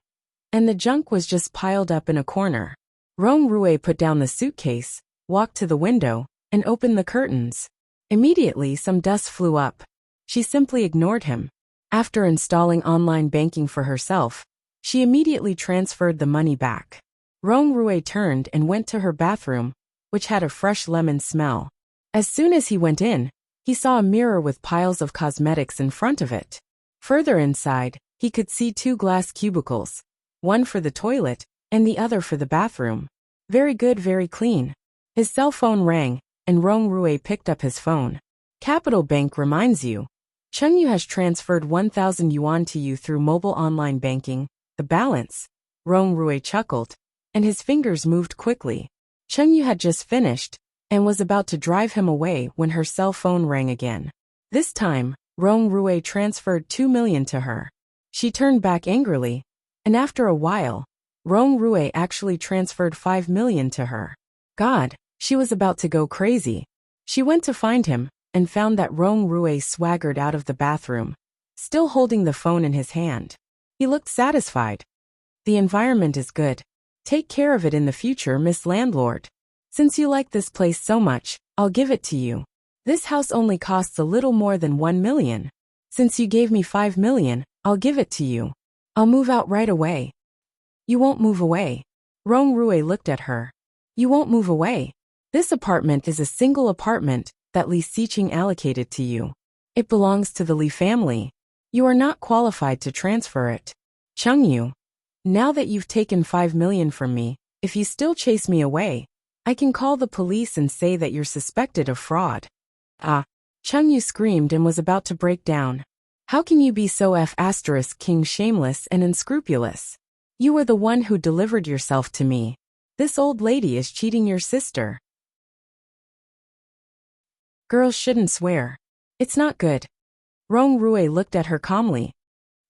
and the junk was just piled up in a corner. Rong Rui put down the suitcase, walked to the window, and opened the curtains. Immediately some dust flew up. She simply ignored him. After installing online banking for herself, she immediately transferred the money back. Rong Rui turned and went to her bathroom, which had a fresh lemon smell. As soon as he went in, he saw a mirror with piles of cosmetics in front of it. Further inside, he could see 2 glass cubicles, one for the toilet and the other for the bathroom. Very good, very clean. His cell phone rang, and Rong Rui picked up his phone. "Capital Bank reminds you. Cheng Yu has transferred 1,000 yuan to you through mobile online banking. The balance." Rong Rui chuckled, and his fingers moved quickly. Cheng Yu had just finished and was about to drive him away when her cell phone rang again. This time, Rong Rui transferred 2 million to her. She turned back angrily, and after a while, Rong Rui actually transferred 5 million to her. God, she was about to go crazy. She went to find him and found that Rong Rui swaggered out of the bathroom, still holding the phone in his hand. He looked satisfied. "The environment is good. Take care of it in the future, Miss Landlord. Since you like this place so much, I'll give it to you. This house only costs a little more than 1 million. Since you gave me 5 million, I'll give it to you. I'll move out right away." "You won't move away." Rong Rui looked at her. "You won't move away. This apartment is a single apartment that Li Xiqing allocated to you. It belongs to the Li family. You are not qualified to transfer it. Cheng Yu, now that you've taken 5 million from me, if you still chase me away, I can call the police and say that you're suspected of fraud." "Ah!" Cheng Yu screamed and was about to break down. "How can you be so F***king shameless and unscrupulous? You were the one who delivered yourself to me. This old lady is cheating your sister." "Girls shouldn't swear. It's not good." Rong Rui looked at her calmly.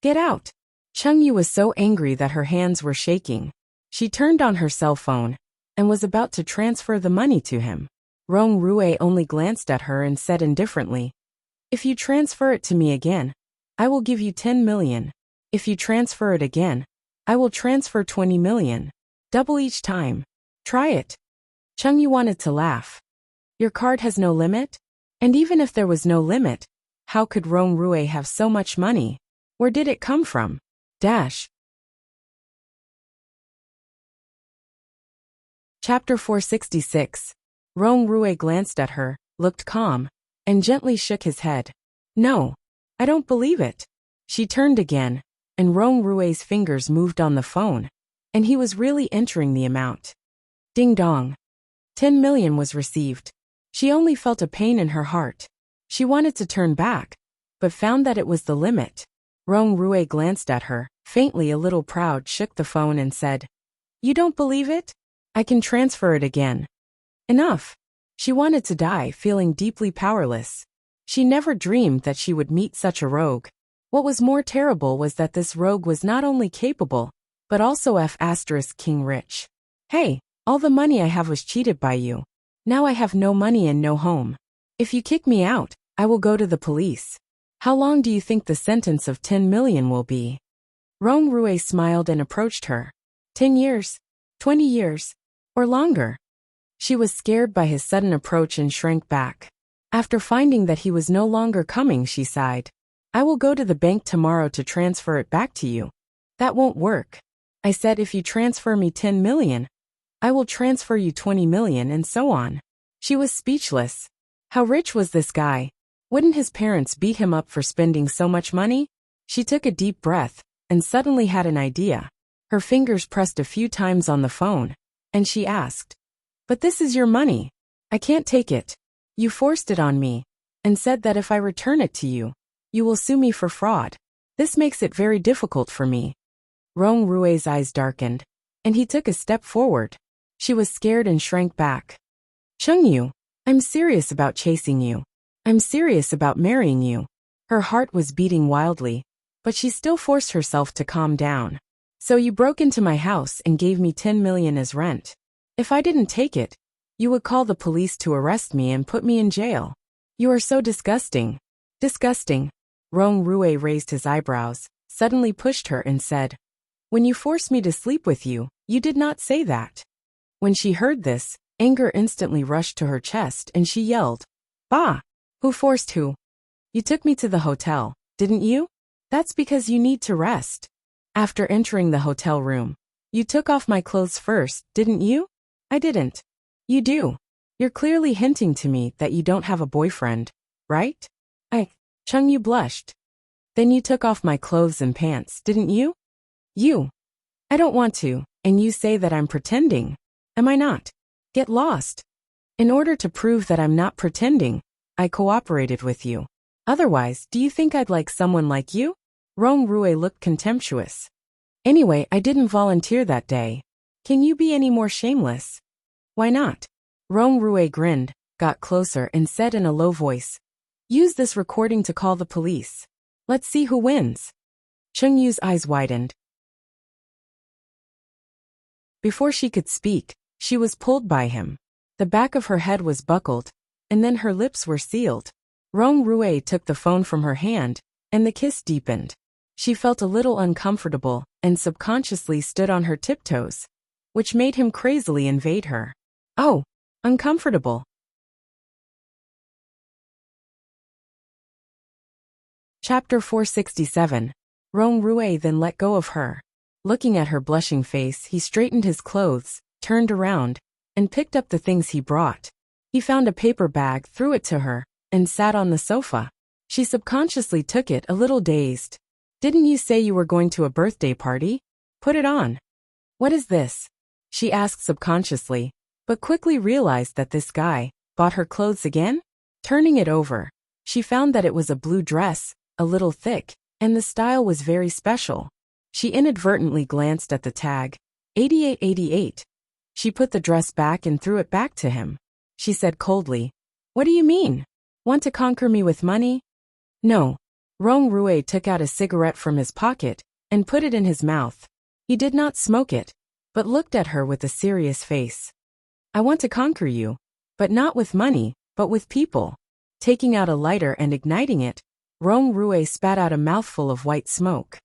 "Get out." Cheng Yu was so angry that her hands were shaking. She turned on her cell phone and was about to transfer the money to him. Rong Rui only glanced at her and said indifferently, "If you transfer it to me again, I will give you 10 million. If you transfer it again, I will transfer 20 million. Double each time. Try it." Cheng Yu wanted to laugh. "Your card has no limit? And even if there was no limit, How could Rong Rui have so much money? Where did it come from? Chapter 466. Rong Rui glanced at her, looked calm, and gently shook his head. No, I don't believe it. She turned again, and Rong Rui's fingers moved on the phone, and he was really entering the amount. Ding dong. 10 million was received. She only felt a pain in her heart. She wanted to turn back, but found that it was the limit. Rong Rui glanced at her, faintly a little proud, shook the phone and said, You don't believe it? I can transfer it again. Enough. She wanted to die, feeling deeply powerless. She never dreamed that she would meet such a rogue. What was more terrible was that this rogue was not only capable, but also king rich. Hey, all the money I have was cheated by you. Now I have no money and no home. If you kick me out, I will go to the police. How long do you think the sentence of 10 million will be? Rong Rui smiled and approached her. 10 years? 20 years? Or longer? She was scared by his sudden approach and shrank back. After finding that he was no longer coming, she sighed. I will go to the bank tomorrow to transfer it back to you. That won't work. I said if you transfer me 10 million, I will transfer you 20 million and so on. She was speechless. How rich was this guy? Wouldn't his parents beat him up for spending so much money? She took a deep breath and suddenly had an idea. Her fingers pressed a few times on the phone, and she asked, But this is your money. I can't take it. You forced it on me and said that if I return it to you, you will sue me for fraud. This makes it very difficult for me. Rong Rui's eyes darkened, and he took a step forward. She was scared and shrank back. Chengyu, I'm serious about chasing you. I'm serious about marrying you. Her heart was beating wildly, but she still forced herself to calm down. So you broke into my house and gave me 10 million as rent. If I didn't take it, you would call the police to arrest me and put me in jail. You are so disgusting. Disgusting. Rong Rui raised his eyebrows, suddenly pushed her and said, When you forced me to sleep with you, you did not say that. When she heard this, anger instantly rushed to her chest and she yelled, Bah! Who forced who? You took me to the hotel, didn't you? That's because you need to rest. After entering the hotel room, you took off my clothes first, didn't you? I didn't. You do. You're clearly hinting to me that you don't have a boyfriend, right? Chengyu blushed. Then you took off my clothes and pants, didn't you? You. I don't want to, and you say that I'm pretending. Am I not? Get lost. In order to prove that I'm not pretending, I cooperated with you. Otherwise, do you think I'd like someone like you? Rong Rui looked contemptuous. Anyway, I didn't volunteer that day. Can you be any more shameless? Why not? Rong Rui grinned, got closer and said in a low voice, Use this recording to call the police. Let's see who wins. Chengyu's eyes widened. Before she could speak, she was pulled by him. The back of her head was buckled, and then her lips were sealed. Rong Rui took the phone from her hand, and the kiss deepened. She felt a little uncomfortable and subconsciously stood on her tiptoes, which made him crazily invade her. Oh, uncomfortable. Chapter 467. Rong Rui then let go of her. Looking at her blushing face, he straightened his clothes, turned around, and picked up the things he brought. He found a paper bag, threw it to her, and sat on the sofa. She subconsciously took it, a little dazed. Didn't you say you were going to a birthday party? Put it on. What is this? She asked subconsciously, but quickly realized that this guy bought her clothes again. Turning it over, she found that it was a blue dress, a little thick, and the style was very special. She inadvertently glanced at the tag, 8888. She put the dress back and threw it back to him. She said coldly, What do you mean? Want to conquer me with money? No. Rong Rui took out a cigarette from his pocket and put it in his mouth. He did not smoke it, but looked at her with a serious face. I want to conquer you, but not with money, but with people. Taking out a lighter and igniting it, Rong Rui spat out a mouthful of white smoke.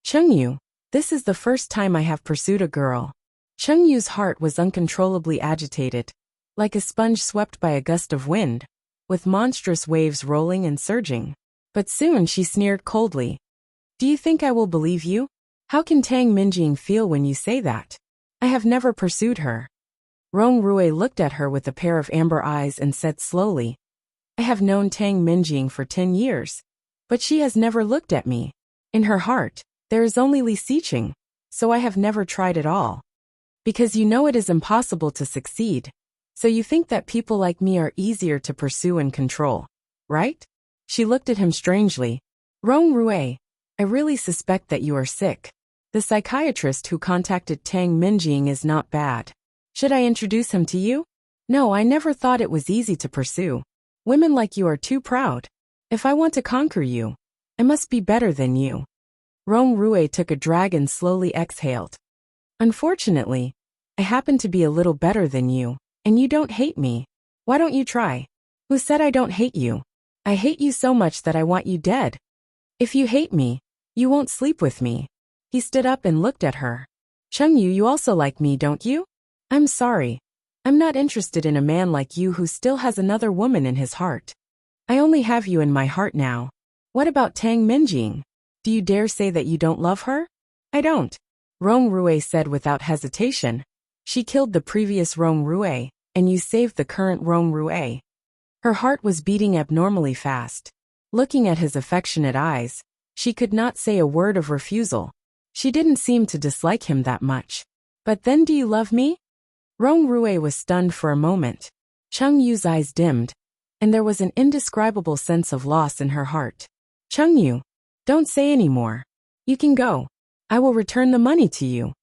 Chengyu, this is the first time I have pursued a girl. Chengyu's heart was uncontrollably agitated, like a sponge swept by a gust of wind, with monstrous waves rolling and surging. But soon she sneered coldly. Do you think I will believe you? How can Tang Minjing feel when you say that? I have never pursued her. Rong Rui looked at her with a pair of amber eyes and said slowly, I have known Tang Minjing for 10 years, but she has never looked at me. In her heart, there is only Li Xiqing, so I have never tried at all. Because you know it is impossible to succeed, so you think that people like me are easier to pursue and control, right? She looked at him strangely. Rong Rui, I really suspect that you are sick. The psychiatrist who contacted Tang Minjing is not bad. Should I introduce him to you? No, I never thought it was easy to pursue. Women like you are too proud. If I want to conquer you, I must be better than you. Rong Rui took a drag and slowly exhaled. Unfortunately, I happen to be a little better than you, and you don't hate me. Why don't you try? Who said I don't hate you? I hate you so much that I want you dead. If you hate me, you won't sleep with me. He stood up and looked at her. Chengyu, you also like me, don't you? I'm sorry. I'm not interested in a man like you who still has another woman in his heart. I only have you in my heart now. What about Tang Minjing? Do you dare say that you don't love her? I don't. Rong Rui said without hesitation. She killed the previous Rong Rui, and you saved the current Rong Rui. Her heart was beating abnormally fast. Looking at his affectionate eyes, she could not say a word of refusal. She didn't seem to dislike him that much. But then, do you love me? Rong Rui was stunned for a moment. Cheng Yu's eyes dimmed, and there was an indescribable sense of loss in her heart. Cheng Yu, don't say any more. You can go. I will return the money to you.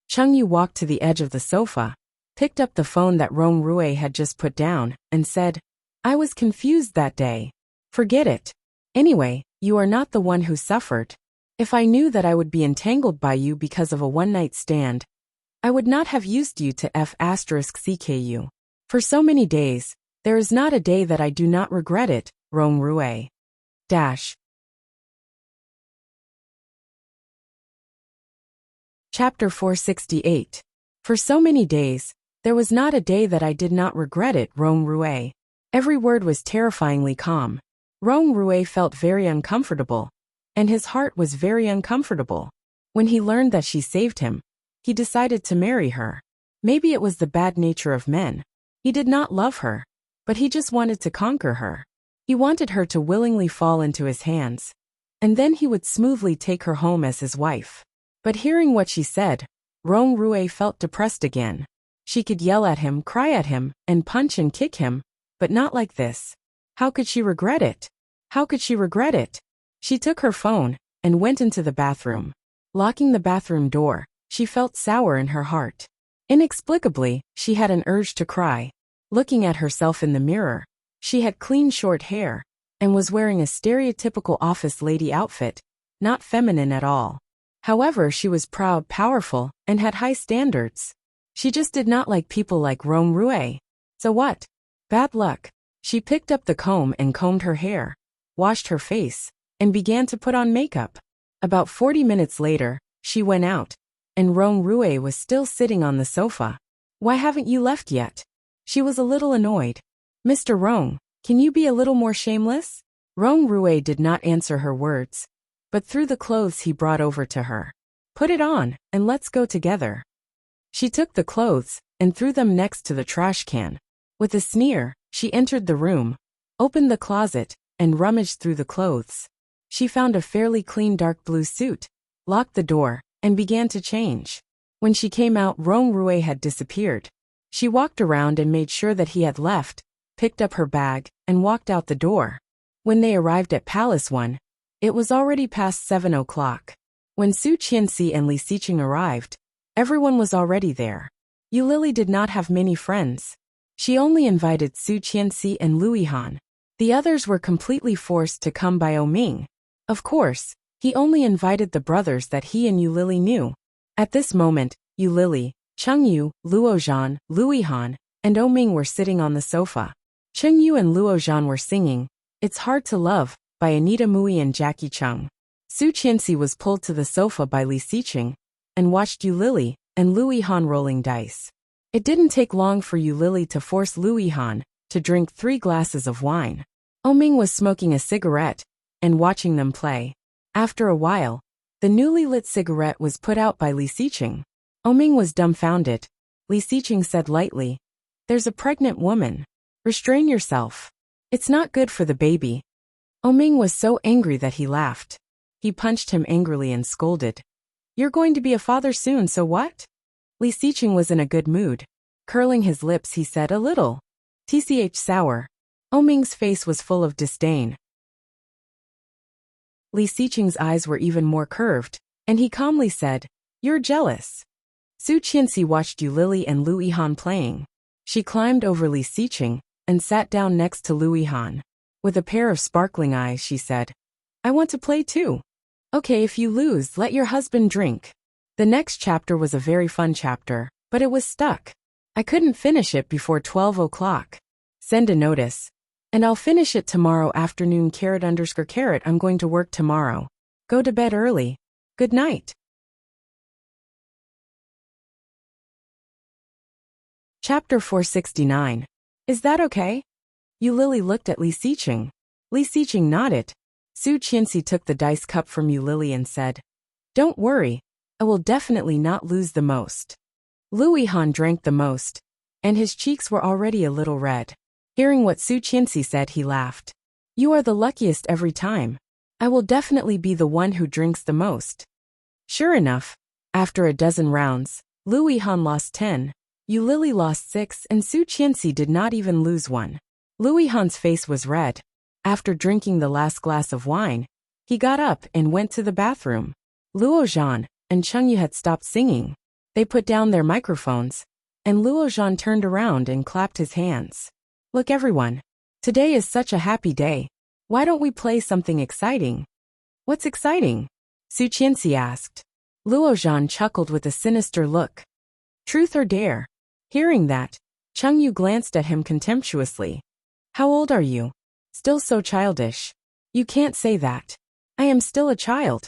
Cheng Yu walked to the edge of the sofa, picked up the phone that Rong Rui had just put down, and said, I was confused that day. Forget it. Anyway, you are not the one who suffered. If I knew that I would be entangled by you because of a one-night stand, I would not have used you to f***ck. For so many days, there is not a day that I do not regret it, Rong Rui. Chapter 468. For so many days, there was not a day that I did not regret it, Rong Rui. Every word was terrifyingly calm. Rong Rui felt very uncomfortable, and his heart was very uncomfortable. When he learned that she saved him, he decided to marry her. Maybe it was the bad nature of men. He did not love her, but he just wanted to conquer her. He wanted her to willingly fall into his hands, and then he would smoothly take her home as his wife. But hearing what she said, Rong Rui felt depressed again. She could yell at him, cry at him, and punch and kick him, but not like this. How could she regret it? How could she regret it? She took her phone and went into the bathroom. Locking the bathroom door, she felt sour in her heart. Inexplicably, she had an urge to cry. Looking at herself in the mirror, she had clean short hair and was wearing a stereotypical office lady outfit, not feminine at all. However, she was proud, powerful, and had high standards. She just did not like people like Rong Rui. So what? Bad luck. She picked up the comb and combed her hair, washed her face, and began to put on makeup. About 40 minutes later, she went out, and Rong Rui was still sitting on the sofa. Why haven't you left yet? She was a little annoyed. Mr. Rong, can you be a little more shameless? Rong Rui did not answer her words, but threw the clothes he brought over to her. Put it on, and let's go together. She took the clothes and threw them next to the trash can. With a sneer, she entered the room, opened the closet, and rummaged through the clothes. She found a fairly clean dark blue suit, locked the door, and began to change. When she came out, Rong Rui had disappeared. She walked around and made sure that he had left, picked up her bag, and walked out the door. When they arrived at Palace 1, it was already past 7 o'clock. When Su Qianxi and Li Xiqing arrived, everyone was already there. Yulili did not have many friends. She only invited Su Qianxi and Louis Han. The others were completely forced to come by Oming. Of course, he only invited the brothers that he and Yulili knew. At this moment, Yulili, Chengyu, Luozhan, Louis Han, and Oming were sitting on the sofa. Chengyu and Luozhan were singing It's Hard to Love by Anita Mui and Jackie Chung. Su Qianxi was pulled to the sofa by Li Xiqing and watched Yulili and Louis Han rolling dice. It didn't take long for Yulili to force Louis Han to drink 3 glasses of wine. Oming was smoking a cigarette and watching them play. After a while, the newly lit cigarette was put out by Li Xiqing. Oming was dumbfounded. Li Xiqing said lightly, "There's a pregnant woman. Restrain yourself. It's not good for the baby." Oming was so angry that he laughed. He punched him angrily and scolded, "You're going to be a father soon, so what?" Li Xiqing was in a good mood. Curling his lips, he said, "A little. Tch sour." Oming's face was full of disdain. Li Xiqing's eyes were even more curved, and he calmly said, "You're jealous." Su Qianxi watched Yu Lili and Lu Yihan playing. She climbed over Li Xiqing and sat down next to Lu Yihan. With a pair of sparkling eyes, she said, "I want to play too." "Okay, if you lose, let your husband drink." The next chapter was a very fun chapter, but it was stuck. I couldn't finish it before 12 o'clock. Send a notice. And I'll finish it tomorrow afternoon. _. I'm going to work tomorrow. Go to bed early. Good night. Chapter 469. Is that okay? Yu Lili looked at Li Xiqing. Li Xiqing nodded. Su Qianxi took the dice cup from Yu Lili and said, "Don't worry, I will definitely not lose the most." Lu Yihan drank the most, and his cheeks were already a little red. Hearing what Su Qianxi said, he laughed. "You are the luckiest every time. I will definitely be the one who drinks the most." Sure enough, after a dozen rounds, Lu Yihan lost 10, Yu Lili lost 6, and Su Qianxi did not even lose one. Lu Yihan's face was red. After drinking the last glass of wine, he got up and went to the bathroom. Luo Zhan and Cheng Yu had stopped singing. They put down their microphones, and Luo Zhan turned around and clapped his hands. "Look everyone, today is such a happy day. Why don't we play something exciting?" "What's exciting?" Su Qianxi asked. Luo Zhan chuckled with a sinister look. "Truth or dare?" Hearing that, Cheng Yu glanced at him contemptuously. "How old are you? Still so childish. You can't say that. I am still a child."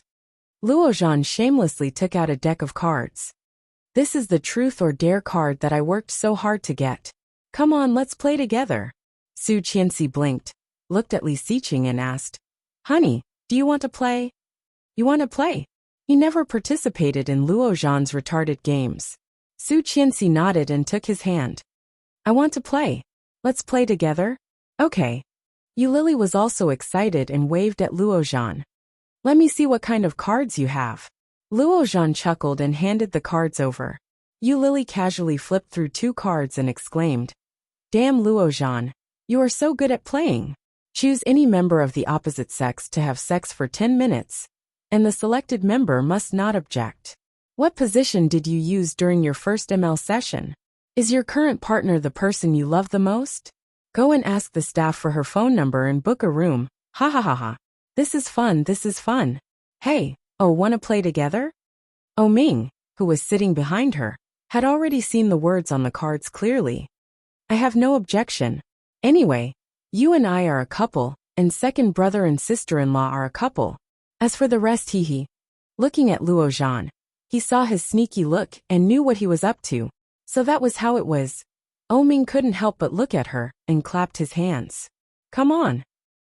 Luo Zhan shamelessly took out a deck of cards. "This is the truth or dare card that I worked so hard to get. Come on, let's play together." Su Qianxi blinked, looked at Li Xiqing and asked, "Honey, do you want to play?" "You want to play?" He never participated in Luo Zhan's retarded games. Su Qianxi nodded and took his hand. "I want to play. Let's play together." "Okay." Yu Lili was also excited and waved at Luo Zhan. "Let me see what kind of cards you have." Luo Zhan chuckled and handed the cards over. Yu Lili casually flipped through 2 cards and exclaimed, "Damn Luo Zhan, you are so good at playing. Choose any member of the opposite sex to have sex for 10 minutes, and the selected member must not object. What position did you use during your first ML session? Is your current partner the person you love the most? Go and ask the staff for her phone number and book a room. Ha ha ha ha. This is fun, this is fun. Hey, oh, wanna play together?" Ming, who was sitting behind her, had already seen the words on the cards clearly. "I have no objection. Anyway, you and I are a couple, and second brother and sister-in-law are a couple. As for the rest, he." Looking at Luo Zhan, he saw his sneaky look and knew what he was up to. So that was how it was. Ming couldn't help but look at her and clapped his hands. "Come on."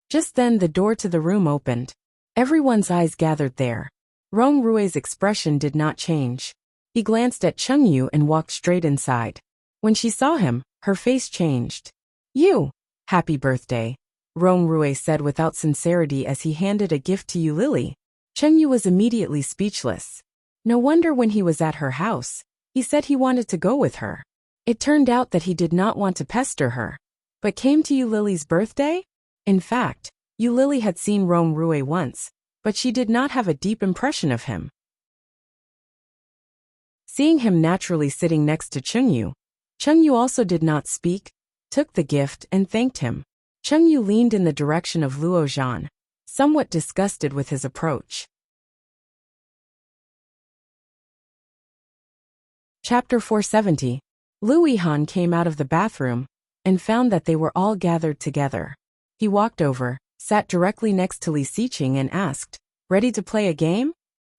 Just then the door to the room opened. Everyone's eyes gathered there. Rong Rui's expression did not change. He glanced at Cheng Yu and walked straight inside. When she saw him, her face changed. "You! Happy birthday," Rong Rui said without sincerity as he handed a gift to Yu Lili. Cheng Yu was immediately speechless. No wonder when he was at her house, he said he wanted to go with her. It turned out that he did not want to pester her, but came to Yu Lili's birthday? In fact, Yu Lili had seen Rong Rui once, but she did not have a deep impression of him. Seeing him naturally sitting next to Cheng Yu also did not speak, took the gift and thanked him. Cheng Yu leaned in the direction of Luo Zhan, somewhat disgusted with his approach. Chapter 470. Lu Yihan came out of the bathroom and found that they were all gathered together. He walked over, sat directly next to Li Xiqing and asked, "Ready to play a game?"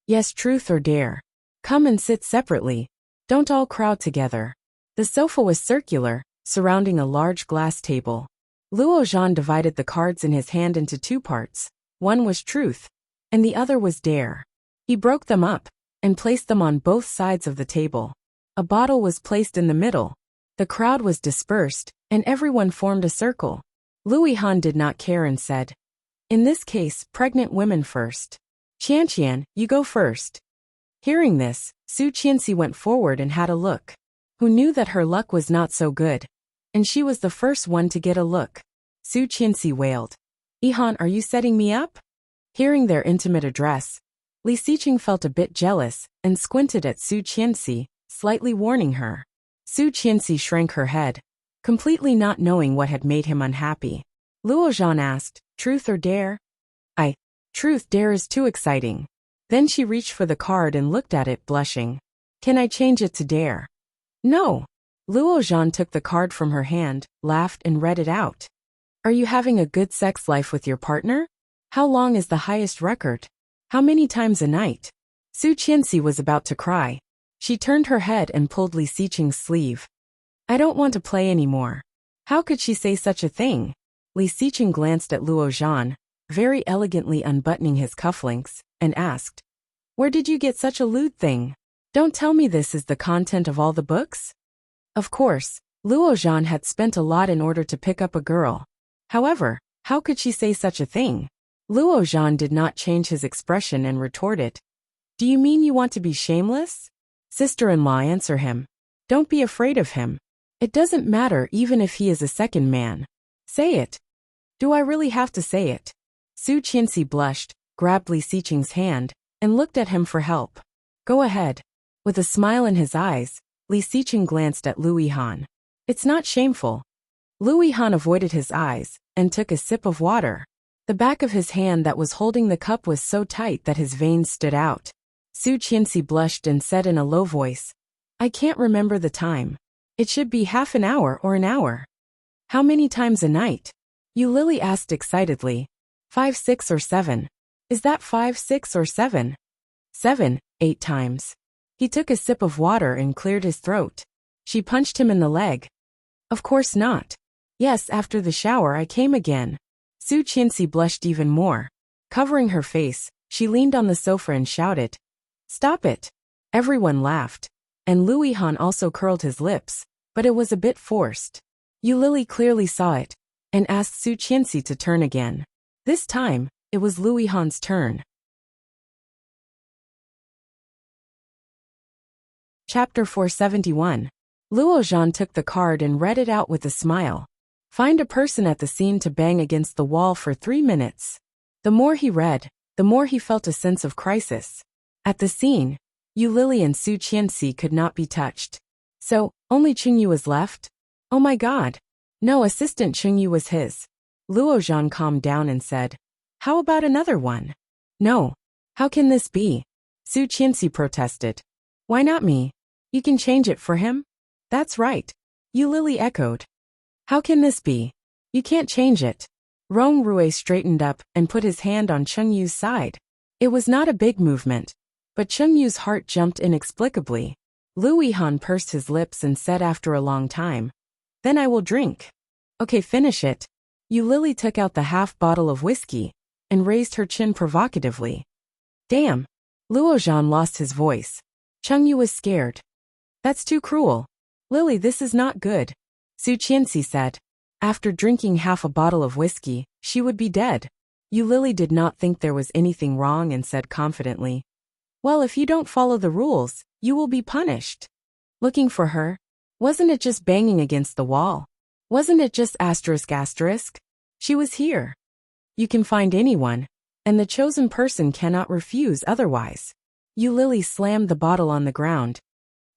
"Yes, truth or dare. Come and sit separately. Don't all crowd together." The sofa was circular, surrounding a large glass table. Luo Zhan divided the cards in his hand into two parts. One was truth, and the other was dare. He broke them up and placed them on both sides of the table. A bottle was placed in the middle. The crowd was dispersed, and everyone formed a circle. Louis Han did not care and said, "In this case, pregnant women first. Qianqian, you go first." Hearing this, Su Qianxi went forward and had a look. Who knew that her luck was not so good? And she was the first one to get a look. Su Qianxi wailed, "Ihan, are you setting me up?" Hearing their intimate address, Li Xiqing felt a bit jealous and squinted at Su Qianxi, slightly warning her. Su Qianxi shrank her head, completely not knowing what had made him unhappy. Luo Zhan asked, "Truth or dare?" Truth. Dare is too exciting." Then she reached for the card and looked at it, blushing. "Can I change it to dare?" "No." Luo Zhan took the card from her hand, laughed and read it out. "Are you having a good sex life with your partner? How long is the highest record? How many times a night?" Su Qianxi was about to cry. She turned her head and pulled Li Xiqing's sleeve. "I don't want to play anymore." How could she say such a thing? Li Xiqing glanced at Luo Zhan, very elegantly unbuttoning his cufflinks, and asked, "Where did you get such a lewd thing? Don't tell me this is the content of all the books?" Of course, Luo Zhan had spent a lot in order to pick up a girl. However, how could she say such a thing? Luo Zhan did not change his expression and retorted, "Do you mean you want to be shameless?" "Sister-in-law, answer him. Don't be afraid of him. It doesn't matter even if he is a second man. Say it." "Do I really have to say it?" Su Qianxi blushed, grabbed Li Xiqing's hand, and looked at him for help. "Go ahead." With a smile in his eyes, Li Xiqing glanced at Louis Han. "It's not shameful." Louis Han avoided his eyes and took a sip of water. The back of his hand that was holding the cup was so tight that his veins stood out. Su Qianxi blushed and said in a low voice, "I can't remember the time. It should be half an hour or an hour." "How many times a night?" Yu Lily asked excitedly. 5, 6 or 7. "Is that 5, 6 or 7? 7, 8 times." He took a sip of water and cleared his throat. She punched him in the leg. "Of course not. Yes, after the shower I came again." Su Qianxi blushed even more. Covering her face, she leaned on the sofa and shouted, "Stop it." Everyone laughed, and Louis Han also curled his lips, but it was a bit forced. Yu Lily clearly saw it, and asked Su Qianxi to turn again. This time, it was Louis Han's turn. Chapter 471. Luo Zhan took the card and read it out with a smile. Find a person at the scene to bang against the wall for 3 minutes. The more he read, the more he felt a sense of crisis. At the scene, Yu Lily and Su Qianxi could not be touched. So, only Chengyu was left? Oh my god. No, assistant Chengyu was his. Luo Zhan calmed down and said, "How about another one?" "No. How can this be?" Su Qianxi protested. "Why not me? You can change it for him?" "That's right." Yu Lily echoed. "How can this be? You can't change it." Rong Rui straightened up and put his hand on Chengyu's side. It was not a big movement, but Chengyu's heart jumped inexplicably. Louis Han pursed his lips and said after a long time, "Then I will drink." "Okay, finish it." Yu Lily took out the half bottle of whiskey and raised her chin provocatively. "Damn." Luo Zhan lost his voice. Chengyu was scared. "That's too cruel. Lily, this is not good." Su Qianxi said. After drinking half a bottle of whiskey, she would be dead. Yu Lily did not think there was anything wrong and said confidently, "Well, if you don't follow the rules, you will be punished." Looking for her? Wasn't it just banging against the wall? Wasn't it just ***? She was here. You can find anyone, and the chosen person cannot refuse otherwise. Yu Lily slammed the bottle on the ground.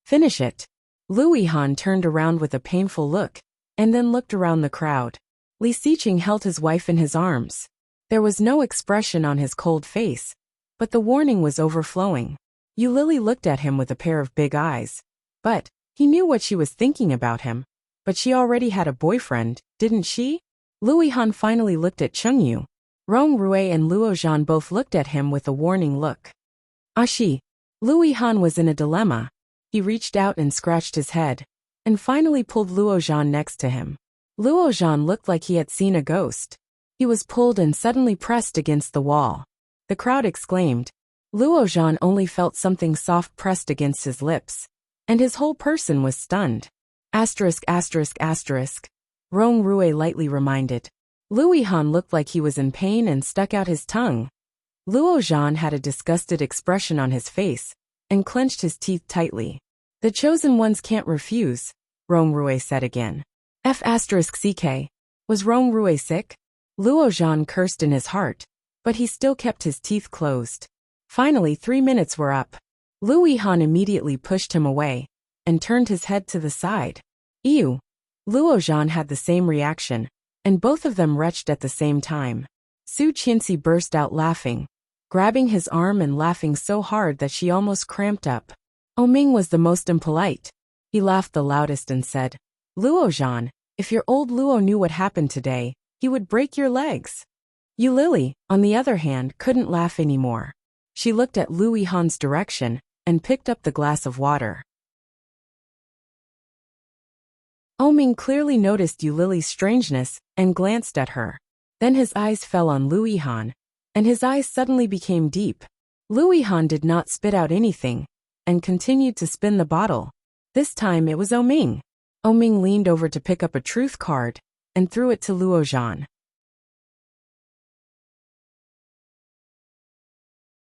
"Finish it." Louis Han turned around with a painful look, and then looked around the crowd. Li Xiqing held his wife in his arms. There was no expression on his cold face, but the warning was overflowing. Yu Lily looked at him with a pair of big eyes. But, he knew what she was thinking about him. But she already had a boyfriend, didn't she? Louis Han finally looked at Chengyu. Rong Rui and Luo Zhan both looked at him with a warning look. Ashi. Louis Han was in a dilemma. He reached out and scratched his head, and finally pulled Luo Zhan next to him. Luo Zhan looked like he had seen a ghost. He was pulled and suddenly pressed against the wall. The crowd exclaimed. Luo Zhan only felt something soft pressed against his lips, and his whole person was stunned. Asterisk asterisk asterisk. Rong Rui lightly reminded. Lu Yihan looked like he was in pain and stuck out his tongue. Luo Zhan had a disgusted expression on his face, and clenched his teeth tightly. The chosen ones can't refuse, Rong Rui said again. F asterisk CK. Was Rong Rui sick? Luo Zhan cursed in his heart, but he still kept his teeth closed. Finally 3 minutes were up. Lu Yihan immediately pushed him away, and turned his head to the side. Ew! Luo Zhan had the same reaction, and both of them retched at the same time. Su Qianxi burst out laughing, grabbing his arm and laughing so hard that she almost cramped up. Oming was the most impolite. He laughed the loudest and said, Luo Zhan, if your old Luo knew what happened today, he would break your legs. Yu Lily, on the other hand, couldn't laugh anymore. She looked at Lu Yihan's direction, and picked up the glass of water. Oming clearly noticed Yu Lily's strangeness, and glanced at her. Then his eyes fell on Lu Yihan, and his eyes suddenly became deep. Lu Yihan did not spit out anything, and continued to spin the bottle. This time it was Oming. Oming leaned over to pick up a truth card, and threw it to Luo Zhan.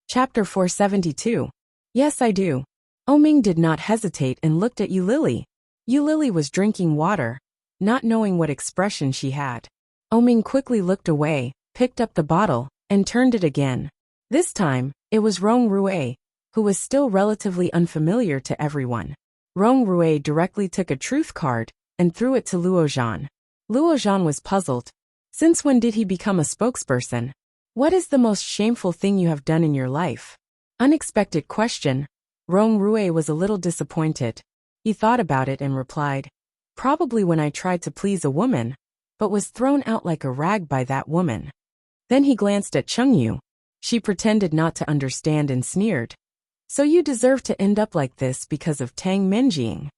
Chapter 472. Yes, I do. Oming did not hesitate and looked at Yu Lily. Yu Lily was drinking water, not knowing what expression she had. Oming quickly looked away, picked up the bottle, and turned it again. This time, it was Rong Rui, who was still relatively unfamiliar to everyone. Rong Rui directly took a truth card, and threw it to Luo Zhan. Luo Zhan was puzzled. Since when did he become a spokesperson? What is the most shameful thing you have done in your life? Unexpected question. Rong Rui was a little disappointed. He thought about it and replied, probably when I tried to please a woman, but was thrown out like a rag by that woman. Then he glanced at Chengyu. She pretended not to understand and sneered. So you deserve to end up like this because of Tang Minjing.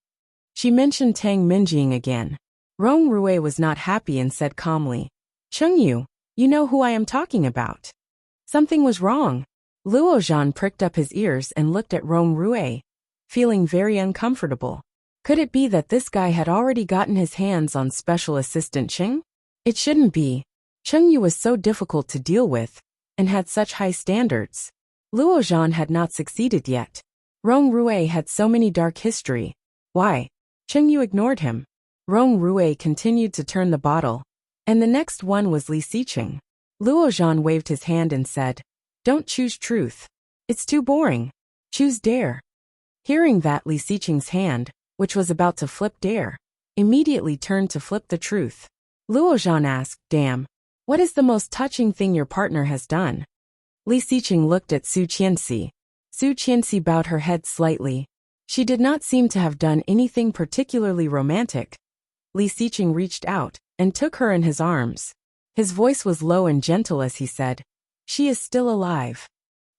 She mentioned Tang Minjing again. Rong Rui was not happy and said calmly, Chengyu, you know who I am talking about. Something was wrong. Luo Zhan pricked up his ears and looked at Rong Rui, feeling very uncomfortable. Could it be that this guy had already gotten his hands on Special Assistant Cheng? It shouldn't be. Chengyu was so difficult to deal with, and had such high standards. Luo Zhan had not succeeded yet. Rong Rui had so many dark history. Why? Chengyu ignored him. Rong Rui continued to turn the bottle, and the next one was Li Siqing. Luo Zhan waved his hand and said, don't choose truth. It's too boring. Choose dare. Hearing that, Li Siqing's hand, which was about to flip dare, immediately turned to flip the truth. Luo Zhan asked, damn, what is the most touching thing your partner has done? Li Siqing looked at Su Qianxi. Su Qianxi bowed her head slightly. She did not seem to have done anything particularly romantic. Li Siqing reached out, and took her in his arms. His voice was low and gentle as he said, she is still alive.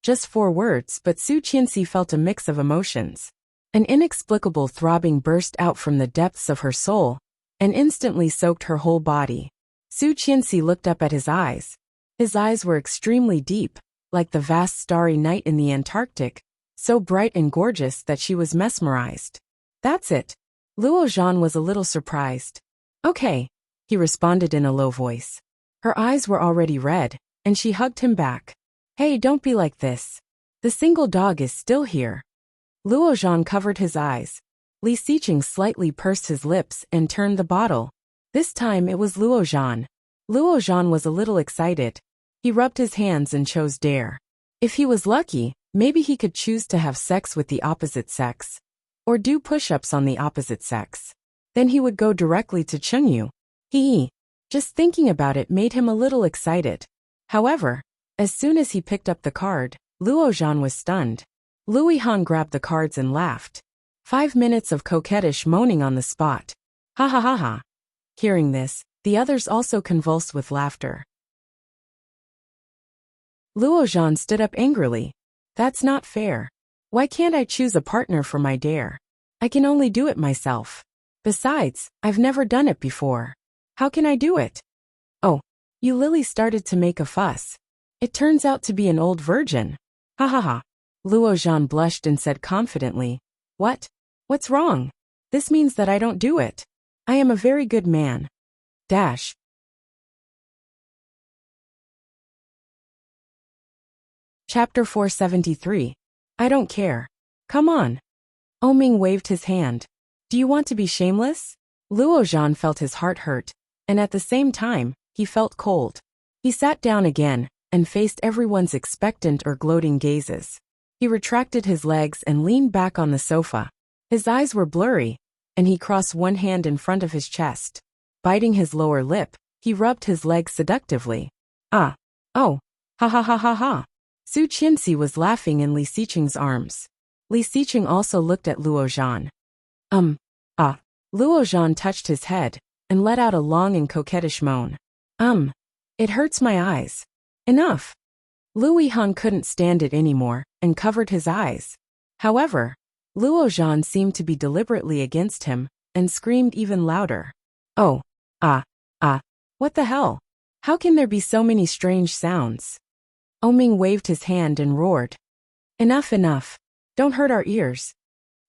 Just 4 words, but Su Qianxi felt a mix of emotions. An inexplicable throbbing burst out from the depths of her soul, and instantly soaked her whole body. Su Qianxi looked up at his eyes. His eyes were extremely deep, like the vast starry night in the Antarctic, so bright and gorgeous that she was mesmerized. That's it. Luo Zhan was a little surprised. Okay, he responded in a low voice. Her eyes were already red, and she hugged him back. Hey, don't be like this. The single dog is still here. Luo Zhan covered his eyes. Li Siqing slightly pursed his lips and turned the bottle. This time it was Luo Zhan. Luo Zhan was a little excited. He rubbed his hands and chose dare. If he was lucky, maybe he could choose to have sex with the opposite sex, or do push-ups on the opposite sex. Then he would go directly to Chengyu. Just thinking about it made him a little excited. However, as soon as he picked up the card, Luo Zhan was stunned. Lu Yihan grabbed the cards and laughed. 5 minutes of coquettish moaning on the spot. Ha ha ha ha. Hearing this, the others also convulsed with laughter. Luo Zhan stood up angrily. That's not fair. Why can't I choose a partner for my dare? I can only do it myself. Besides, I've never done it before. How can I do it? Oh, you Lily started to make a fuss. It turns out to be an old virgin. Ha ha ha. Luo Zhan blushed and said confidently, What? What's wrong? This means that I don't do it. I am a very good man. Dash. Chapter 473. I don't care. Come on. Oming waved his hand. Do you want to be shameless? Luo Zhan felt his heart hurt, and at the same time, he felt cold. He sat down again, and faced everyone's expectant or gloating gazes. He retracted his legs and leaned back on the sofa. His eyes were blurry, and he crossed one hand in front of his chest. Biting his lower lip, he rubbed his legs seductively. Ah. Oh. Ha ha ha ha ha. Su Qianxi was laughing in Li Xiqing's arms. Li Xiqing also looked at Luo Zhan. Luo Zhan touched his head, and let out a long and coquettish moan. It hurts my eyes. Enough. Lu Yihan couldn't stand it anymore, and covered his eyes. However, Luo Zhan seemed to be deliberately against him, and screamed even louder. Oh. What the hell? How can there be so many strange sounds? Oming waved his hand and roared. Enough, enough. Don't hurt our ears.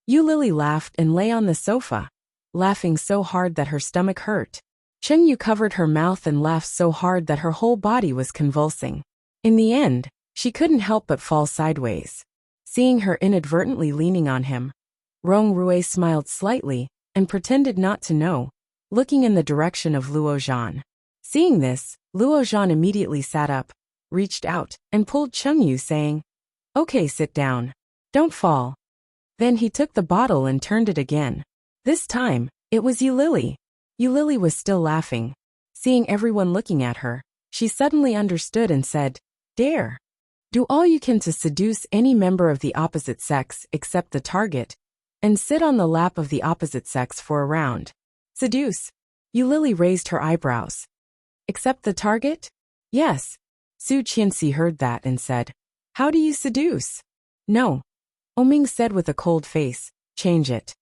Yu Lily laughed and lay on the sofa, laughing so hard that her stomach hurt. Chen Yu covered her mouth and laughed so hard that her whole body was convulsing. In the end, she couldn't help but fall sideways. Seeing her inadvertently leaning on him, Rong Rui smiled slightly and pretended not to know, looking in the direction of Luo Zhan. Seeing this, Luo Zhan immediately sat up, reached out, and pulled Cheng Yu, saying, Okay, sit down. Don't fall. Then he took the bottle and turned it again. This time, it was Yu Lily. Yu Lily was still laughing. Seeing everyone looking at her, she suddenly understood and said, Dare. Do all you can to seduce any member of the opposite sex except the target, and sit on the lap of the opposite sex for a round. Seduce. Yu Lily raised her eyebrows. Except the target? Yes. Su Qianxi heard that and said, How do you seduce? No. Oming said with a cold face, Change it.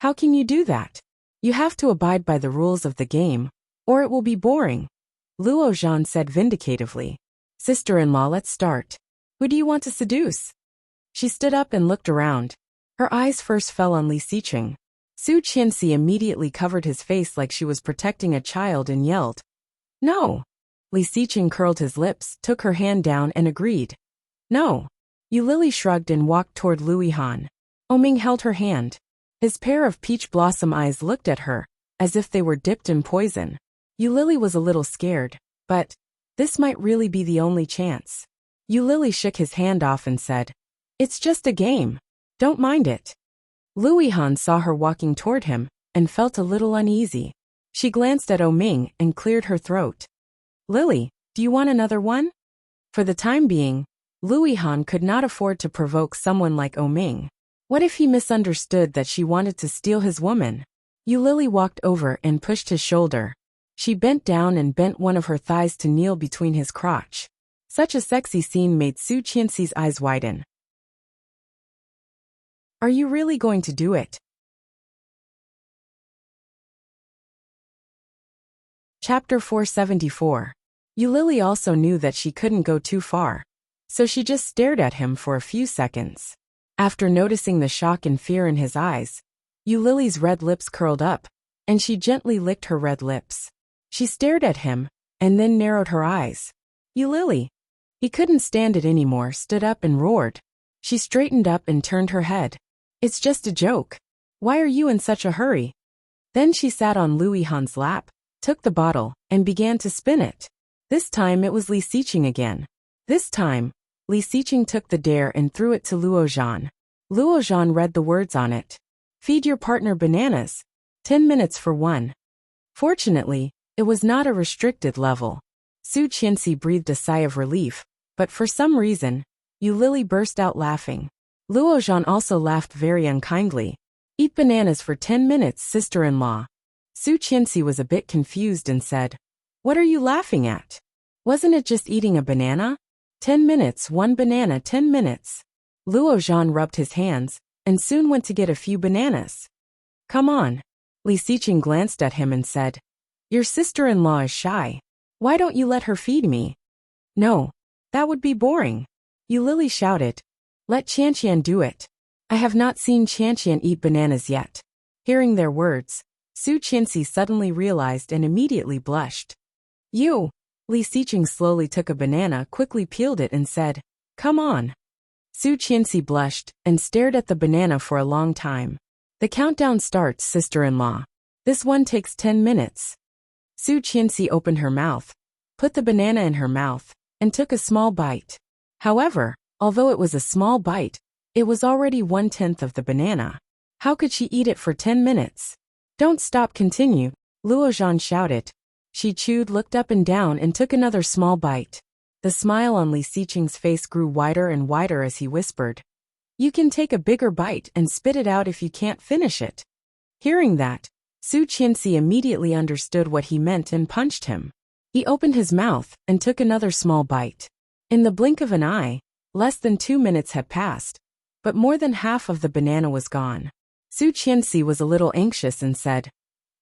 How can you do that? You have to abide by the rules of the game, or it will be boring. Luo Zhan said vindicatively. Sister-in-law, let's start. Who do you want to seduce? She stood up and looked around. Her eyes first fell on Li Xiqing. Su Qianxi immediately covered his face like she was protecting a child and yelled, No. Li Xiqing curled his lips, took her hand down and agreed. No. Yu Lily shrugged and walked toward Lu Yihan. Oming held her hand. His pair of peach blossom eyes looked at her, as if they were dipped in poison. Yu Lily was a little scared, but this might really be the only chance. Yu Lily shook his hand off and said, It's just a game. Don't mind it. Lu Yihan saw her walking toward him, and felt a little uneasy. She glanced at Oming and cleared her throat. Lily, do you want another one? For the time being, Lu Yihan could not afford to provoke someone like Oming. What if he misunderstood that she wanted to steal his woman? Yu Lily walked over and pushed his shoulder. She bent down and bent one of her thighs to kneel between his crotch. Such a sexy scene made Su Qianxi's eyes widen. Are you really going to do it? Chapter 474. Yu Lily also knew that she couldn't go too far, so she just stared at him for a few seconds. After noticing the shock and fear in his eyes, Yu Lily's red lips curled up, and she gently licked her red lips. She stared at him, and then narrowed her eyes. Yu Lily. He couldn't stand it anymore, stood up and roared. She straightened up and turned her head. It's just a joke. Why are you in such a hurry? Then she sat on Lu Yihan's lap, took the bottle, and began to spin it. This time it was Li Xiqing again. This time, Li Xiqing took the dare and threw it to Luo Zhan. Luo Zhan read the words on it. Feed your partner bananas. 10 minutes for one. Fortunately, it was not a restricted level. Su Qianxi breathed a sigh of relief, but for some reason, Yu Lily burst out laughing. Luo Zhan also laughed very unkindly. Eat bananas for 10 minutes, sister-in-law. Su Qianxi was a bit confused and said, What are you laughing at? Wasn't it just eating a banana? 10 minutes, one banana, 10 minutes. Luo Zhan rubbed his hands, and soon went to get a few bananas. Come on. Li Xiqing glanced at him and said, Your sister-in-law is shy. Why don't you let her feed me? No. That would be boring. Eulili shouted. Let Qianqian do it. I have not seen Qianqian eat bananas yet. Hearing their words, Su Qianxi suddenly realized and immediately blushed. You! Li Xiqing slowly took a banana, quickly peeled it and said, Come on. Su Qianxi blushed and stared at the banana for a long time. The countdown starts, sister-in-law. This one takes 10 minutes. Su Qianxi opened her mouth, put the banana in her mouth, and took a small bite. However, although it was a small bite, it was already 1/10 of the banana. How could she eat it for 10 minutes? Don't stop, continue, Luo Zhan shouted. She chewed, looked up and down and took another small bite. The smile on Li Xiqing's face grew wider and wider as he whispered. You can take a bigger bite and spit it out if you can't finish it. Hearing that, Su Qianxi immediately understood what he meant and punched him. He opened his mouth and took another small bite. In the blink of an eye, less than 2 minutes had passed, but more than half of the banana was gone. Su Qianxi was a little anxious and said,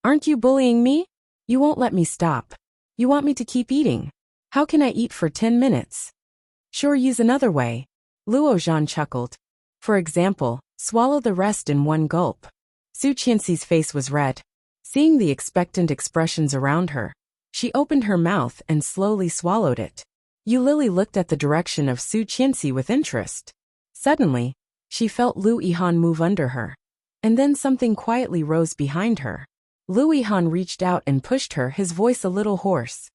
Aren't you bullying me? You won't let me stop. You want me to keep eating. How can I eat for 10 minutes? Sure, use another way. Luo Zhan chuckled. For example, swallow the rest in one gulp. Su Qianxi's face was red. Seeing the expectant expressions around her, she opened her mouth and slowly swallowed it. Eulili looked at the direction of Su Qianxi with interest. Suddenly, she felt Lu Yihan move under her. And then something quietly rose behind her. Lu Yihan reached out and pushed her, his voice a little hoarse.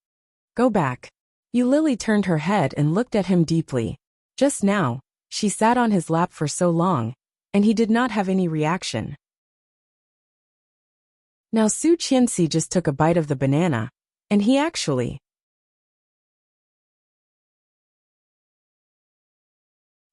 Go back. Eulili turned her head and looked at him deeply. Just now, she sat on his lap for so long, and he did not have any reaction. Now Su Qianxi just took a bite of the banana, and he actually.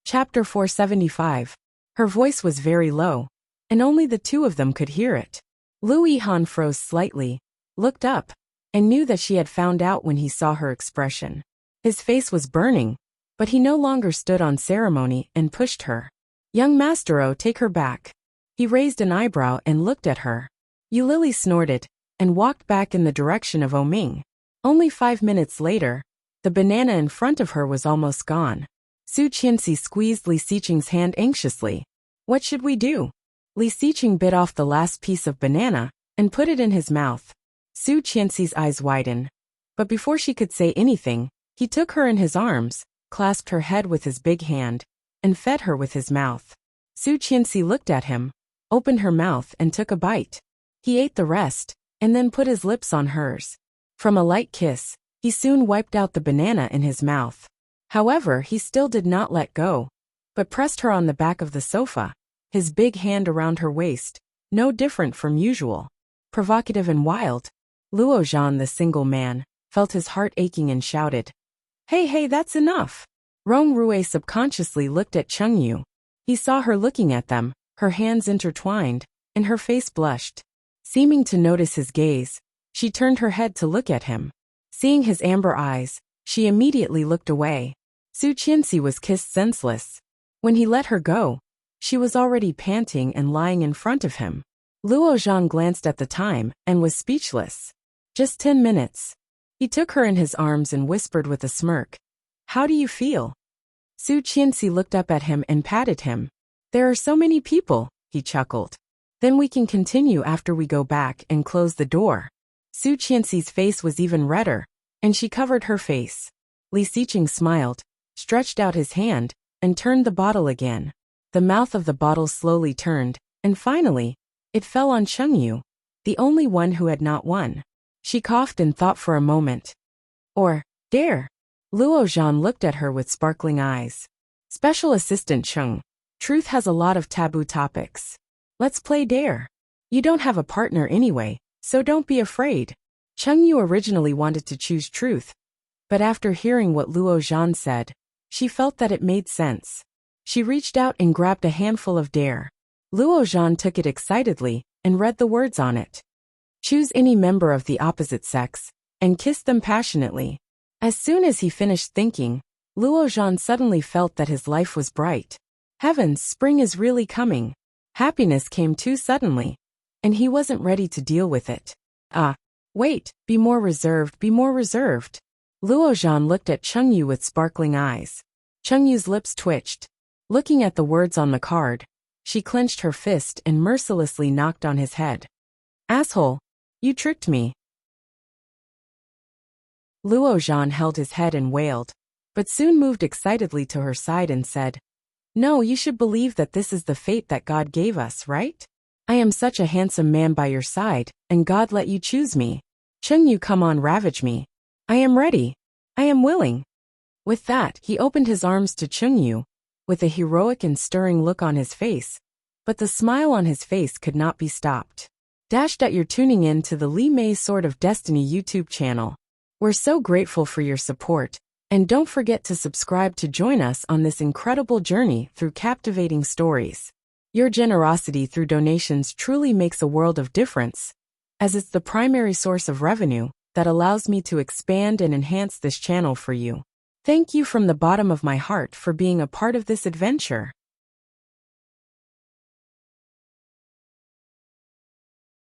Chapter 475. Her voice was very low, and only the two of them could hear it. Lu Yihan froze slightly, looked up, and knew that she had found out when he saw her expression. His face was burning, but he no longer stood on ceremony and pushed her. Young Mastero, take her back. He raised an eyebrow and looked at her. Eulili snorted and walked back in the direction of Oming. Only 5 minutes later, the banana in front of her was almost gone. Su Qianxi squeezed Li Xiqing's hand anxiously. What should we do? Li Xiqing bit off the last piece of banana and put it in his mouth. Su Qianxi's eyes widened. But before she could say anything, he took her in his arms, clasped her head with his big hand, and fed her with his mouth. Su Qianxi looked at him, opened her mouth and took a bite. He ate the rest, and then put his lips on hers. From a light kiss, he soon wiped out the banana in his mouth. However, he still did not let go, but pressed her on the back of the sofa, his big hand around her waist, no different from usual. Provocative and wild, Luo Zhan, the single man, felt his heart aching and shouted, Hey, that's enough. Rong Rui subconsciously looked at Chengyu. He saw her looking at them, her hands intertwined, and her face blushed. Seeming to notice his gaze, she turned her head to look at him. Seeing his amber eyes, she immediately looked away. Su Qianxi was kissed senseless. When he let her go, she was already panting and lying in front of him. Luo Zhan glanced at the time and was speechless. Just 10 minutes. He took her in his arms and whispered with a smirk, How do you feel? Su Qianxi looked up at him and patted him. There are so many people, he chuckled. Then we can continue after we go back and close the door. Su Qianxi's face was even redder, and she covered her face. Li Xiqing smiled, stretched out his hand, and turned the bottle again. The mouth of the bottle slowly turned, and finally, it fell on Chengyu, the only one who had not won. She coughed and thought for a moment. Or, dare. Luo Zhan looked at her with sparkling eyes. Special Assistant Cheng, truth has a lot of taboo topics. Let's play dare. You don't have a partner anyway, so don't be afraid. Chengyu originally wanted to choose truth, but after hearing what Luo Zhan said, she felt that it made sense. She reached out and grabbed a handful of dare. Luo Zhan took it excitedly and read the words on it. Choose any member of the opposite sex and kiss them passionately. As soon as he finished thinking, Luo Zhan suddenly felt that his life was bright. Heavens, spring is really coming. Happiness came too suddenly, and he wasn't ready to deal with it. Wait, be more reserved, be more reserved. Luo Zhan looked at Chengyu with sparkling eyes. Chengyu's lips twitched. Looking at the words on the card, she clenched her fist and mercilessly knocked on his head. Asshole! You tricked me. Luo Zhan held his head and wailed, but soon moved excitedly to her side and said, No, you should believe that this is the fate that God gave us, right? I am such a handsome man by your side, and God let you choose me. Chengyu, come on, ravage me. I am ready. I am willing. With that, he opened his arms to Chengyu, with a heroic and stirring look on his face, but the smile on his face could not be stopped. You're tuning in to the Li Mei Sword of Destiny YouTube channel. We're so grateful for your support, and don't forget to subscribe to join us on this incredible journey through captivating stories. Your generosity through donations truly makes a world of difference, as it's the primary source of revenue that allows me to expand and enhance this channel for you. Thank you from the bottom of my heart for being a part of this adventure.